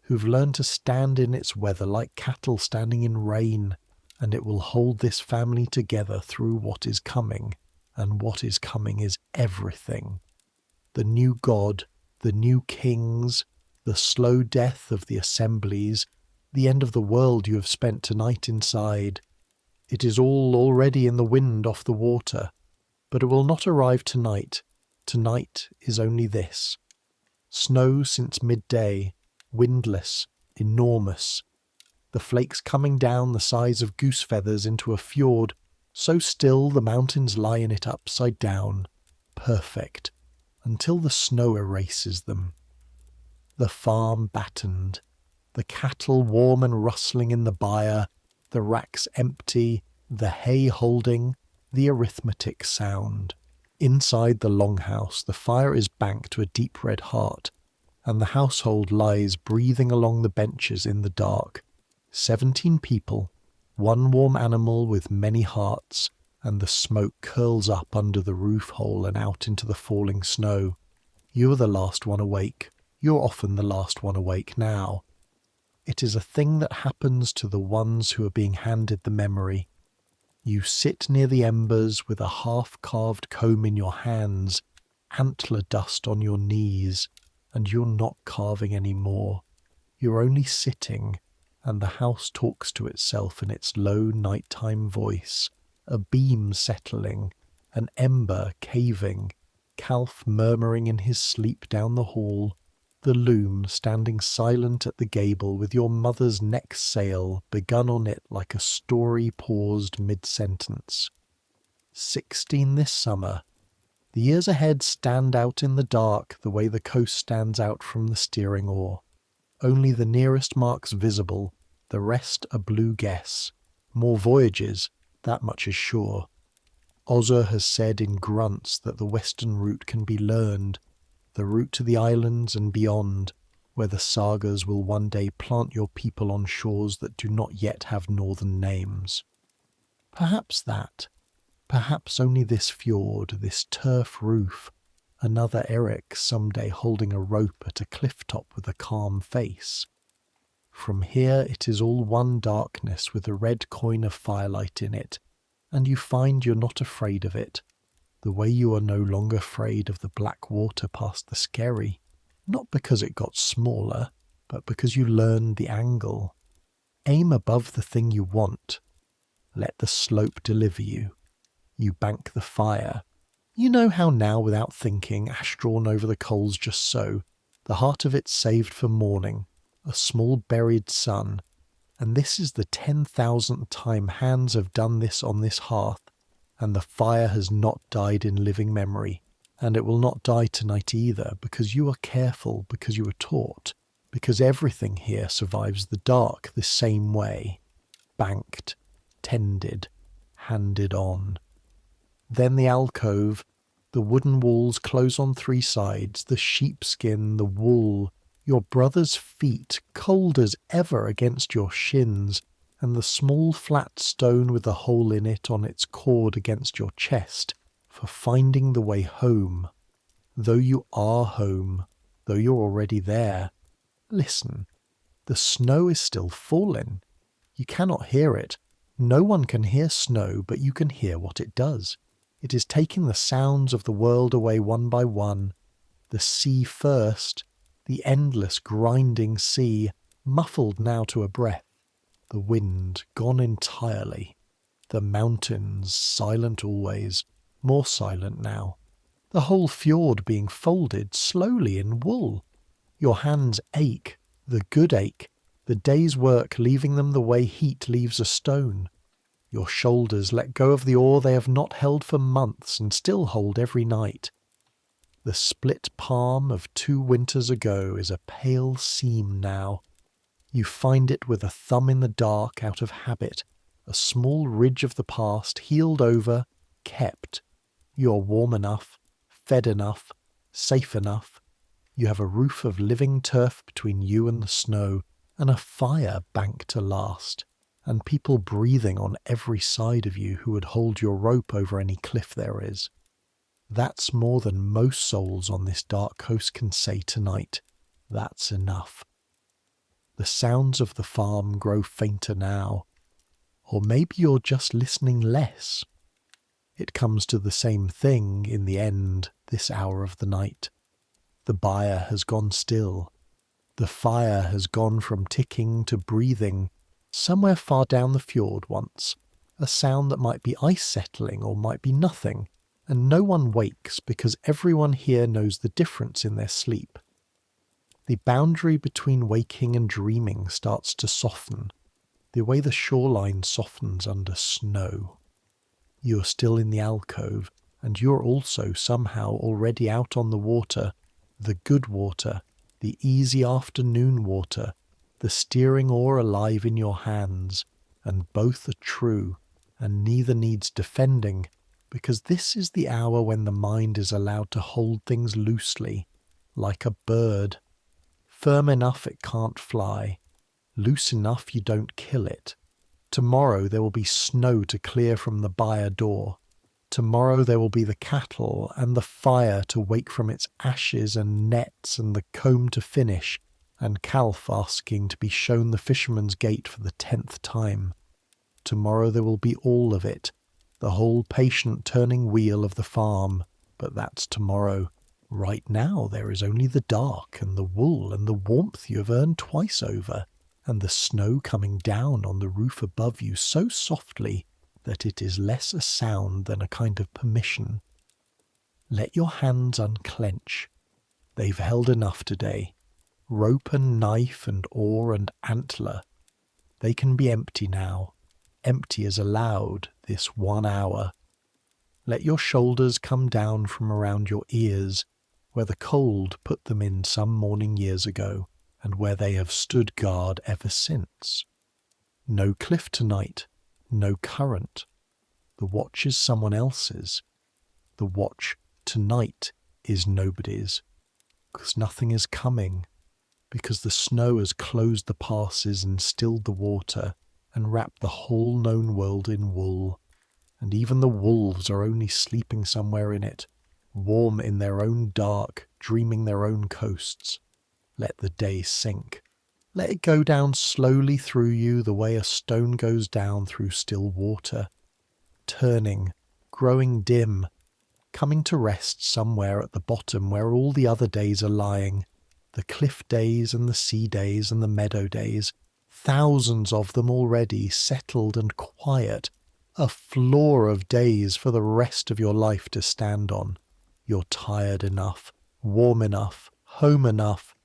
who've learned to stand in its weather like cattle standing in rain, and it will hold this family together through what is coming, and what is coming is everything. The new god, the new kings, the slow death of the assemblies, the end of the world you have spent tonight inside. It is all already in the wind off the water, but it will not arrive tonight. Tonight is only this. Snow since midday, windless, enormous. The flakes coming down the size of goose feathers into a fjord, so still the mountains lie in it upside down, perfect, until the snow erases them. The farm battened, the cattle warm and rustling in the byre, the racks empty, the hay holding, the arithmetic sound. Inside the longhouse, the fire is banked to a deep red heart, and the household lies breathing along the benches in the dark. 17 people, one warm animal with many hearts, and the smoke curls up under the roof hole and out into the falling snow. You are the last one awake. You're often the last one awake now. It is a thing that happens to the ones who are being handed the memory. You sit near the embers with a half-carved comb in your hands, antler dust on your knees, and you're not carving any more. You're only sitting, and the house talks to itself in its low nighttime voice, a beam settling, an ember caving, Calf murmuring in his sleep down the hall, the loom standing silent at the gable with your mother's next sail begun on it like a story paused mid-sentence. 16 this summer. The years ahead stand out in the dark the way the coast stands out from the steering oar. Only the nearest marks visible, the rest a blue guess. More voyages, that much is sure. Ozur has said in grunts that the western route can be learned, the route to the islands and beyond, where the sagas will one day plant your people on shores that do not yet have northern names. Perhaps that. Perhaps only this fjord, this turf roof, another Eric someday holding a rope at a cliff top with a calm face. From here it is all one darkness with a red coin of firelight in it, and you find you're not afraid of it, the way you are no longer afraid of the black water past the skerry, not because it got smaller, but because you learned the angle. Aim above the thing you want. Let the slope deliver you. You bank the fire. You know how now, without thinking, ash drawn over the coals just so, the heart of it saved for morning, a small buried sun, and this is the 10,000th time hands have done this on this hearth, and the fire has not died in living memory, and it will not die tonight either, because you are careful, because you are taught, because everything here survives the dark the same way, banked, tended, handed on. Then the alcove, the wooden walls close on 3 sides, the sheepskin, the wool, your brother's feet, cold as ever against your shins, and the small flat stone with a hole in it on its cord against your chest, for finding the way home. Though you are home, though you're already there, listen, the snow is still falling. You cannot hear it. No one can hear snow, but you can hear what it does. It is taking the sounds of the world away one by one. The sea first, the endless grinding sea, muffled now to a breath. The wind gone entirely. The mountains silent always, more silent now. The whole fjord being folded slowly in wool. Your hands ache, the good ache, the day's work leaving them the way heat leaves a stone. Your shoulders let go of the oar they have not held for months and still hold every night. The split palm of 2 winters ago is a pale seam now. You find it with a thumb in the dark out of habit, a small ridge of the past healed over, kept. You are warm enough, fed enough, safe enough. You have a roof of living turf between you and the snow, and a fire banked to last, and people breathing on every side of you who would hold your rope over any cliff there is. That's more than most souls on this dark coast can say tonight. That's enough. The sounds of the farm grow fainter now. Or maybe you're just listening less. It comes to the same thing in the end, this hour of the night. The byre has gone still. The fire has gone from ticking to breathing, somewhere far down the fjord once, a sound that might be ice settling or might be nothing, and no one wakes because everyone here knows the difference in their sleep. The boundary between waking and dreaming starts to soften, the way the shoreline softens under snow. You are still in the alcove, and you're also somehow already out on the water, the good water, the easy afternoon water, the steering oar alive in your hands, and both are true, and neither needs defending, because this is the hour when the mind is allowed to hold things loosely, like a bird, firm enough it can't fly, loose enough you don't kill it. Tomorrow there will be snow to clear from the byre door. Tomorrow there will be the cattle and the fire to wake from its ashes and nets and the comb to finish, and Calf asking to be shown the fisherman's gate for the 10th time. Tomorrow there will be all of it, the whole patient turning wheel of the farm, but that's tomorrow. Right now there is only the dark and the wool and the warmth you have earned twice over, and the snow coming down on the roof above you so softly that it is less a sound than a kind of permission. Let your hands unclench. They've held enough today. Rope and knife and oar and antler. They can be empty now. Empty as allowed this 1 hour. Let your shoulders come down from around your ears, where the cold put them in some morning years ago, and where they have stood guard ever since. No cliff tonight, no current. The watch is someone else's. The watch tonight is nobody's, because nothing is coming, because the snow has closed the passes and stilled the water, and wrapped the whole known world in wool, and even the wolves are only sleeping somewhere in it, warm in their own dark, dreaming their own coasts. Let the day sink. Let it go down slowly through you the way a stone goes down through still water, turning, growing dim, coming to rest somewhere at the bottom where all the other days are lying, the cliff days and the sea days and the meadow days, thousands of them already settled and quiet, a floor of days for the rest of your life to stand on. You're tired enough, warm enough, home enough.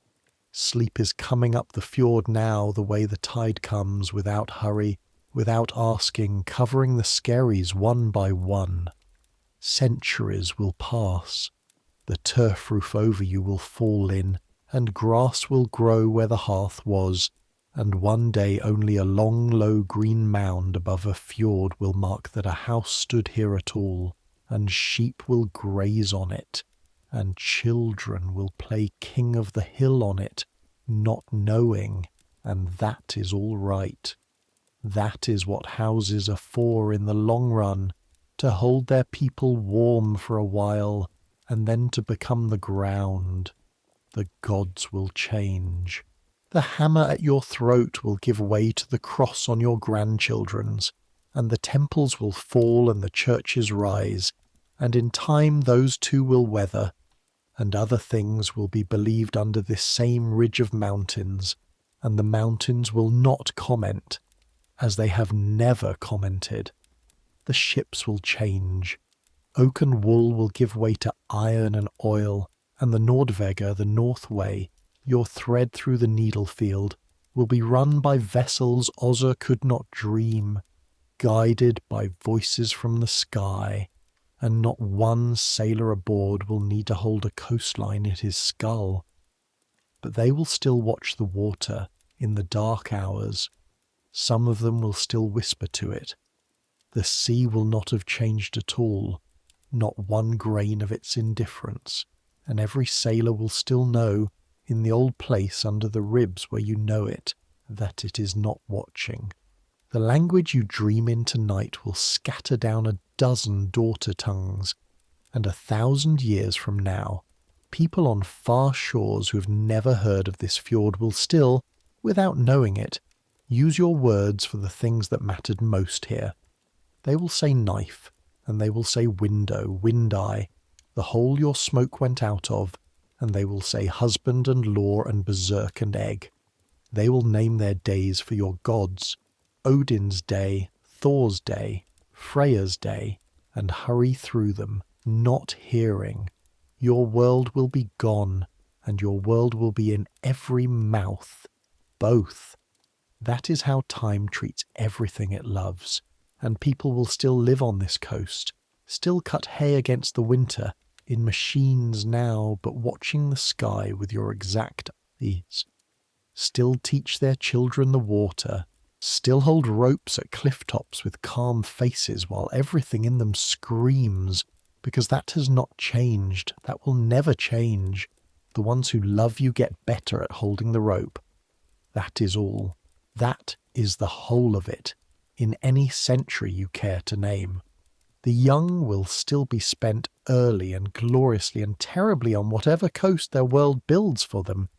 Sleep is coming up the fjord now the way the tide comes, without hurry, without asking, covering the skerries one by one. Centuries will pass. The turf roof over you will fall in, and grass will grow where the hearth was, and one day only a long low green mound above a fjord will mark that a house stood here at all, and sheep will graze on it, and children will play king of the hill on it, not knowing, and that is all right. That is what houses are for in the long run, to hold their people warm for a while, and then to become the ground. The gods will change. The hammer at your throat will give way to the cross on your grandchildren's, and the temples will fall and the churches rise, and in time those too will weather, and other things will be believed under this same ridge of mountains, and the mountains will not comment, as they have never commented. The ships will change. Oak and wool will give way to iron and oil, and the Nordvega, the North Way, your thread through the needle field, will be run by vessels Ozzer could not dream, guided by voices from the sky, and not one sailor aboard will need to hold a coastline at his skull. But they will still watch the water in the dark hours. Some of them will still whisper to it. The sea will not have changed at all, not one grain of its indifference, and every sailor will still know, in the old place under the ribs where you know it, that it is not watching. The language you dream in tonight will scatter down a dozen daughter tongues, and 1,000 years from now, people on far shores who have never heard of this fjord will still, without knowing it, use your words for the things that mattered most here. They will say knife, and they will say window, wind-eye, the hole your smoke went out of, and they will say husband and law and berserk and egg. They will name their days for your gods, Odin's day, Thor's day, Freya's day, and hurry through them, not hearing. Your world will be gone, and your world will be in every mouth, both. That is how time treats everything it loves, and people will still live on this coast, still cut hay against the winter, in machines now, but watching the sky with your exact eyes. Still teach their children the water, still hold ropes at cliff tops with calm faces while everything in them screams, because that has not changed. That will never change. The ones who love you get better at holding the rope. That is all. That is the whole of it, in any century you care to name. The young will still be spent early and gloriously and terribly on whatever coast their world builds for them,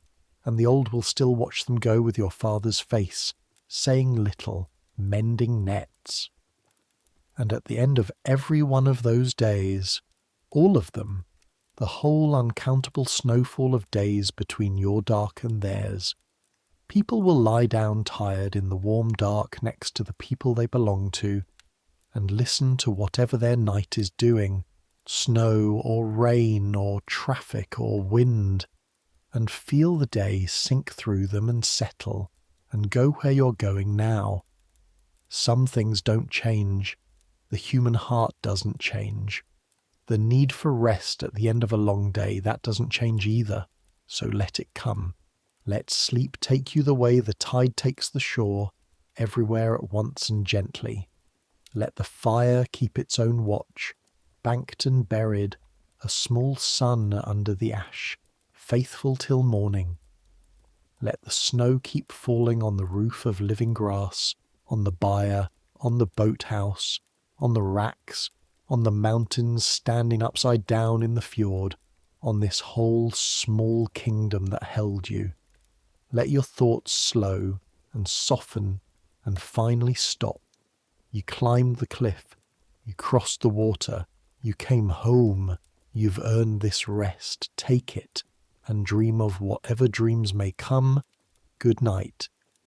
and the old will still watch them go with your father's face, saying little, mending nets. And at the end of every one of those days, all of them, the whole uncountable snowfall of days between your dark and theirs, people will lie down tired in the warm dark next to the people they belong to, and listen to whatever their night is doing, snow or rain or traffic or wind, and feel the day sink through them and settle, and go where you're going now. Some things don't change. The human heart doesn't change. The need for rest at the end of a long day, that doesn't change either. So let it come. Let sleep take you the way the tide takes the shore, everywhere at once and gently. Let the fire keep its own watch, banked and buried, a small sun under the ash, faithful till morning. Let the snow keep falling on the roof of living grass, on the byre, on the boathouse, on the racks, on the mountains standing upside down in the fjord, on this whole small kingdom that held you. Let your thoughts slow and soften and finally stop. You climbed the cliff, you crossed the water, you came home, you've earned this rest, take it, and dream of whatever dreams may come. Good night.